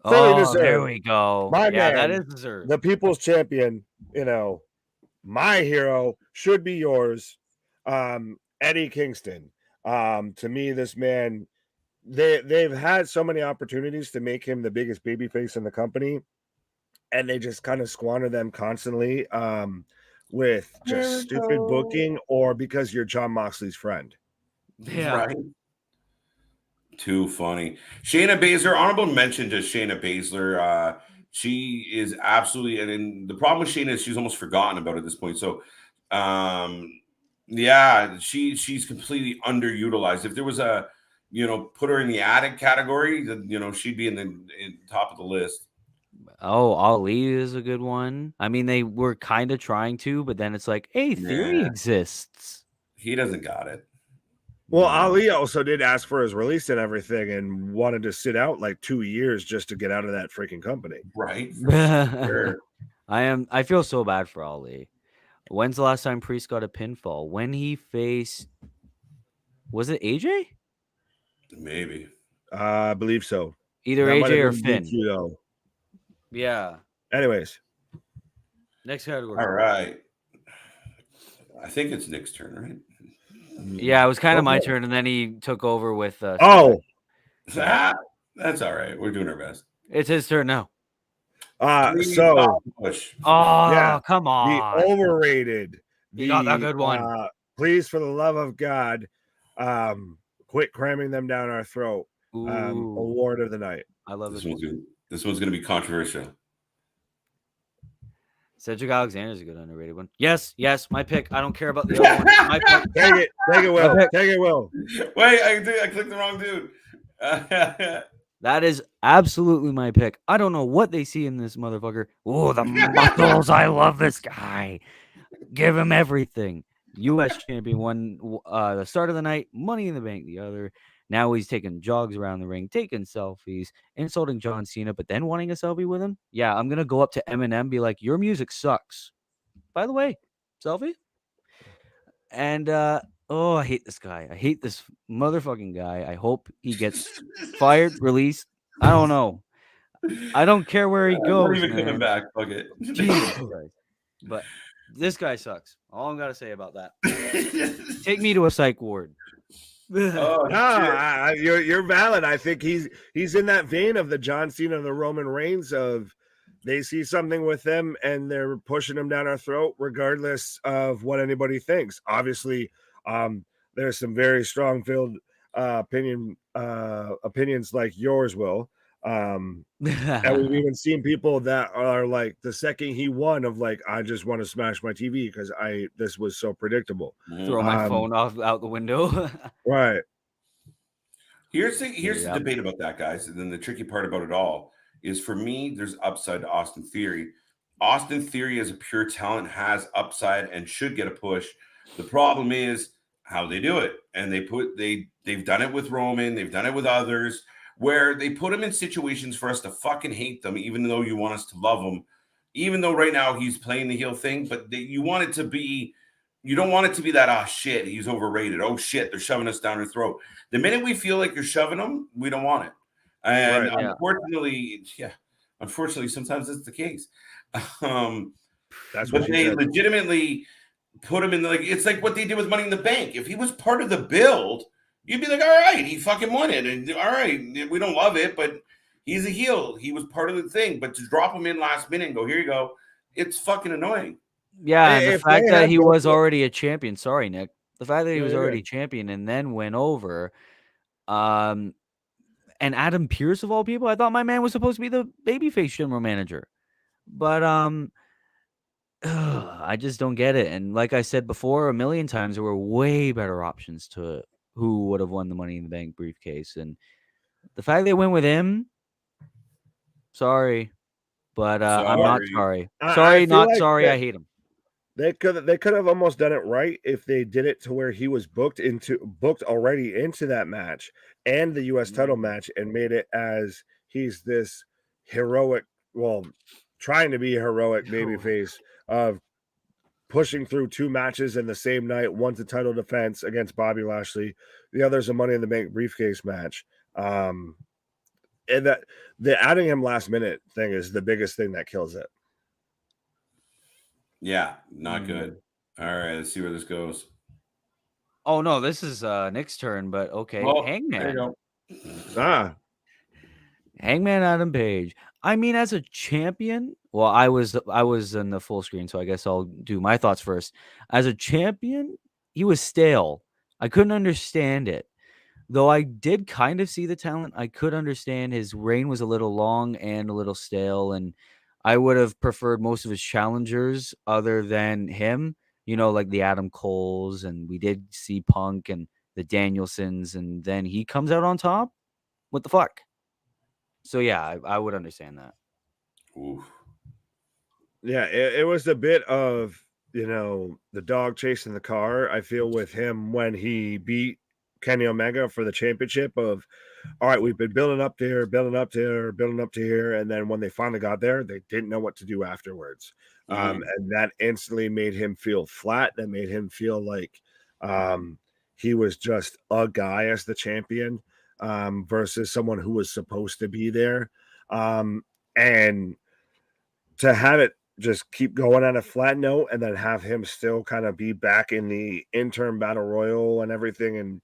deserved. There we go. My man, that is deserved. The people's champion, my hero should be yours. Eddie Kingston. To me, this man, they've had so many opportunities to make him the biggest babyface in the company, and they just kind of squander them constantly. With just stupid booking or because you're John Moxley's friend. Yeah. Right. Too funny. Shayna Baszler, honorable mention to Shayna Baszler. She is absolutely, and the problem with Shayna is she's almost forgotten about at this point. So, she's completely underutilized. If there was a, put her in the attic category, then, she'd be in the top of the list. Oh, Ali is a good one. I mean, they were kind of trying to, but then it's like, hey, Theory exists. He doesn't got it. Well, Ali also did ask for his release and everything and wanted to sit out like 2 years just to get out of that freaking company. Right. Sure. I feel so bad for Ali. When's the last time Priest got a pinfall? When he faced, was it AJ? Maybe. I believe so. Either that AJ or Finn. Yeah. Anyways. Next category. All right. I think it's Nick's turn, right? Yeah, it was kind of my turn, and then he took over with. That's all right. We're doing our best. It's his turn now. Come on. The overrated. You got that good one. Please, for the love of God, quit cramming them down our throat. Award of the night. I love this one. This one's going to be controversial. Cedric Alexander is a good underrated one. Yes, my pick. I don't care about the other one. My pick. Take it, Will. Take it, Will. Wait, I clicked the wrong dude. That is absolutely my pick. I don't know what they see in this motherfucker. Oh, the muscles. I love this guy. Give him everything. U.S. champion won the start of the night. Money in the Bank the other. Now he's taking jogs around the ring, taking selfies, insulting John Cena, but then wanting a selfie with him. Yeah, I'm going to go up to Eminem, be like, your music sucks. By the way, selfie. And, I hate this guy. I hate this motherfucking guy. I hope he gets fired, released. I don't know. I don't care where he goes. Not even coming back. Fuck it. Jesus Christ. But this guy sucks. All I'm got to say about that. Take me to a psych ward. You're valid. I think he's in that vein of the John Cena, the Roman Reigns of they see something with them and they're pushing them down our throat regardless of what anybody thinks. Obviously, there's some very strong filled opinions like yours, Will. And we've even seen people that are like the second he won of like, I just want to smash my TV because this was so predictable. Throw my phone out the window. Right. Here's the debate about that, guys. And then the tricky part about it all is, for me, there's upside to Austin Theory. Austin Theory as a pure talent has upside and should get a push. The problem is how they do it. And they've done it with Roman, they've done it with others, where they put him in situations for us to fucking hate them, even though you want us to love him. Even though right now he's playing the heel thing, but you want it to be, you don't want it to be that, oh shit, he's overrated. Oh shit, they're shoving us down our throat. The minute we feel like you're shoving them, we don't want it. And unfortunately, sometimes it's the case. But they legitimately, put him in like it's like what they did with Money in the Bank. If he was part of the build, you'd be like, all right, he fucking won it, and all right, we don't love it, but he's a heel. He was part of the thing. But to drop him in last minute and go, here you go, it's fucking annoying. Yeah, and the If they fact that had he both was already a champion. Sorry, Nick. The fact that he No, was you're already good. champion and then went over. And Adam Pearce of all people, I thought my man was supposed to be the babyface general manager. But I just don't get it. And like I said before, a million times, there were way better options to who would have won the Money in the Bank briefcase. And the fact they went with him, sorry, but I'm not sorry. I Sorry, feel not like sorry. that I hate him. they could have almost done it right if they did it to where he was booked already into that match and the US title match and made it as he's this heroic, well, trying to be a heroic babyface of pushing through 2 matches in the same night. One's a title defense against Bobby Lashley, the other's a Money in the Bank briefcase match. And that the adding him last minute thing is the biggest thing that kills it. Yeah, not good. All right, let's see where this goes. Oh no, this is Nick's turn, but okay. Well, Hangman. there you go. Hangman Adam Page. I mean, as a champion, well, I was in the full screen, so I guess I'll do my thoughts first. As a champion, he was stale. I couldn't understand it. Though I did kind of see the talent, I could understand his reign was a little long and a little stale, and I would have preferred most of his challengers other than him, like the Adam Coles, and we did see Punk and the Danielsons, and then he comes out on top? What the fuck? So yeah, I would understand that. Oof. Yeah, it was a bit of, the dog chasing the car. I feel with him when he beat Kenny Omega for the championship of, all right, we've been building up to here. And then when they finally got there, they didn't know what to do afterwards. And that instantly made him feel flat. That made him feel like he was just a guy as the champion versus someone who was supposed to be there. And to have it just keep going on a flat note and then have him still kind of be back in the interim battle royal and everything and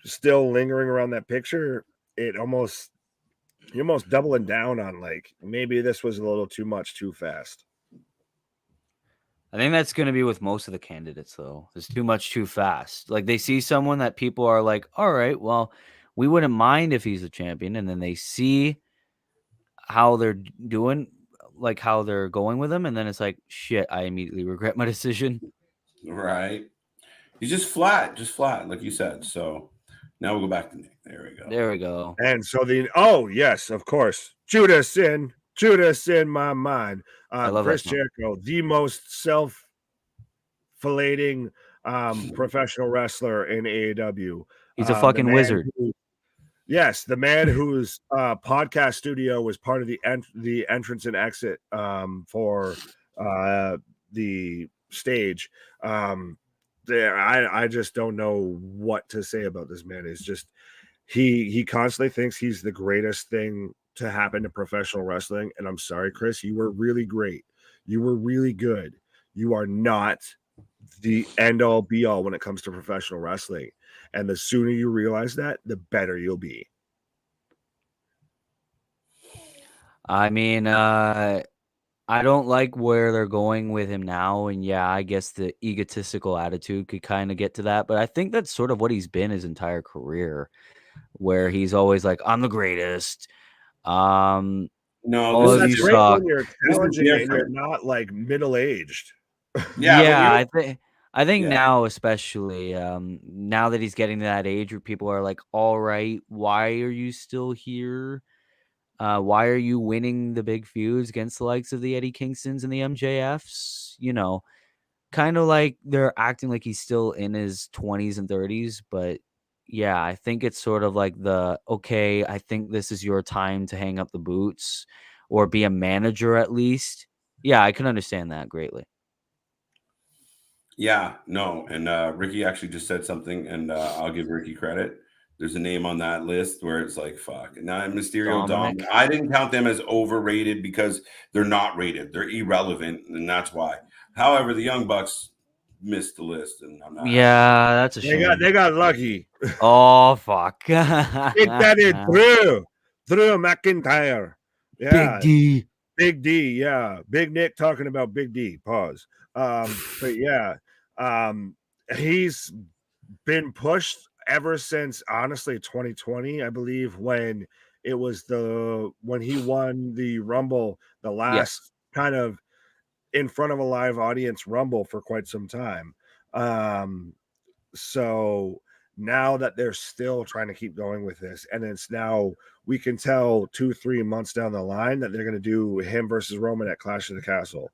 still lingering around that picture, you're almost doubling down on like maybe this was a little too much too fast. I think that's going to be with most of the candidates, though. It's too much too fast. Like they see someone that people are like, all right, well, we wouldn't mind if he's a champion. And then they see how they're doing, like how they're going with him. And then it's like, shit, I immediately regret my decision. Right. He's just flat, like you said. So now we'll go back to Nick. There we go. And so yes, of course, Judas in my mind. I love Chris Jericho, the most self-filleting professional wrestler in AEW. He's a fucking wizard. Yes, the man whose podcast studio was part of the entrance and exit for the stage. I just don't know what to say about this man. It's just he constantly thinks he's the greatest thing to happen to professional wrestling. And I'm sorry, Chris, you were really great. You were really good. You are not the end all be all when it comes to professional wrestling. And the sooner you realize that, the better you'll be. I mean, I don't like where they're going with him now. And yeah, I guess the egotistical attitude could kind of get to that. But I think that's sort of what he's been his entire career, where he's always like, I'm the greatest. No, that's great when you're challenging it and you're not like middle-aged. Yeah, I think now, especially now that he's getting to that age where people are like, all right, why are you still here? Why are you winning the big feuds against the likes of the Eddie Kingstons and the MJFs? Kind of like they're acting like he's still in his 20s and 30s. But yeah, I think it's sort of like okay, I think this is your time to hang up the boots or be a manager at least. Yeah, I can understand that greatly. Yeah, no. And Ricky actually just said something, and I'll give Ricky credit. There's a name on that list where it's like, fuck. Now, Mysterio, Dom, I didn't count them as overrated because they're not rated. They're irrelevant, and that's why. However, the Young Bucks, missed the list, and I'm not. Yeah, that's a shame. They got lucky. Oh fuck! Big Daddy Drew McIntyre. Yeah, Big D. Big D. Yeah, Big Nick talking about Big D. Pause. But yeah, he's been pushed ever since honestly 2020, I believe, when it was when he won the Rumble, the last kind of in front of a live audience Rumble for quite some time. So now that they're still trying to keep going with this, and it's now we can tell 2-3 months down the line that they're going to do him versus Roman at Clash of the Castle.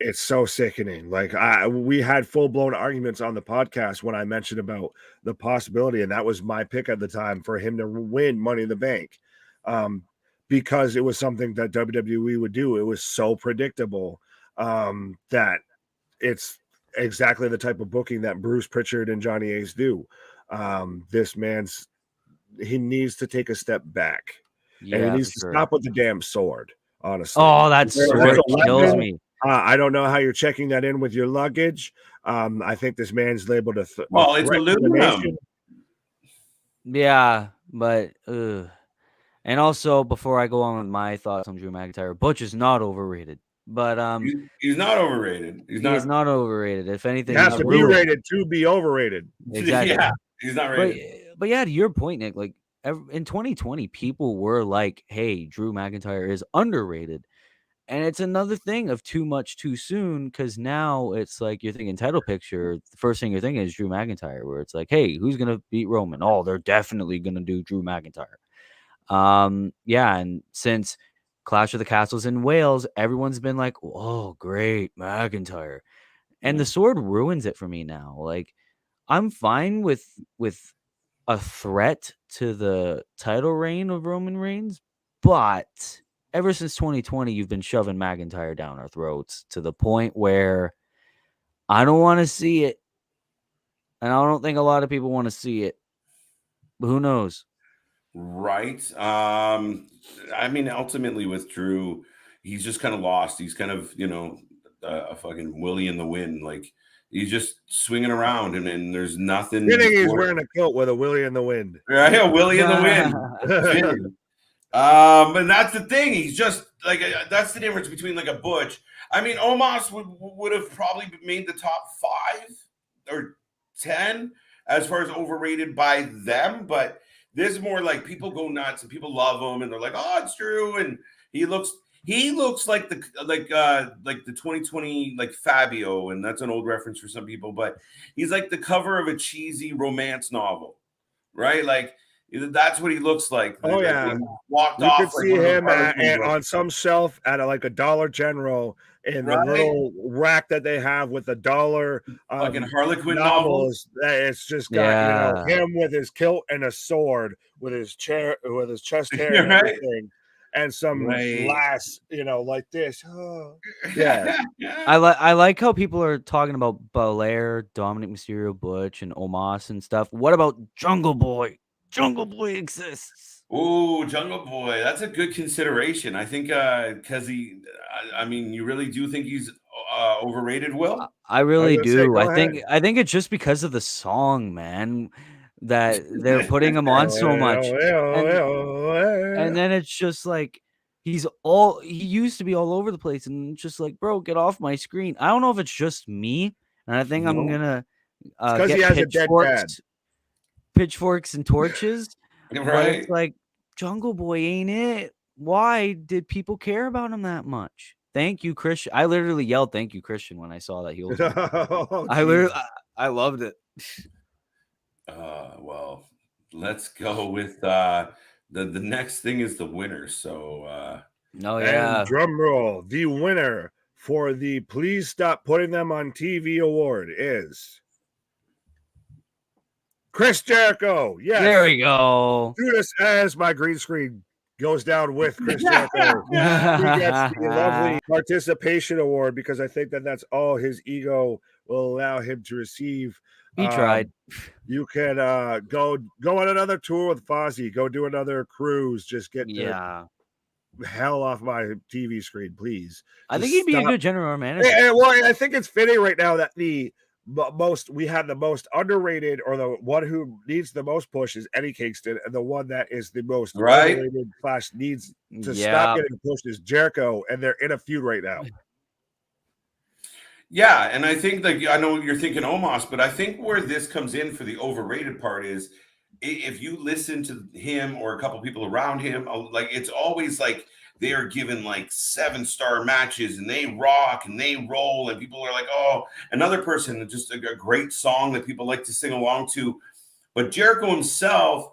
It's so sickening. Like we had full-blown arguments on the podcast when I mentioned about the possibility, and that was my pick at the time for him to win Money in the Bank, because it was something that WWE would do. It was so predictable that it's exactly the type of booking that Bruce Pritchard and Johnny Ace do. This he needs to take a step back, and he needs to stop with the damn sword. Honestly, oh, that sword kills me. I don't know how you're checking that in with your luggage. I think this man's labeled a well, it's aluminum. Yeah, but and also before I go on with my thoughts on Drew McIntyre, Butch is not overrated. But he's not overrated. He's not overrated. If anything, he has to be rated to be overrated. Exactly. Yeah, he's not rated. But yeah, to your point, Nick, like in 2020, people were like, "Hey, Drew McIntyre is underrated," and it's another thing of too much too soon, because now it's like you're thinking title picture. The first thing you're thinking is Drew McIntyre, where it's like, "Hey, who's gonna beat Roman?" Oh, they're definitely gonna do Drew McIntyre. Yeah, and since Clash of the Castles in Wales, everyone's been like, "Oh, great, McIntyre," and the sword ruins it for me now. Like, I'm fine with a threat to the title reign of Roman Reigns, but ever since 2020, you've been shoving McIntyre down our throats to the point where I don't want to see it, and I don't think a lot of people want to see it. But who knows? Right. I mean, ultimately with Drew, he's just kind of lost. He's kind of, a fucking Willie in the wind. Like he's just swinging around, and there's nothing. He's wearing a coat with a Willie in the wind. Right, a Willie in the wind. And that's the thing. He's just like that's the difference between like a Butch. I mean, Omos would have probably made the top 5 or 10 as far as overrated by them, but this is more like people go nuts and people love him and they're like, "Oh, it's Drew," and he looks like the 2020 like Fabio, and that's an old reference for some people, but he's like the cover of a cheesy romance novel, right? Like that's what he looks like. Oh yeah, walked you off. You could see him on some shelf at like a Dollar General in the little rack that they have with the dollar fucking Harlequin novels. It's just got him with his kilt and a sword, with his chest hair and everything, and some lass, like this. Oh. Yeah. I like how people are talking about Belair, Dominic Mysterio, Butch, and Omos and stuff. What about Jungle Boy? Jungle Boy exists. Oh, Jungle Boy. That's a good consideration. I think because I mean, you really do think he's overrated, Will? I really do. I think it's just because of the song, man, that they're putting him on so much. And then it's just like he used to be all over the place, and just like, bro, get off my screen. I don't know if it's just me, and I think I'm gonna get pitchforks and torches. Right. But it's like Jungle Boy ain't it. Why did people care about him that much? Thank you, Christian. I literally yelled "Thank you, Christian" when I saw that he was. I loved it. Well, let's go with the next thing is the winner. So and drum roll, the winner for the Please Stop Putting Them on TV award is Chris Jericho. Yes. There we go. Do this as my green screen goes down with Chris Jericho. He gets the lovely participation award because I think that's all his ego will allow him to receive. He tried. You can go on another tour with Fozzy. Go do another cruise. Just get hell off my TV screen, please. I think Just he'd be a stop. good general manager. Well, I think it's fitting right now that we had the most underrated, or the one who needs the most push is Eddie Kingston, and the one that is the most Right. overrated / needs to Yeah. stop getting pushed is Jericho, and they're in a feud right now. Yeah, and I think like I know you're thinking Omos, but I think where this comes in for the overrated part is if you listen to him or a couple people around him, like it's always like they are given like 7-star matches and they rock and they roll, and people are like, oh, another person, just a great song that people like to sing along to. But Jericho himself,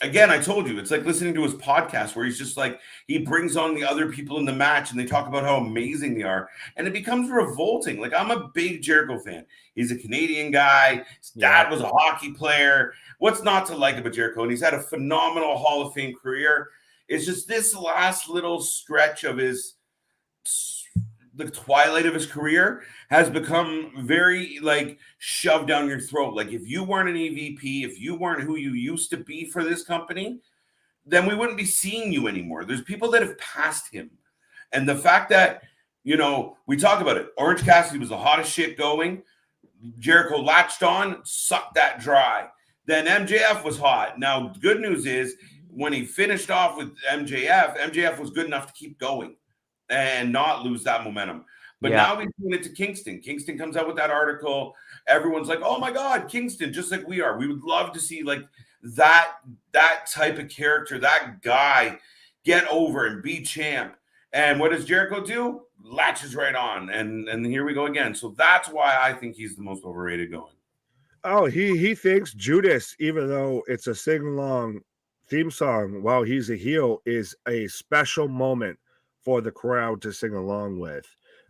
again, I told you, it's like listening to his podcast where he's just like, he brings on the other people in the match and they talk about how amazing they are. And it becomes revolting. Like, I'm a big Jericho fan. He's a Canadian guy. His dad was a hockey player. What's not to like about Jericho? And he's had a phenomenal Hall of Fame career. It's just this last little stretch of the twilight of his career has become very like shoved down your throat. Like if you weren't an EVP, if you weren't who you used to be for this company, then we wouldn't be seeing you anymore. There's people that have passed him. And the fact that, you know, we talk about it. Orange Cassidy was the hottest shit going. Jericho latched on, sucked that dry. Then MJF was hot. Now, good news is when he finished off with MJF was good enough to keep going and not lose that momentum. But now he's doing it to Kingston. Kingston comes out with that article. Everyone's like, oh my God, Kingston, just like we are. We would love to see like that type of character, that guy get over and be champ. And what does Jericho do? Latches right on. And here we go again. So that's why I think he's the most overrated going. Oh, he thinks Judas, even though it's a sing-along theme song while he's a heel, is a special moment for the crowd to sing along with.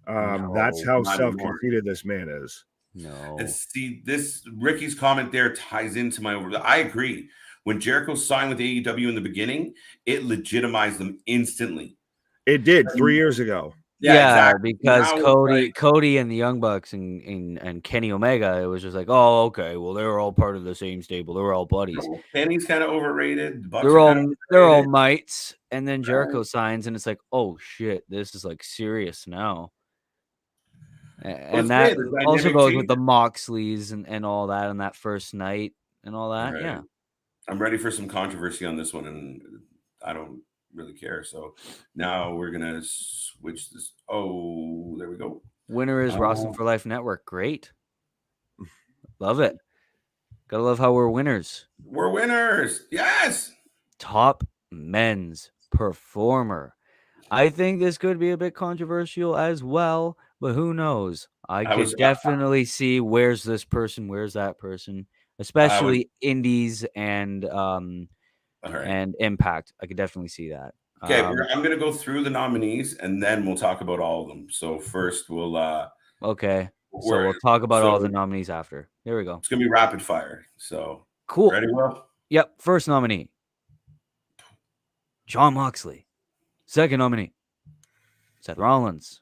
That's how self-conceited this man is. No. And see, this Ricky's comment there ties into I agree. When Jericho signed with AEW in the beginning, it legitimized them instantly. It did 3 years ago. Yeah, exactly. Because Cody and the Young Bucks and Kenny Omega, it was just like, oh, okay, well, they were all part of the same stable. They were all buddies. Kenny's kind of overrated. They're all mites. And then Jericho signs, and it's like, oh shit, this is like serious now. And that also goes with the Moxleys and all that on that first night and all that. Right. Yeah. I'm ready for some controversy on this one, and I don't really care. So now we're going to switch this. Oh, there we go. Winner is Wrasslin for Life Network. Great. Love it. Gotta love how we're winners. We're winners. Yes. Top men's performer. I think this could be a bit controversial as well, but who knows? I could definitely see where's this person, where's that person, especially indies and Impact. I could definitely see that. Okay, I'm going to go through the nominees and then we'll talk about all of them. So first we'll okay. So we'll talk about all the nominees after. Here we go. It's going to be rapid fire. So cool. Ready, Will? Yep. First nominee, Jon Moxley. Second nominee, Seth Rollins.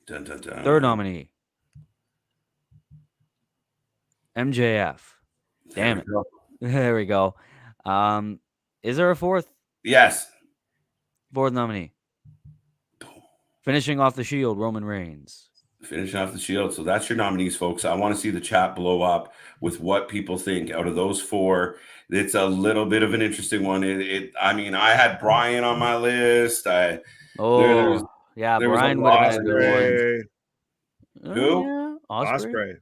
Dun, dun, dun. Third nominee, MJF. Damn it. There we go. Is there a fourth? Yes. Fourth nominee. Finishing off the Shield, Roman Reigns. Finishing off the Shield. So that's your nominees, folks. I want to see the chat blow up with what people think out of those four. It's a little bit of an interesting one. I mean, I had Brian on my list. Brian would have been a good one. Who? Yeah. Ospreay.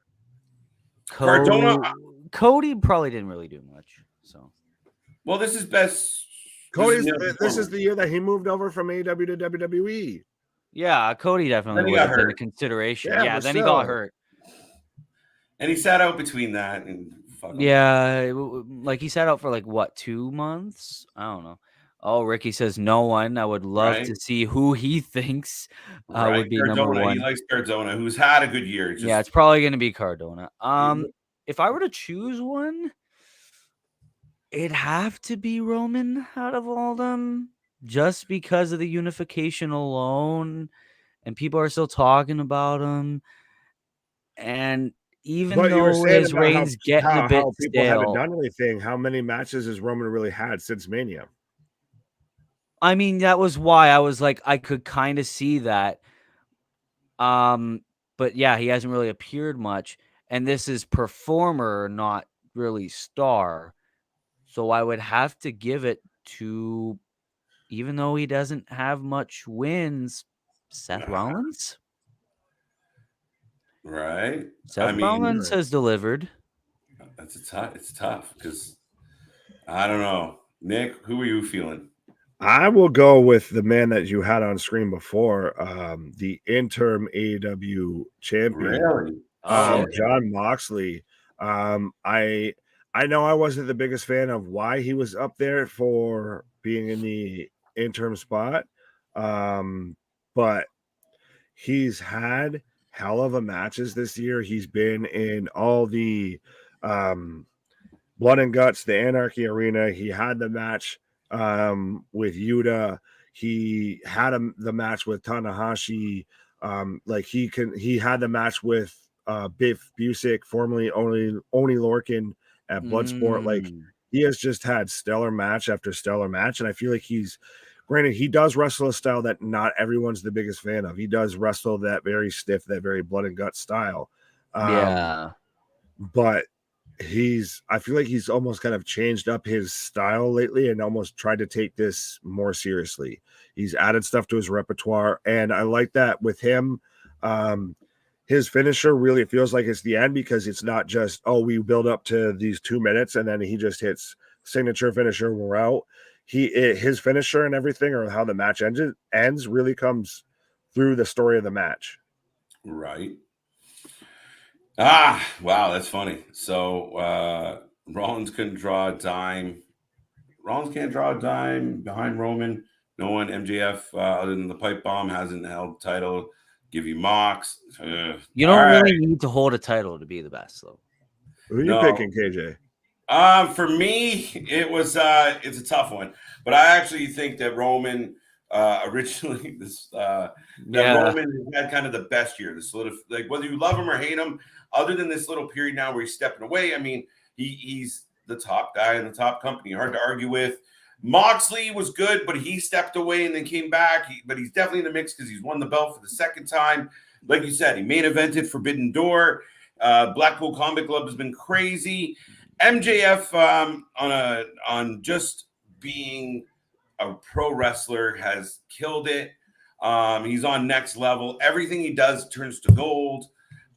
Cardona. Cody probably didn't really do much. So, well, this is best. This is the year that he moved over from AEW to WWE. Yeah, Cody definitely would have been a consideration. Yeah, then he got hurt. And he sat out between that and like he sat out for 2 months? I don't know. Oh, Ricky says no one. I would love to see who he thinks would be Cardona, number one. He likes Cardona, who's had a good year. Yeah, it's probably going to be Cardona. If I were to choose one, it'd have to be Roman out of all them, just because of the unification alone, and people are still talking about him. And even though his reigns getting a bit people haven't done anything, how many matches has Roman really had since Mania? I mean, that was why I was like, I could kind of see that. But yeah, he hasn't really appeared much, and this is performer, not really star. So I would have to give it to, even though he doesn't have much wins, Seth Rollins. Right? I Seth mean, Rollins has delivered. it's tough because I don't know. Nick, who are you feeling? I will go with the man that you had on screen before, the interim AEW champion, Really? Shit. John Moxley. I know I wasn't the biggest fan of why he was up there for being in the interim spot, but he's had hell of a matches this year. He's been in all the Blood and Guts, the Anarchy Arena. He had the match with Yuta. He had the match with Tanahashi. He had the match with Biff Busick, formerly Oni Lorcan at Bloodsport. Like, he has just had stellar match after stellar match, and I feel like granted, he does wrestle a style that not everyone's the biggest fan of. He does wrestle that very stiff, that very blood and guts style. Yeah. But I feel like he's almost kind of changed up his style lately and almost tried to take this more seriously. He's added stuff to his repertoire, and I like that with him. His finisher really feels like it's the end, because it's not just, oh, we build up to these 2 minutes and then he just hits signature finisher, we're out. His finisher and everything, or how the match ends really comes through the story of the match. Right. Wow, that's funny. So Rollins couldn't draw a dime. Rollins can't draw a dime behind Roman. No one, MJF, other than the pipe bomb, hasn't held the title. Give you Mox. You don't really need to hold a title to be the best, though. Who are you picking, KJ? For me, it's a tough one, but I actually think that Roman originally Roman had kind of the best year. This sort of, like, whether you love him or hate him, other than this little period now where he's stepping away. I mean, he's the top guy in the top company. Hard to argue with. Moxley was good, but he stepped away and then came back. But he's definitely in the mix because he's won the belt for the second time. Like you said, he main evented Forbidden Door. Blackpool Combat Club has been crazy. MJF on just being a pro wrestler has killed it. He's on next level. Everything he does turns to gold.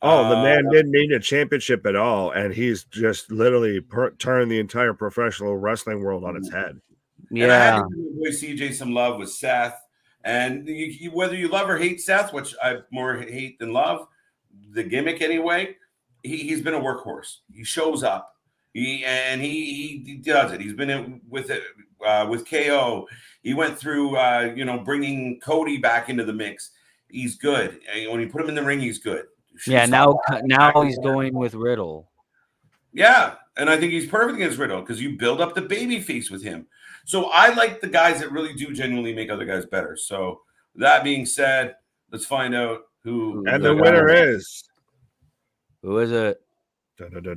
Oh, the man didn't need a championship at all, and he's just literally turned the entire professional wrestling world on its head. Yeah, and I had to give boy CJ some love with Seth, and whether you love or hate Seth, which I more hate than love, the gimmick anyway, he's been a workhorse. He shows up, he does it. He's been with KO. He went through bringing Cody back into the mix. He's good. When you put him in the ring, he's good. Yeah, now he's going with Riddle. Yeah, and I think he's perfect against Riddle because you build up the baby face with him. So I like the guys that really do genuinely make other guys better. So that being said, let's find out who. And the winner is. Who is it? MJF.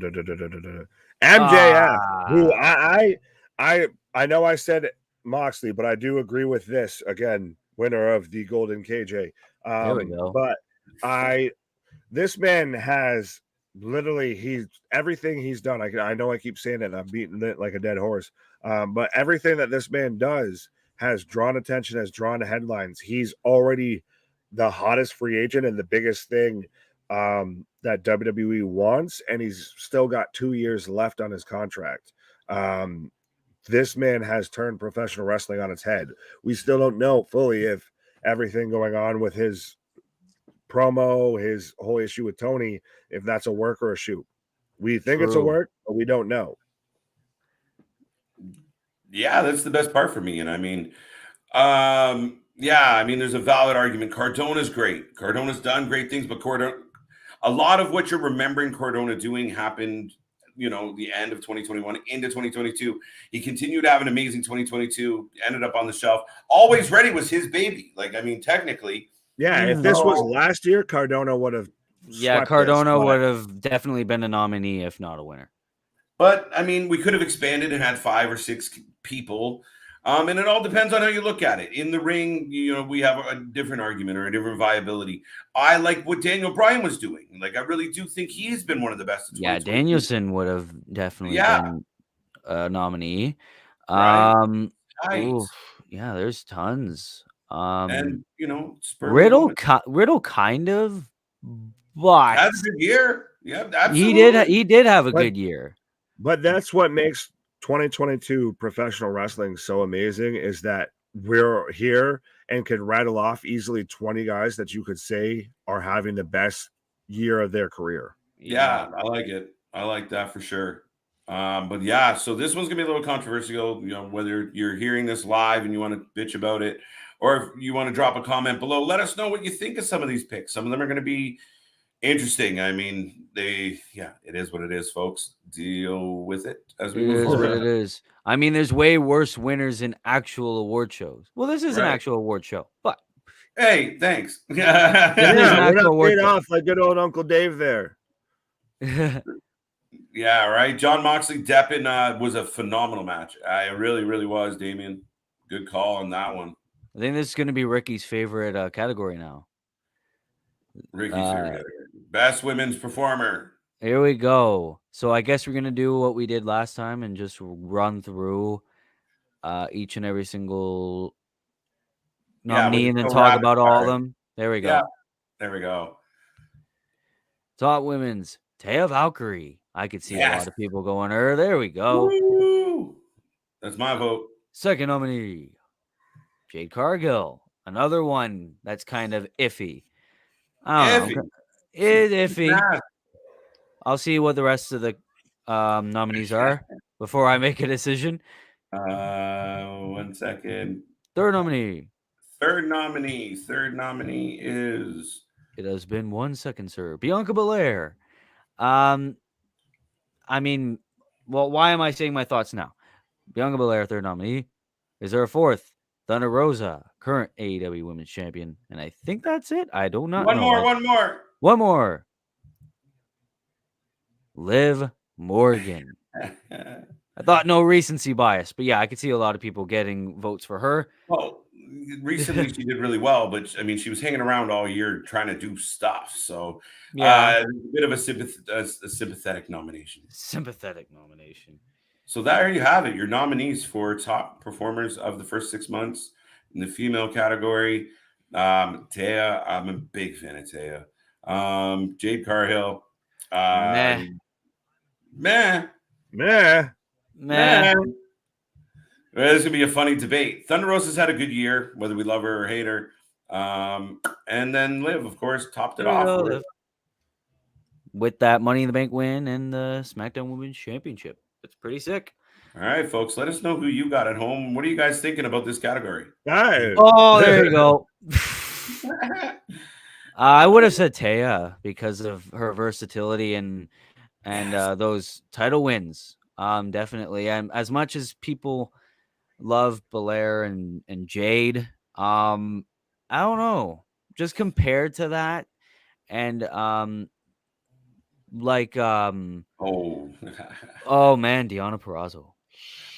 Who I know I said Moxley, but I do agree with this. Again, winner of the Golden KJ. There we go. But this man has literally everything he's done. I know I keep saying it, I'm beating it like a dead horse. But everything that this man does has drawn attention, has drawn headlines. He's already the hottest free agent and the biggest thing that WWE wants, and he's still got 2 years left on his contract. This man has turned professional wrestling on its head. We still don't know fully if everything going on with his promo, his whole issue with Tony, if that's a work or a shoot. We think it's a work, but we don't know. Yeah, that's the best part for me. And I mean, there's a valid argument. Cardona's great. Cardona's done great things, but a lot of what you're remembering Cardona doing happened, the end of 2021 into 2022. He continued to have an amazing 2022, ended up on the shelf. Always Ready was his baby. Technically. Yeah, if this was last year, Cardona would have. Yeah, Cardona would have definitely been a nominee, if not a winner. But I mean, we could have expanded and had 5 or 6 people. And it all depends on how you look at it. In the ring, we have a different argument or a different viability. I like what Daniel Bryan was doing. Like, I really do think he's been one of the best of Yeah, 2022. Danielson would have definitely been a nominee. Right? Right. Oof, yeah, there's tons. And, Spurman Riddle, moment. Riddle kind of, but Had a good year. Yeah, he absolutely. did have a good year. But that's what makes 2022 professional wrestling so amazing, is that we're here and can rattle off easily 20 guys that you could say are having the best year of their career. Yeah, I like it. I like that for sure. But yeah, so this one's gonna be a little controversial, whether you're hearing this live and you want to bitch about it, or if you want to drop a comment below, let us know what you think of some of these picks. Some of them are going to be interesting. I mean, it is what it is, folks. Deal with it as we move forward. What it is. I mean, there's way worse winners in actual award shows. Well, this is an actual award show, but hey, thanks. It is an we're actual not award paid show. off like good old Uncle Dave there. Yeah, right. John Moxley Deppen was a phenomenal match. I really, really was, Damien. Good call on that one. I think this is going to be Ricky's favorite category now. Ricky's favorite category. Best women's performer. Here we go. So I guess we're going to do what we did last time and just run through each and every single nominee and then talk about all of them. There we go. Yeah, there we go. Top women's, Taya Valkyrie. I could see a lot of people going her. There we go. Woo! That's my vote. Second nominee, Jade Cargill. Another one that's kind of iffy. I don't know. It's iffy. I'll see what the rest of the nominees are before I make a decision. 1 second. Third nominee. Third nominee is... It has been 1 second, sir. Bianca Belair. I mean, well, why am I saying my thoughts now? Bianca Belair, third nominee. Is there a fourth? Thunder Rosa, current AEW Women's Champion. And I think that's it. I do not know. One more. Liv Morgan. I thought no recency bias, but yeah, I could see a lot of people getting votes for her. Well, recently she did really well, but I mean, she was hanging around all year trying to do stuff. So, a bit of a sympathetic nomination. Sympathetic nomination. So there you have it. Your nominees for top performers of the first 6 months in the female category. Taya, I'm a big fan of Taya. Jade Cargill. Meh. This is gonna be a funny debate. Thunder Rosa's had a good year, whether we love her or hate her. And then Liv, of course, topped it off with that Money in the Bank win and the SmackDown Women's Championship. It's pretty sick. All right, folks, let us know who you got at home. What are you guys thinking about this category? Oh, there you go. I would have said Taya because of her versatility and those title wins. Definitely. And as much as people love Belair and Jade, I don't know. Just compared to that, and oh man, Deonna Purrazzo.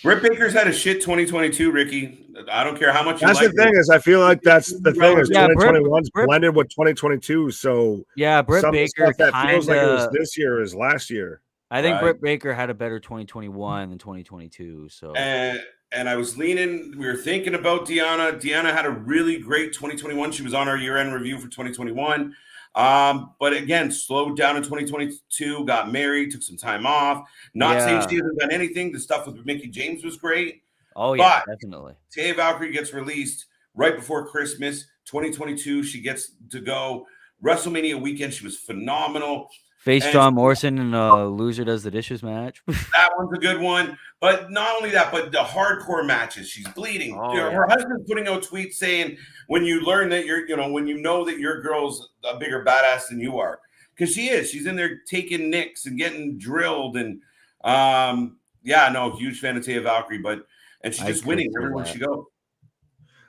Britt Baker's had a shit 2022, Ricky. I don't care how much you like. That's the thing is, I feel like that's the thing is 2021's blended with 2022. So yeah, Britt Baker that feels like it was this year is last year. I think Britt Baker had a better 2021 than 2022. So and I was leaning. We were thinking about Deonna. Deonna had a really great 2021. She was on our year-end review for 2021. But again, slowed down in 2022, got married, took some time off. Not saying she hasn't done anything. The stuff with Mickie James was great. Oh, yeah, definitely. Taya Valkyrie gets released right before Christmas. 2022, she gets to go. WrestleMania weekend, she was phenomenal. Face John Morrison in a Loser Does the Dishes match. That one's a good one. But not only that, but the hardcore matches. She's bleeding. Her husband's putting out tweets saying, when you learn that when you know that your girl's a bigger badass than you are. Because she is. She's in there taking nicks and getting drilled. And huge fan of Taya Valkyrie. And she's just winning everywhere she goes.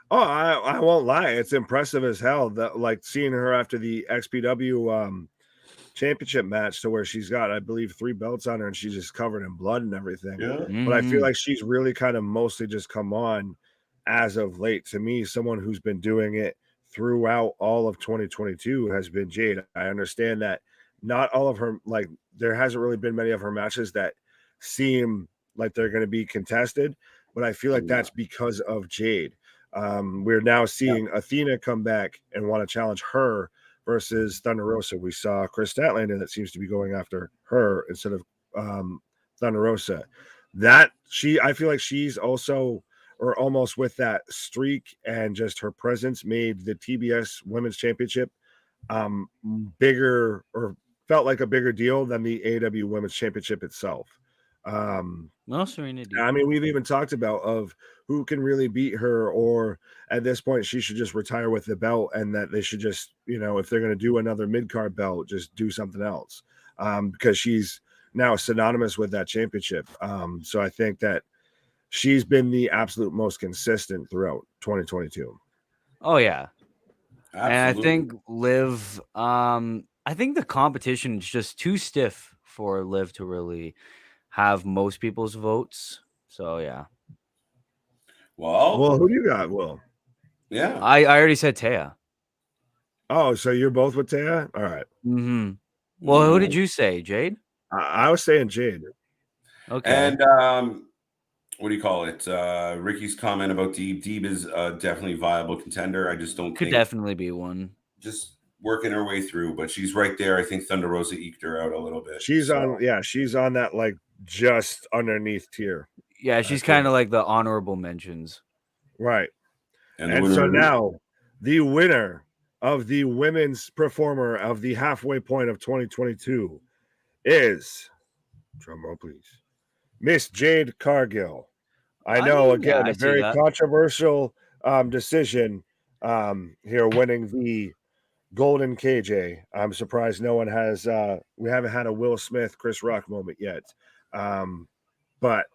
Oh, I won't lie. It's impressive as hell that like seeing her after the XPW championship match to where she's got, I believe, 3 belts on her and she's just covered in blood and everything. Yeah. But I feel like she's really kind of mostly just come on as of late. To me, someone who's been doing it throughout all of 2022 has been Jade. I understand that not all of her, like, there hasn't really been many of her matches that seem like they're going to be contested, but I feel like that's because of Jade. We're now seeing Athena come back and want to challenge her versus Thunder Rosa. We saw Chris Statlander that seems to be going after her instead of Thunder Rosa. I feel like she's also, or almost with that streak and just her presence, made the TBS Women's Championship bigger, or felt like a bigger deal than the AEW Women's Championship itself. No, Serenity. I mean, we've even talked about of who can really beat her, or at this point, she should just retire with the belt, and that they should just, if they're going to do another mid-card belt, just do something else, because she's now synonymous with that championship. So I think that she's been the absolute most consistent throughout 2022. Oh yeah. Absolutely. And I think Liv, I think the competition is just too stiff for Liv to really have most people's votes. So yeah. Well, who do you got, Will? Yeah. I already said Taya. Oh, so you're both with Taya? All right. Mm-hmm. Well, who did you say, Jade? I was saying Jade. Okay. And what do you call it? Ricky's comment about Deeb. Deeb is definitely a viable contender. I just don't Could think definitely be one. just working her way through, but she's right there. I think Thunder Rosa eked her out a little bit. She's on that, like, just underneath tier. Yeah, she's kind of like the honorable mentions. Right. And so now the winner of the women's performer of the halfway point of 2022 is, drum roll please, Miss Jade Cargill. I know, again, a very controversial decision here, winning the Golden KJ. I'm surprised no one has we haven't had a Will Smith, Chris Rock moment yet. But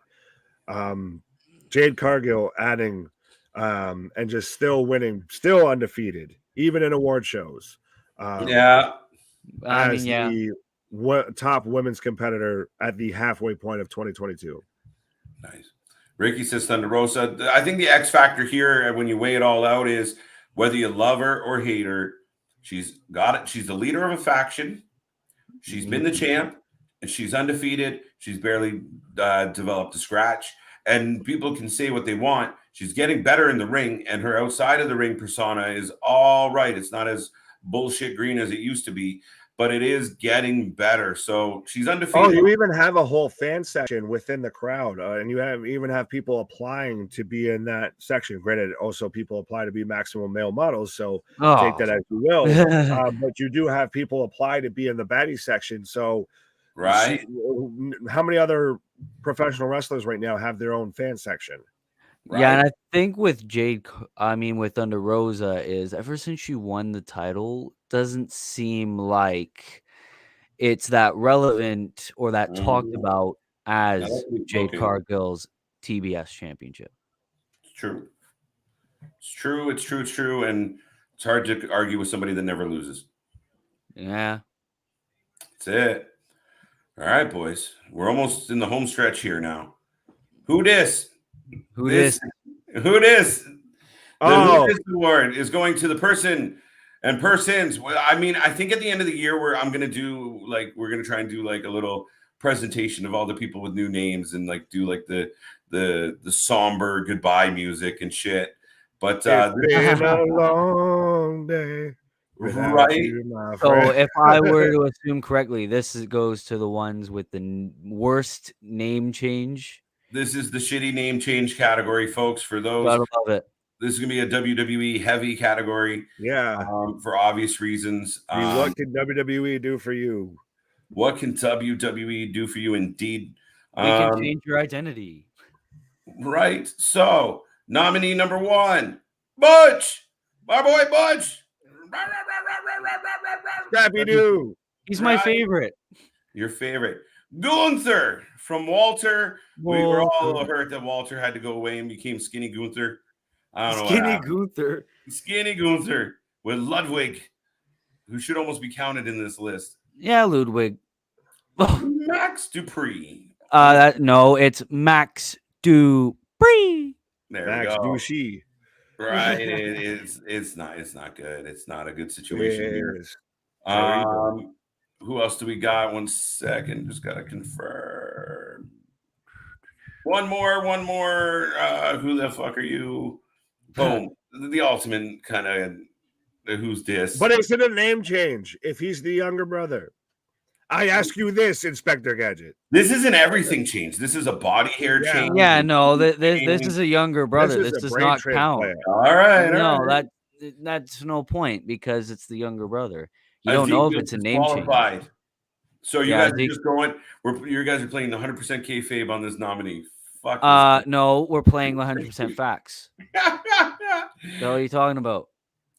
Jade Cargill adding and just still winning, still undefeated, even in award shows. I mean, the top women's competitor at the halfway point of 2022. Nice. Ricky says Thunder Rosa. I think the X factor here, when you weigh it all out, is whether you love her or hate her, she's got it. She's the leader of a faction. She's been the champ, and she's undefeated. She's barely developed a scratch. And people can say what they want. She's getting better in the ring, and her outside of the ring persona is all right. It's not as bullshit green as it used to be, but it is getting better. So she's undefeated. Oh, you even have a whole fan section within the crowd, and you even have people applying to be in that section. Granted, also people apply to be maximum male models, so take that as you will. But you do have people apply to be in the baddie section. So, right? How many other professional wrestlers right now have their own fan section? Right? Yeah, and I think with Jade, with Thunder Rosa, is ever since she won the title, doesn't seem like it's that relevant or that talked about as Jade Cargill's TBS championship. It's true. It's true. It's true. It's true. And it's hard to argue with somebody that never loses. Yeah. That's it. All right, boys. We're almost in the home stretch here now. Who dis? Who dis? Who dis? The Who dis award is going to the person and persons. I mean, I think at the end of the year, we're going to try and do like a little presentation of all the people with new names and like do like the somber goodbye music and shit. But it's been a long day. Right. So if I were to assume correctly, this goes to the ones with the worst name change. This is the shitty name change category, folks. For those, gotta love it. This is gonna be a WWE heavy category. Yeah, for obvious reasons. What can WWE do for you? What can WWE do for you? Indeed, we can change your identity. Right. So, nominee number 1, Butch, my boy Butch. Scrappy Doo. He's my favorite. Your favorite. Gunther from Walter. We were all hurt that Walter had to go away and became Skinny Gunther. I don't know. Skinny Gunther. Skinny Gunther with Ludwig, who should almost be counted in this list. Yeah, Ludwig. Max Dupree. No, it's Max Dupree. There we Max go. Douchey. Right. It's not good. It's not a good situation here. Is terrible. Who else do we got? 1 second. Just gotta confirm. One more. Who the fuck are you? Boom. The ultimate kind of who's this? But it's in a name change if he's the younger brother. I ask you this, Inspector Gadget. This isn't everything change. This is a body hair change. Yeah, no, this is a younger brother. This does not count. All right. No, that's no point because it's the younger brother. You don't Ezekiel know if it's a name change. So you guys are just going. You guys are playing 100% kayfabe on this nominee. Fuck. No, we're playing 100% facts. What are you talking about?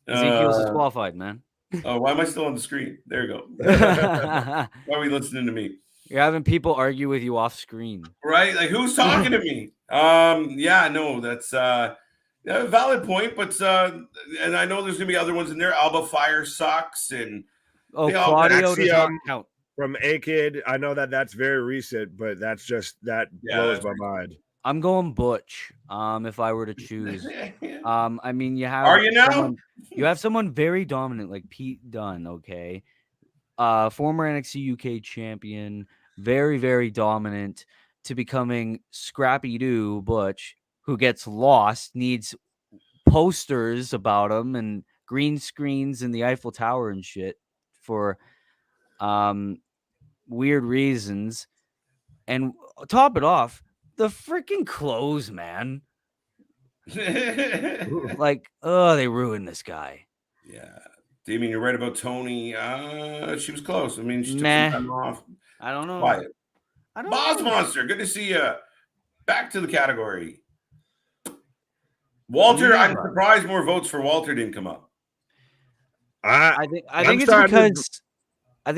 Ezekiel's disqualified, man. Oh, why am I still on the screen? There you go. Why are we listening to me? You're having people argue with you off screen. Right? Like, who's talking to me? Yeah, no, that's a valid point, but and I know there's gonna be other ones in there. Alba Fire sucks, and Claudio does not count. From A-Kid, I know that's very recent, but that blows my mind. I'm going Butch. If I were to choose, I mean, you have. Are you now? You have someone very dominant like Pete Dunne. Okay, former NXT UK champion, very very dominant, to becoming Scrappy Doo Butch, who gets lost, needs posters about him and green screens in the Eiffel Tower and shit for weird reasons, and top it off, the freaking clothes, man. Like, they ruined this guy. Yeah, Damien, you're right about Tony. She was close. I mean, she took some time off. I don't know. Quiet. Boss Monster, good to see you. Back to the category. Walter, I'm surprised more votes for Walter didn't come up. I think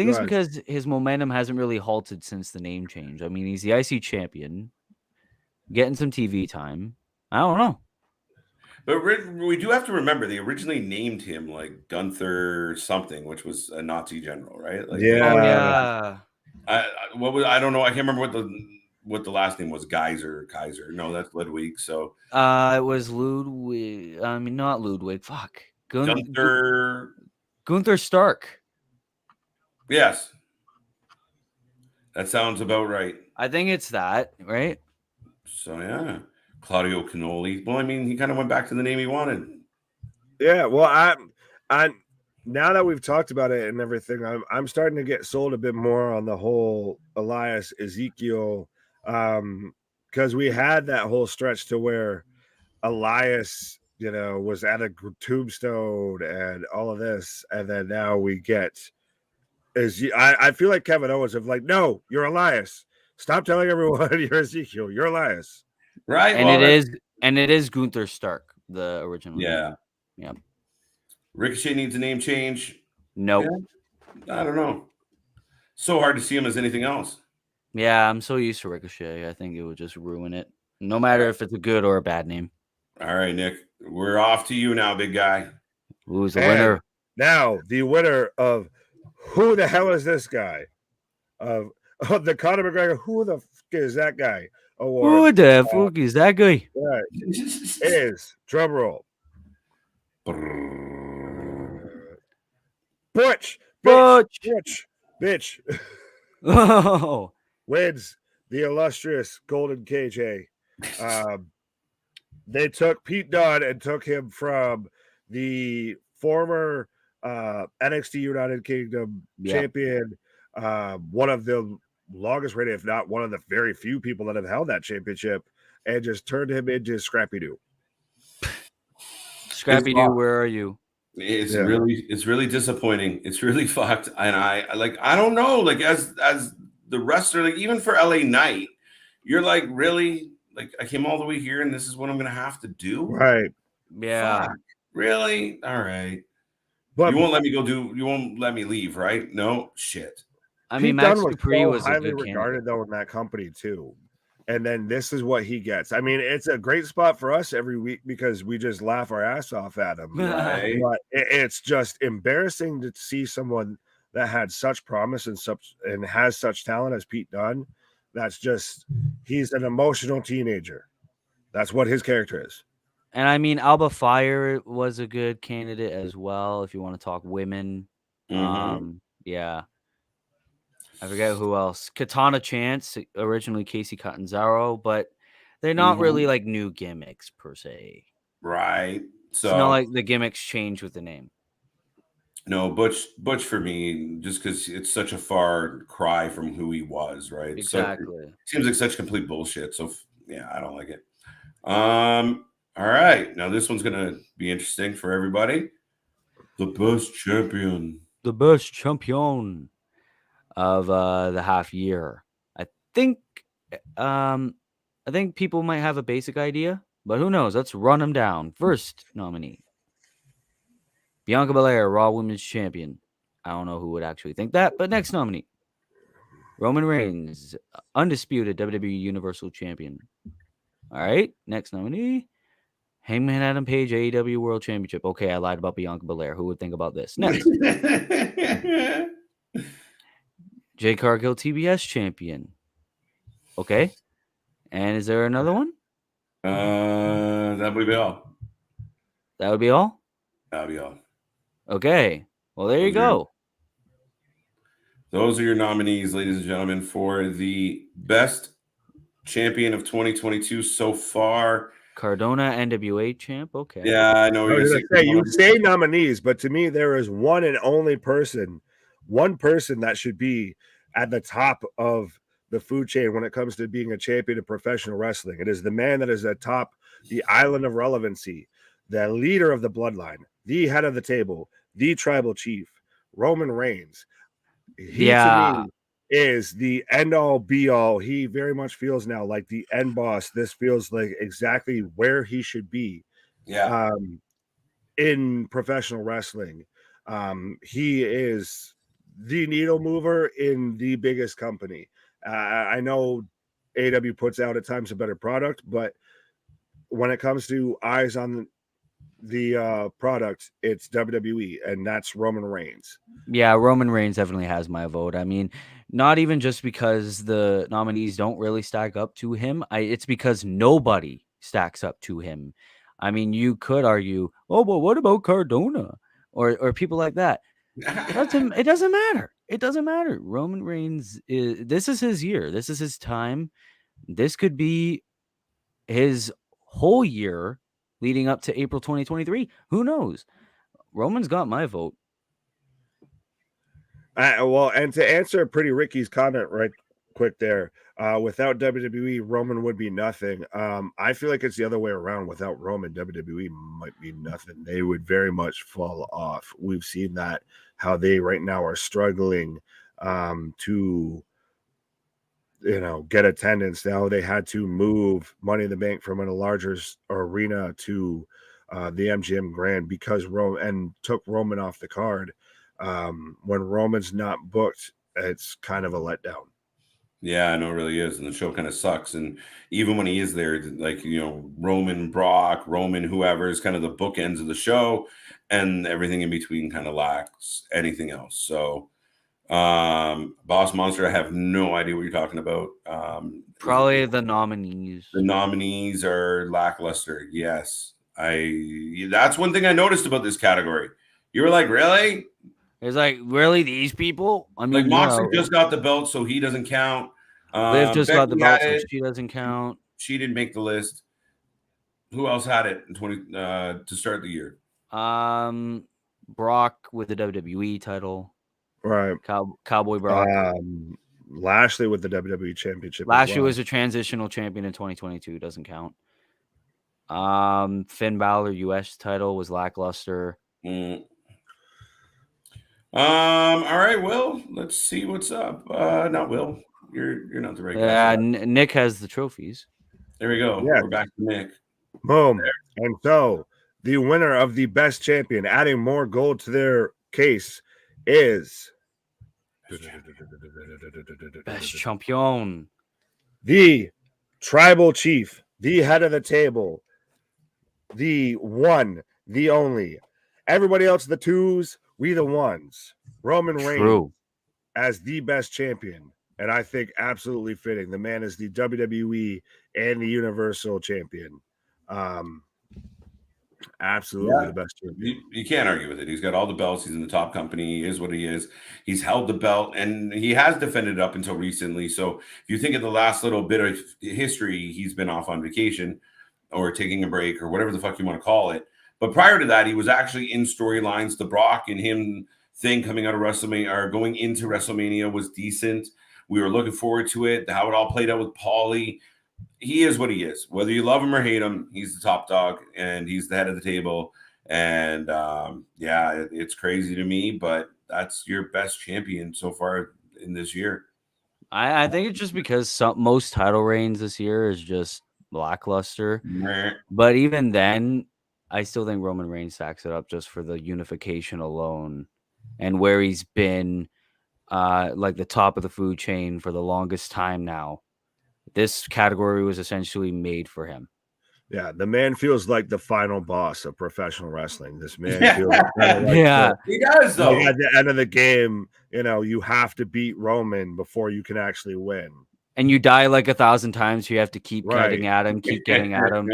it's because his momentum hasn't really halted since the name change. I mean, he's the IC champion, getting some TV time. I don't know. But we do have to remember they originally named him like Gunther something, which was a Nazi general, right? Like, yeah. I don't know. I can't remember what the last name was. Kaiser. No, that's Ludwig. So it was Ludwig. I mean, not Ludwig. Fuck. Gunther Stark. Yes. That sounds about right. I think it's that, right? So yeah. Claudio Cannoli. Well, I mean, he kind of went back to the name he wanted. Yeah, well, I now that we've talked about it and everything, I'm starting to get sold a bit more on the whole Elias Ezekiel, because we had that whole stretch to where Elias, was at a tombstone and all of this, and then now we get I feel like Kevin Owens of like, no, you're Elias. Stop telling everyone you're Ezekiel. You're Elias. Right. And it is Gunther Stark, the original. Yeah. Yeah. Ricochet needs a name change. Nope. Yeah, I don't know. So hard to see him as anything else. Yeah, I'm so used to Ricochet. I think it would just ruin it. No matter if it's a good or a bad name. All right, Nick. We're off to you now, big guy. Who's the winner? Now, the winner of who the hell is this guy? Of the Conor McGregor, who the fuck is that guy? Award. Who the fuck is that guy? Right. Is drum roll. Butch. Oh. Wins the illustrious Golden KJ. They took Pete Dunne and took him from the former NXT United Kingdom champion, one of the longest reigning, if not one of the very few people that have held that championship, and just turned him into Scrappy Doo. Scrappy Doo, where are you? It's really disappointing. It's really fucked. And I don't know, like as the wrestler, like even for LA Knight, you're like, really? Like I came all the way here and this is what I'm gonna have to do? Right. Yeah. Fuck. Really? All right. But you won't let me leave, right? No shit. I mean, Max Dupree was highly regarded though in that company too. And then this is what he gets. I mean, it's a great spot for us every week because we just laugh our ass off at him. Right. But it's just embarrassing to see someone that had such promise and has such talent as Pete Dunne. He's an emotional teenager. That's what his character is. And I mean, Alba Fire was a good candidate as well. If you want to talk women, yeah, I forget who else. Katana Chance, originally Casey Catanzaro, but they're not really like new gimmicks per se. Right. It's not So like the gimmicks change with the name. no, Butch for me, just because it's such a far cry from who he was, right? Exactly. So seems like such complete bullshit. So yeah, I don't like it. All right. Now this one's gonna be interesting for everybody. The best champion. The best champion of the half year. I think I think people might have a basic idea, but who knows? Let's run them down. First nominee, Bianca Belair, Raw Women's Champion. I don't know who would actually think that, but next nominee, Roman Reigns, undisputed WWE Universal Champion. All right, next nominee, Hangman Adam Page, AEW World Championship. Okay, I lied about Bianca Belair. Who would think about this? Next, Jay Cargill, TBS Champion. Okay, and is there another one? That would be all. That would be all? That'd be all. Okay. Well, there you go. Those are your nominees, ladies and gentlemen, for the best champion of 2022 so far. Cardona, NWA champ. Okay. Yeah, I know. You say nominees, but to me, there is one person that should be at the top of the food chain when it comes to being a champion of professional wrestling. It is the man that is atop the island of relevancy, the leader of the bloodline, the head of the table, the tribal chief, Roman Reigns. He to me is the end all be all. He very much feels now like the end boss. This feels like exactly where he should be. Yeah. In professional wrestling. He is the needle mover in the biggest company. I know AW puts out at times a better product, but when it comes to eyes on the product, it's WWE, and that's Roman Reigns. Yeah, Roman Reigns definitely has my vote. I mean, not even just because the nominees don't really stack up to him. It's because nobody stacks up to him. I mean, you could argue, oh, but what about Cardona or people like that? It doesn't matter. It doesn't matter. Roman Reigns this is his year. This is his time. This could be his whole year leading up to April 2023. Who knows? Roman's got my vote. Well, and to answer Pretty Ricky's comment right quick there, without WWE, Roman would be nothing. I feel like it's the other way around. Without Roman, WWE might be nothing. They would very much fall off. We've seen that, how they right now are struggling to get attendance. Now they had to move Money in the Bank from a larger arena to the MGM Grand because Roman took Roman off the card. When Roman's not booked, it's kind of a letdown. Yeah, I know it really is. And the show kind of sucks. And even when he is there, like, Roman, Brock, Roman, whoever is kind of the bookends of the show, and everything in between kind of lacks anything else. So, Boss Monster, I have no idea what you're talking about. Probably the nominees. The nominees are lackluster. Yes. That's one thing I noticed about this category. You were like, really? It's like, really, these people? I mean, like Moxley just got the belt, so he doesn't count. Liv just got the belt, so she doesn't count. She didn't make the list. Who else had it in to start the year? Brock with the WWE title, right? Cowboy Brock. Lashley with the WWE Championship. Lashley was a transitional champion in 2022. Doesn't count. Finn Balor US title was lackluster. All right, Will. Let's see what's up. Not Will. You're not the right guy. Nick has the trophies. There we go. Yeah. We're back to Nick. Boom. There. And so the winner of the best champion, adding more gold to their case, is best champion. The tribal chief, the head of the table, the one, the only. Everybody else, the twos, we the ones. Roman Reigns as the best champion. And I think absolutely fitting. The man is the WWE and the Universal Champion. Absolutely the best champion. You can't argue with it. He's got all the belts. He's in the top company. He is what he is. He's held the belt, and he has defended it up until recently. So if you think of the last little bit of history, he's been off on vacation or taking a break or whatever the fuck you want to call it. But prior to that, he was actually in storylines. The Brock and him thing coming out of WrestleMania or going into WrestleMania was decent. We were looking forward to it. How it all played out with Paulie. He is what he is. Whether you love him or hate him, he's the top dog and he's the head of the table. And it's crazy to me, but that's your best champion so far in this year. I think it's just because most title reigns this year is just lackluster. But even then, I still think Roman Reigns stacks it up just for the unification alone and where he's been like the top of the food chain for the longest time now. This category was essentially made for him. Yeah, the man feels like the final boss of professional wrestling. This man feels he does though. At the end of the game, you have to beat Roman before you can actually win. And you die like 1,000 times, so you have to keep getting at him, keep getting at him.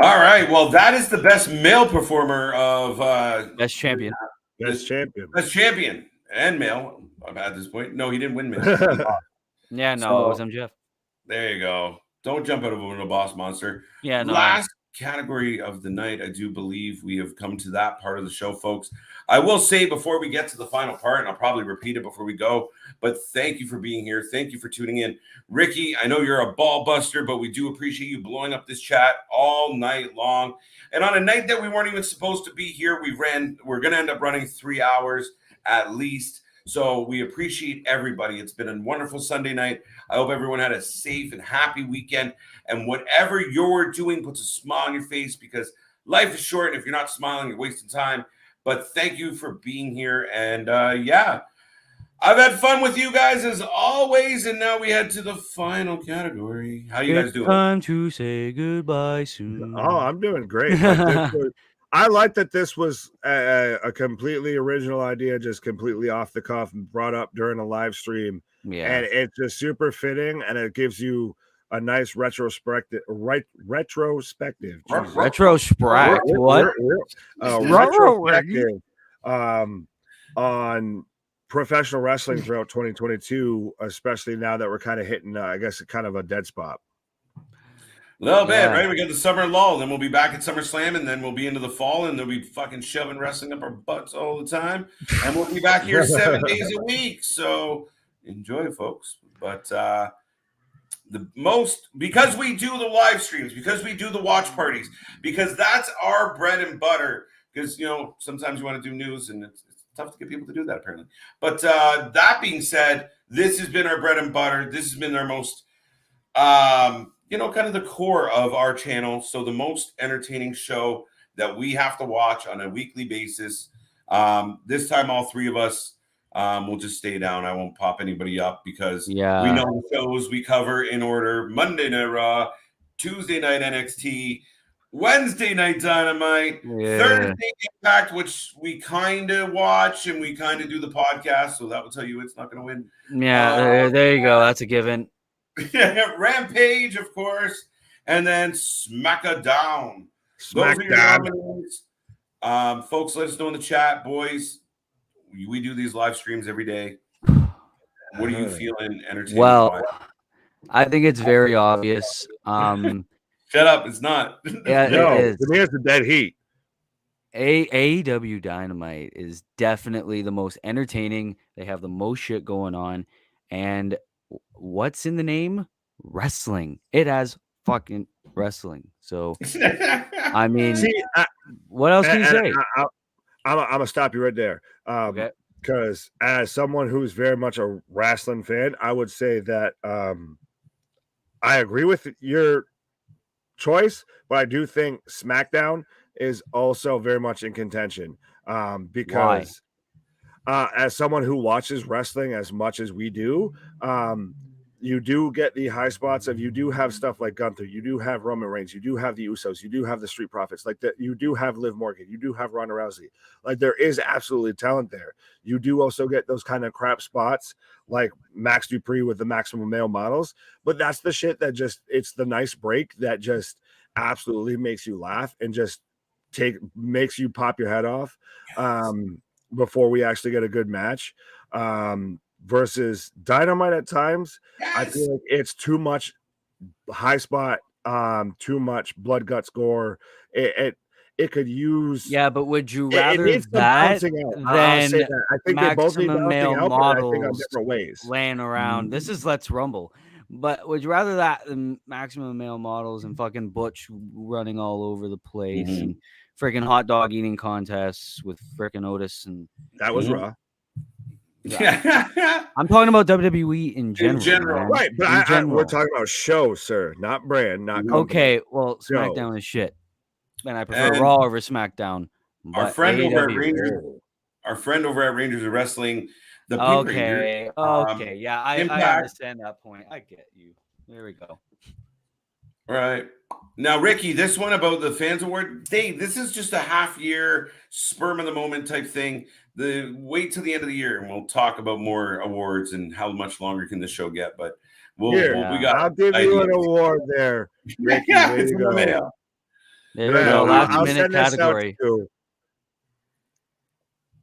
All right. Well, that is the best male performer of best champion. Best champion and male at this point. No, he didn't win male. Yeah, no, it was MJF. There you go. Don't jump out of a window, boss monster. Yeah, no. Last category of the night, I do believe we have come to that part of the show, folks. I will say before we get to the final part, and I'll probably repeat it before we go, but thank you for being here. Thank you for tuning in. Ricky, I know you're a ball buster, but we do appreciate you blowing up this chat all night long. And on a night that we weren't even supposed to be here, we're going to end up running 3 hours at least. So we appreciate everybody. It's been a wonderful Sunday night. I hope everyone had a safe and happy weekend. And whatever you're doing puts a smile on your face because life is short. And if you're not smiling, you're wasting time. But thank you for being here. And I've had fun with you guys as always. And now we head to the final category. How you guys doing? Time to say goodbye soon. Oh, I'm doing great. I like that this was a completely original idea, just completely off the cuff and brought up during a live stream. Yeah. And it's just super fitting and it gives you a nice retrospective. What? Retrospective on professional wrestling throughout 2022, especially now that we're kind of hitting, I guess, kind of a dead spot. A little bit, right? We got the summer lull, then we'll be back at SummerSlam, and then we'll be into the fall, and they'll be fucking shoving wrestling up our butts all the time. And we'll be back here 7 days a week. So enjoy, folks. But because we do the live streams, because we do the watch parties, because that's our bread and butter. Because, sometimes you want to do news, and it's tough to get people to do that, apparently. But that being said, this has been our bread and butter. This has been our most... kind of the core of our channel. So the most entertaining show that we have to watch on a weekly basis. This time, all three of us will just stay down. I won't pop anybody up because we know the shows we cover in order. Monday Night Raw, Tuesday Night NXT, Wednesday Night Dynamite, Thursday Impact, which we kind of watch and we kind of do the podcast. So that will tell you it's not going to win. Yeah, there you go. That's a given. Rampage, of course, and then SmackDown. Folks, let us know in the chat, boys. We do these live streams every day. What are you feeling entertained? Well, I think it's very obvious. Shut up! It's not. Yeah, it is. To me, it's a dead heat. AEW Dynamite is definitely the most entertaining. They have the most shit going on, and what's in the name? Wrestling. It has fucking wrestling. So, I mean, what else can you say? I'm gonna stop you right there. Okay. Because as someone who's very much a wrestling fan, I would say that I agree with your choice, but I do think SmackDown is also very much in contention. Because as someone who watches wrestling as much as we do, you do get the high spots of, you do have stuff like Gunther, you do have Roman Reigns, you do have the Usos, you do have the Street Profits, like that, you do have Liv Morgan, you do have Ronda Rousey. Like there is absolutely talent there. You do also get those kind of crap spots like Max Dupree with the Maximum Male Models, but that's the shit that just, it's the nice break that just absolutely makes you laugh and just makes you pop your head off before we actually get a good match. Versus Dynamite at times, I feel like it's too much high spot, too much blood, guts, gore. It could use. Yeah, but would you rather that than I think they both need Maximum Male out, but I think on Models different ways. laying around? This is Let's Rumble. But would you rather that than Maximum Male Models and fucking Butch running all over the place and freaking hot dog eating contests with freaking Otis? And that was Raw. Yeah. I'm talking about WWE in general. Right? But we're talking about show, sir, not brand, not company. Okay. Well, SmackDown is shit, and I prefer Raw over SmackDown. Our friend over at Rangers of Wrestling, the Pink Ranger. Okay, yeah, I understand that point. I get you. There we go. All right. Now, Ricky, this one about the Fans Award, this is just a half-year sperm of the moment type thing. Wait till the end of the year, and we'll talk about more awards and how much longer can the show get. But I'll give you an award there, Ricky. Yeah, it's in the mail. There we go. Last minute category.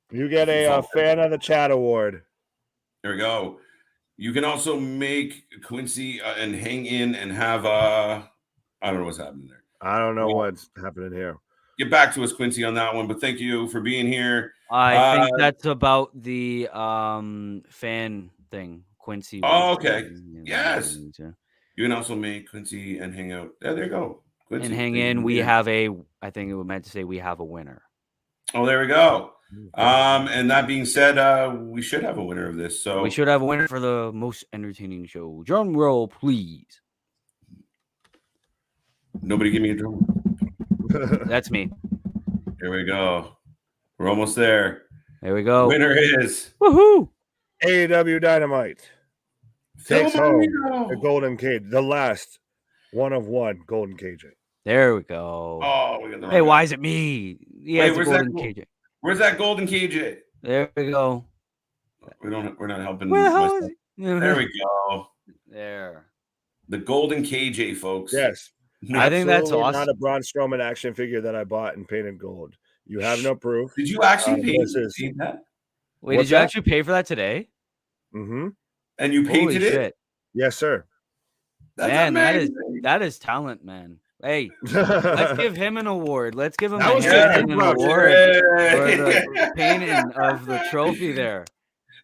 You get a Fan of the Chat award. There we go. You can also make Quincy and hang in and have I don't know what's happening there. I don't know what's happening here. Get back to us, Quincy, on that one. But thank you for being here. I think that's about the fan thing, Quincy. Oh, okay. Yes. You can also make Quincy and hang out. There you go. Quincy, and hang in. We have I think it was meant to say we have a winner. Oh, there we go. And that being said, we should have a winner of this. So we should have a winner for the most entertaining show. Drum roll, please. Nobody give me a drum. That's me. Here we go. We're almost there. There we go. Winner is woohoo! AEW Dynamite takes home the Golden Cage, the last one of one Golden KJ. There we go. Oh, we got the hey, why is it me? Yeah, where's Golden KJ. Where's that Golden KJ? There we go. We're not helping. Where the hell is there we go. There. The Golden KJ, folks. Yes. I think that's awesome. Not a Braun Strowman action figure that I bought and painted gold. You have no proof. Did you actually pay that? Wait, did you actually pay for that today? Mm-hmm. And you painted it? Shit. Yes, sir. That's that is talent, man. Hey, let's give him an award. Let's give him an award for the painting of the trophy there.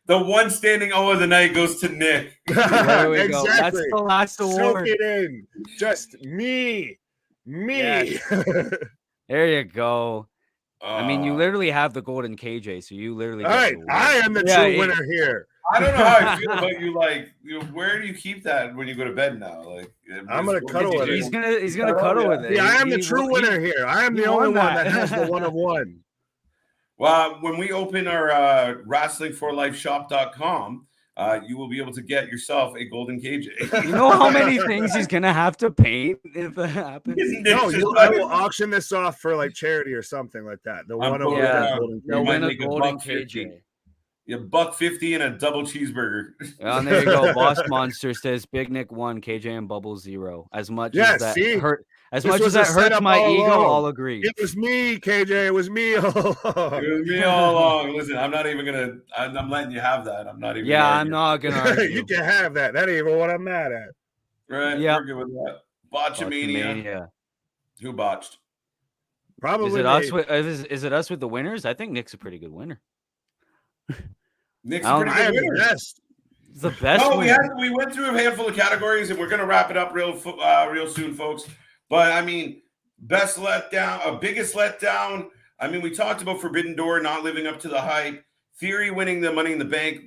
The one standing O of the night goes to Nick. There we go. That's the last award. Soak it in. Just me. Yes. There you go. I mean, you literally have the Golden KJ, so you literally. All right, I am the true winner here. I don't know how I feel about you. Like, where do you keep that when you go to bed now? Like, I'm gonna cuddle with it. He's gonna cuddle with it. Yeah, I am the true winner here. I am the only one that has the one of one. Well, when we open our Wrasslin4LifeShop.com, you will be able to get yourself a Golden KJ. You know how many things he's gonna have to paint if that happens? No, I will auction this off for like charity or something like that. The one of the Golden KJ. Yeah, $1.50 and a double cheeseburger. And there you go. Boss Monster says Big Nick 1, KJ and Bubble 0. As much as that hurts my ego, I'll agree. It was me, KJ. It was me all along. It was me all along. Listen, I'm not even gonna. I'm letting you have that. I'm not even. Yeah, I'm not gonna argue. You can have that. That ain't even what I'm mad at. Right. Yeah. We're good with that. Botchamania. Who botched? Probably. Is it us? Is it us with the winners? I think Nick's a pretty good winner. Nick's a pretty good winner. It's the best. No, we went through a handful of categories, and we're gonna wrap it up real soon, folks. But I mean, best letdown, biggest letdown. I mean, we talked about Forbidden Door not living up to the hype. Theory winning the Money in the Bank.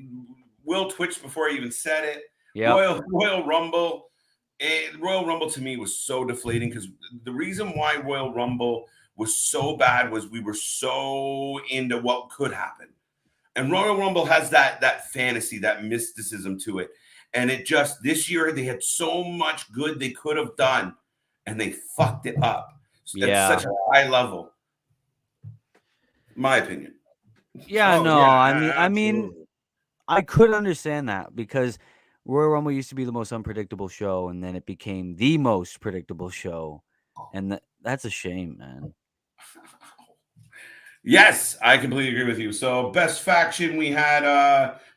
Will twitched before I even said it. Yeah. Royal Rumble. Royal Rumble to me was so deflating because the reason why Royal Rumble was so bad was we were so into what could happen. And Royal Rumble has that fantasy, that mysticism to it. And it just, this year, they had so much good they could have done, and they fucked it up. It's such a high level, my opinion. Yeah, Oh, no, yeah, I mean, absolutely. I could understand that because Royal Rumble used to be the most unpredictable show, and then it became the most predictable show, and that's a shame, man. Yes, I completely agree with you. So, best faction, we had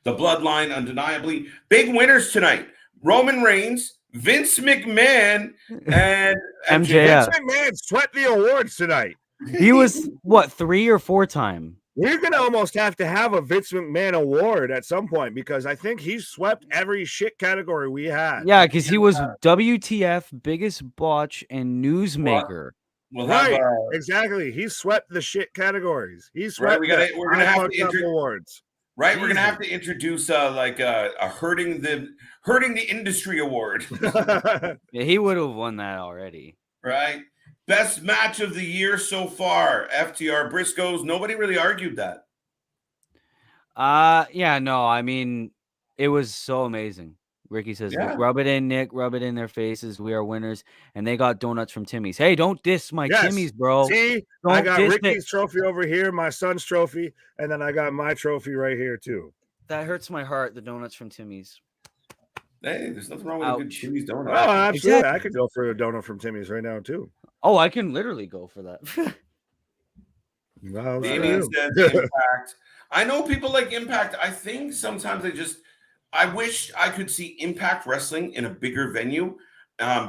the Bloodline, undeniably. Big winners tonight: Roman Reigns, Vince McMahon, and MJF. Vince McMahon swept the awards tonight. He was what, 3 or 4 time? We're gonna almost have to have a Vince McMahon award at some point because I think he swept every shit category we had. Yeah, because he was WTF, biggest botch, and newsmaker. We'll Right, have exactly. He swept the shit categories. He swept right. We're gonna have to awards. Right, we're gonna have to introduce like a hurting the industry award. Yeah, he would have won that already. Right, best match of the year so far: FTR Briscoes. Nobody really argued that. Yeah, no, I mean, it was so amazing. Ricky says, rub it in, Nick, rub it in their faces. We are winners. And they got donuts from Timmy's. Hey, don't diss my Timmy's, bro. See, I got Ricky's trophy over here, my son's trophy, and then I got my trophy right here, too. That hurts my heart, the donuts from Timmy's. Hey, there's nothing wrong with a good Timmy's donut. Oh, absolutely. Exactly. I could go for a donut from Timmy's right now, too. Oh, I can literally go for that. Well, Damien said Impact. I know people like Impact. I think sometimes I wish I could see Impact Wrestling in a bigger venue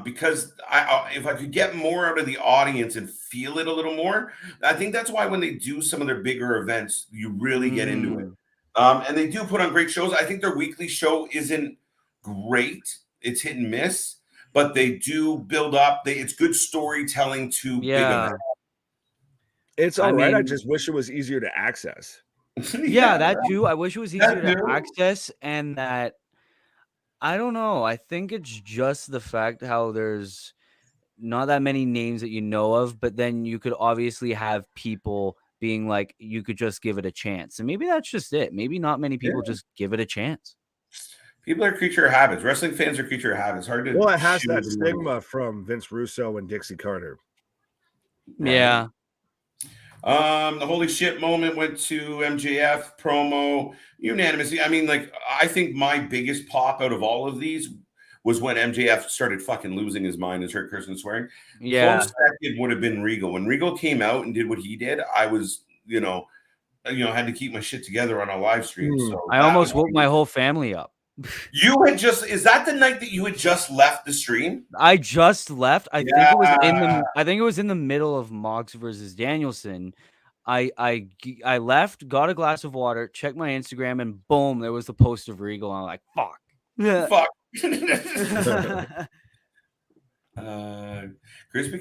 because if I could get more out of the audience and feel it a little more, I think that's why when they do some of their bigger events, you really get into it. And they do put on great shows. I think their weekly show isn't great. It's hit and miss, but they do build up. It's good storytelling to big events. It's all right. I just wish it was easier to access. Yeah, that too. I wish it was easier to access, and that I don't know. I think it's just the fact how there's not that many names that you know of, but then you could obviously have people being like, you could just give it a chance. And maybe that's just it. Maybe not many people just give it a chance. People are creature of habits. Wrestling fans are creature of habits. Hard to. Well, it has that stigma from Vince Russo and Dixie Carter. Right? Yeah. The holy shit moment went to MJF promo unanimously. I mean, like, I think my biggest pop out of all of these was when MJF started fucking losing his mind and started cursing and swearing. Yeah. Close second would have been Regal. When Regal came out and did what he did, I was, had to keep my shit together on a live stream. So I almost woke my whole family up. You had is that the night that you had just left the stream? I just left. I think it was in the middle of Mox versus Danielson. I left, got a glass of water, checked my Instagram, and boom, there was the post of Regal. I'm like, fuck. Fuck. Krispy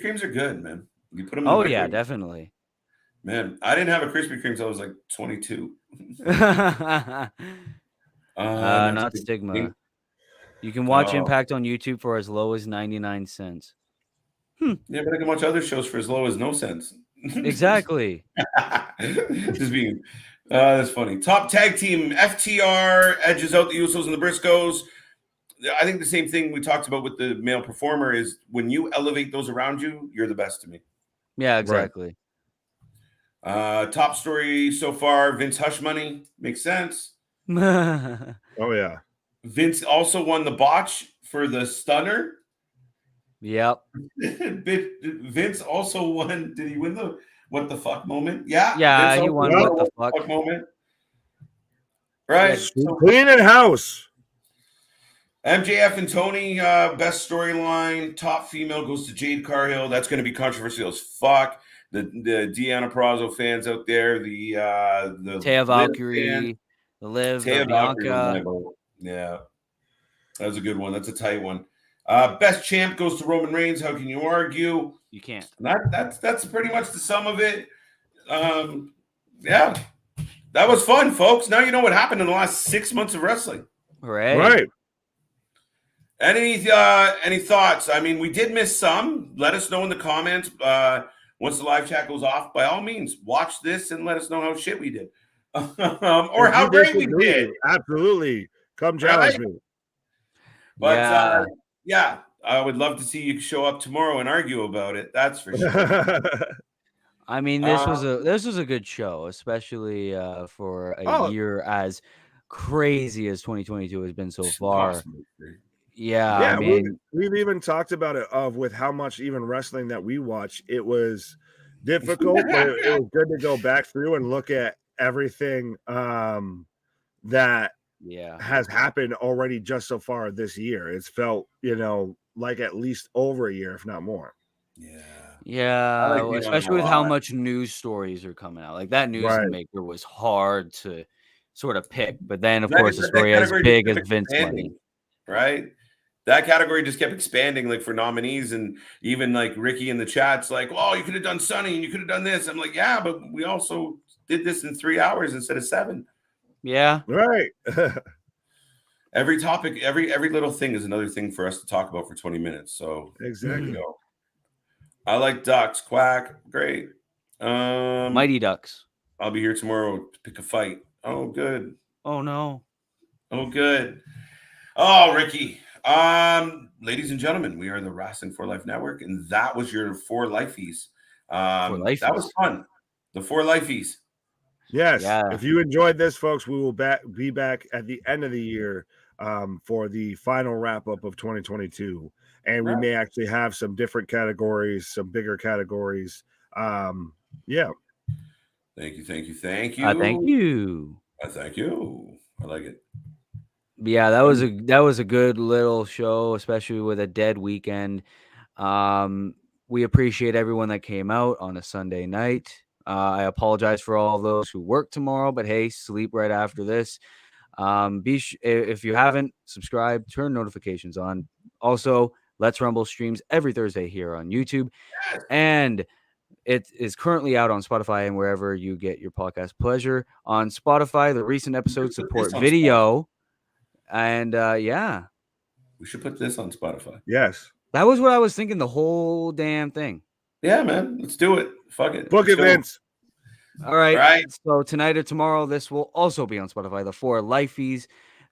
Kremes are good, man. You put them in the yeah, definitely. Man, I didn't have a Krispy Kreme until I was like 22. Not stigma. You can watch Impact on YouTube for as low as 99 cents. Yeah, but I can watch other shows for as low as no cents. Exactly. Just being that's funny. Top tag team FTR edges out the Usos and the Briscoes. I think the same thing we talked about with the male performer is when you elevate those around you, you're the best to me. Yeah, exactly. Right. Top story so far, Vince Hush Money. Makes sense. Oh, yeah. Vince also won the botch for the stunner. Yep. Vince also won. Did he win the what the fuck moment? Yeah. Yeah, he won what the fuck moment. Right. So, clean it house. MJF and Tony, best storyline. Top female goes to Jade Cargill. That's going to be controversial as fuck. The Deanna Prazo fans out there, the Taya Valkyrie, the Liv, the Bianca. Yeah, that was a good one. That's a tight one. Best champ goes to Roman Reigns. How can you argue? You can't. That's pretty much the sum of it. Yeah, that was fun, folks. Now you know what happened in the last 6 months of wrestling. Right. Any thoughts? I mean, we did miss some. Let us know in the comments. Once the live chat goes off, by all means, watch this and let us know how shit we did. Or how great we did. Absolutely. Come challenge me. But yeah, I would love to see you show up tomorrow and argue about it. That's for sure. I mean, this was a good show, especially for a year as crazy as 2022 has been so far. Yeah, Yeah, I mean, we've even talked about it with how much even wrestling that we watch. It was difficult, but it was good to go back through and look at everything that has happened already just so far this year. It's felt, like at least over a year, if not more. Yeah, especially with how much news stories are coming out. Like that news maker was hard to sort of pick, but then of course a story as big as Vince money, right? That category just kept expanding, like for nominees, and even like Ricky in the chat's like, "Oh, you could have done Sunny, and you could have done this." I'm like, "Yeah, but we also did this in 3 hours instead of 7." Yeah, right. Every topic, every little thing is another thing for us to talk about for 20 minutes. So exactly. Go. I like ducks. Quack. Great. Mighty Ducks. I'll be here tomorrow to pick a fight. Oh, good. Oh no. Oh, good. Oh, Ricky. Ladies and gentlemen, we are the Wrasslin for Life Network, and that was your 4LIFEEs. That was fun. The 4LIFEEs. Yes. Yeah. If you enjoyed this, folks, we will be back at the end of the year for the final wrap up of 2022. And we may actually have some different categories, some bigger categories. Yeah. Thank you. Thank you. Thank you. Thank you. Thank you. I like it. Yeah, that was a good little show, especially with a dead weekend. We appreciate everyone that came out on a Sunday night. I apologize for all of those who work tomorrow, but hey, sleep right after this. If you haven't subscribed, turn notifications on. Also, Let's Rumble streams every Thursday here on YouTube, and it is currently out on Spotify and wherever you get your podcast pleasure. On Spotify, the recent episodes support video. Spotify. And we should put this on Spotify. Yes, that was what I was thinking. The whole damn thing. Yeah, man, let's do it. Fuck it. Book events. All right. So tonight or tomorrow, this will also be on Spotify. The 4LIFEEs.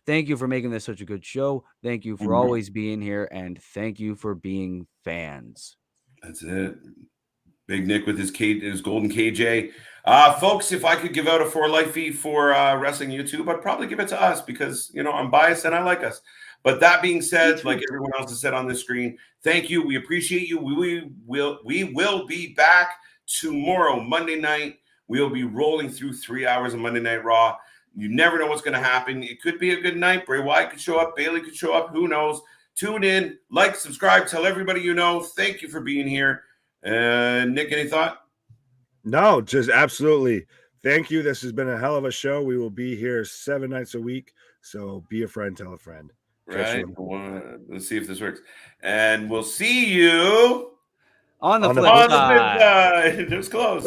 Thank you for making this such a good show. Thank you for always being here, and thank you for being fans. That's it. Big Nick with his golden KJ. Folks, if I could give out a 4LIFEE for wrestling YouTube, I'd probably give it to us because, I'm biased and I like us. But that being said, like everyone else has said on the screen, thank you. We appreciate you. We will be back tomorrow, Monday night. We'll be rolling through 3 hours of Monday Night Raw. You never know what's going to happen. It could be a good night. Bray Wyatt could show up. Bayley could show up. Who knows? Tune in, like, subscribe, tell everybody you know. Thank you for being here. Nick, any thought? No, just absolutely. Thank you. This has been a hell of a show. We will be here 7 nights a week. So be a friend, tell a friend. Right. Let's see if this works. And we'll see you on the flip side. It was close.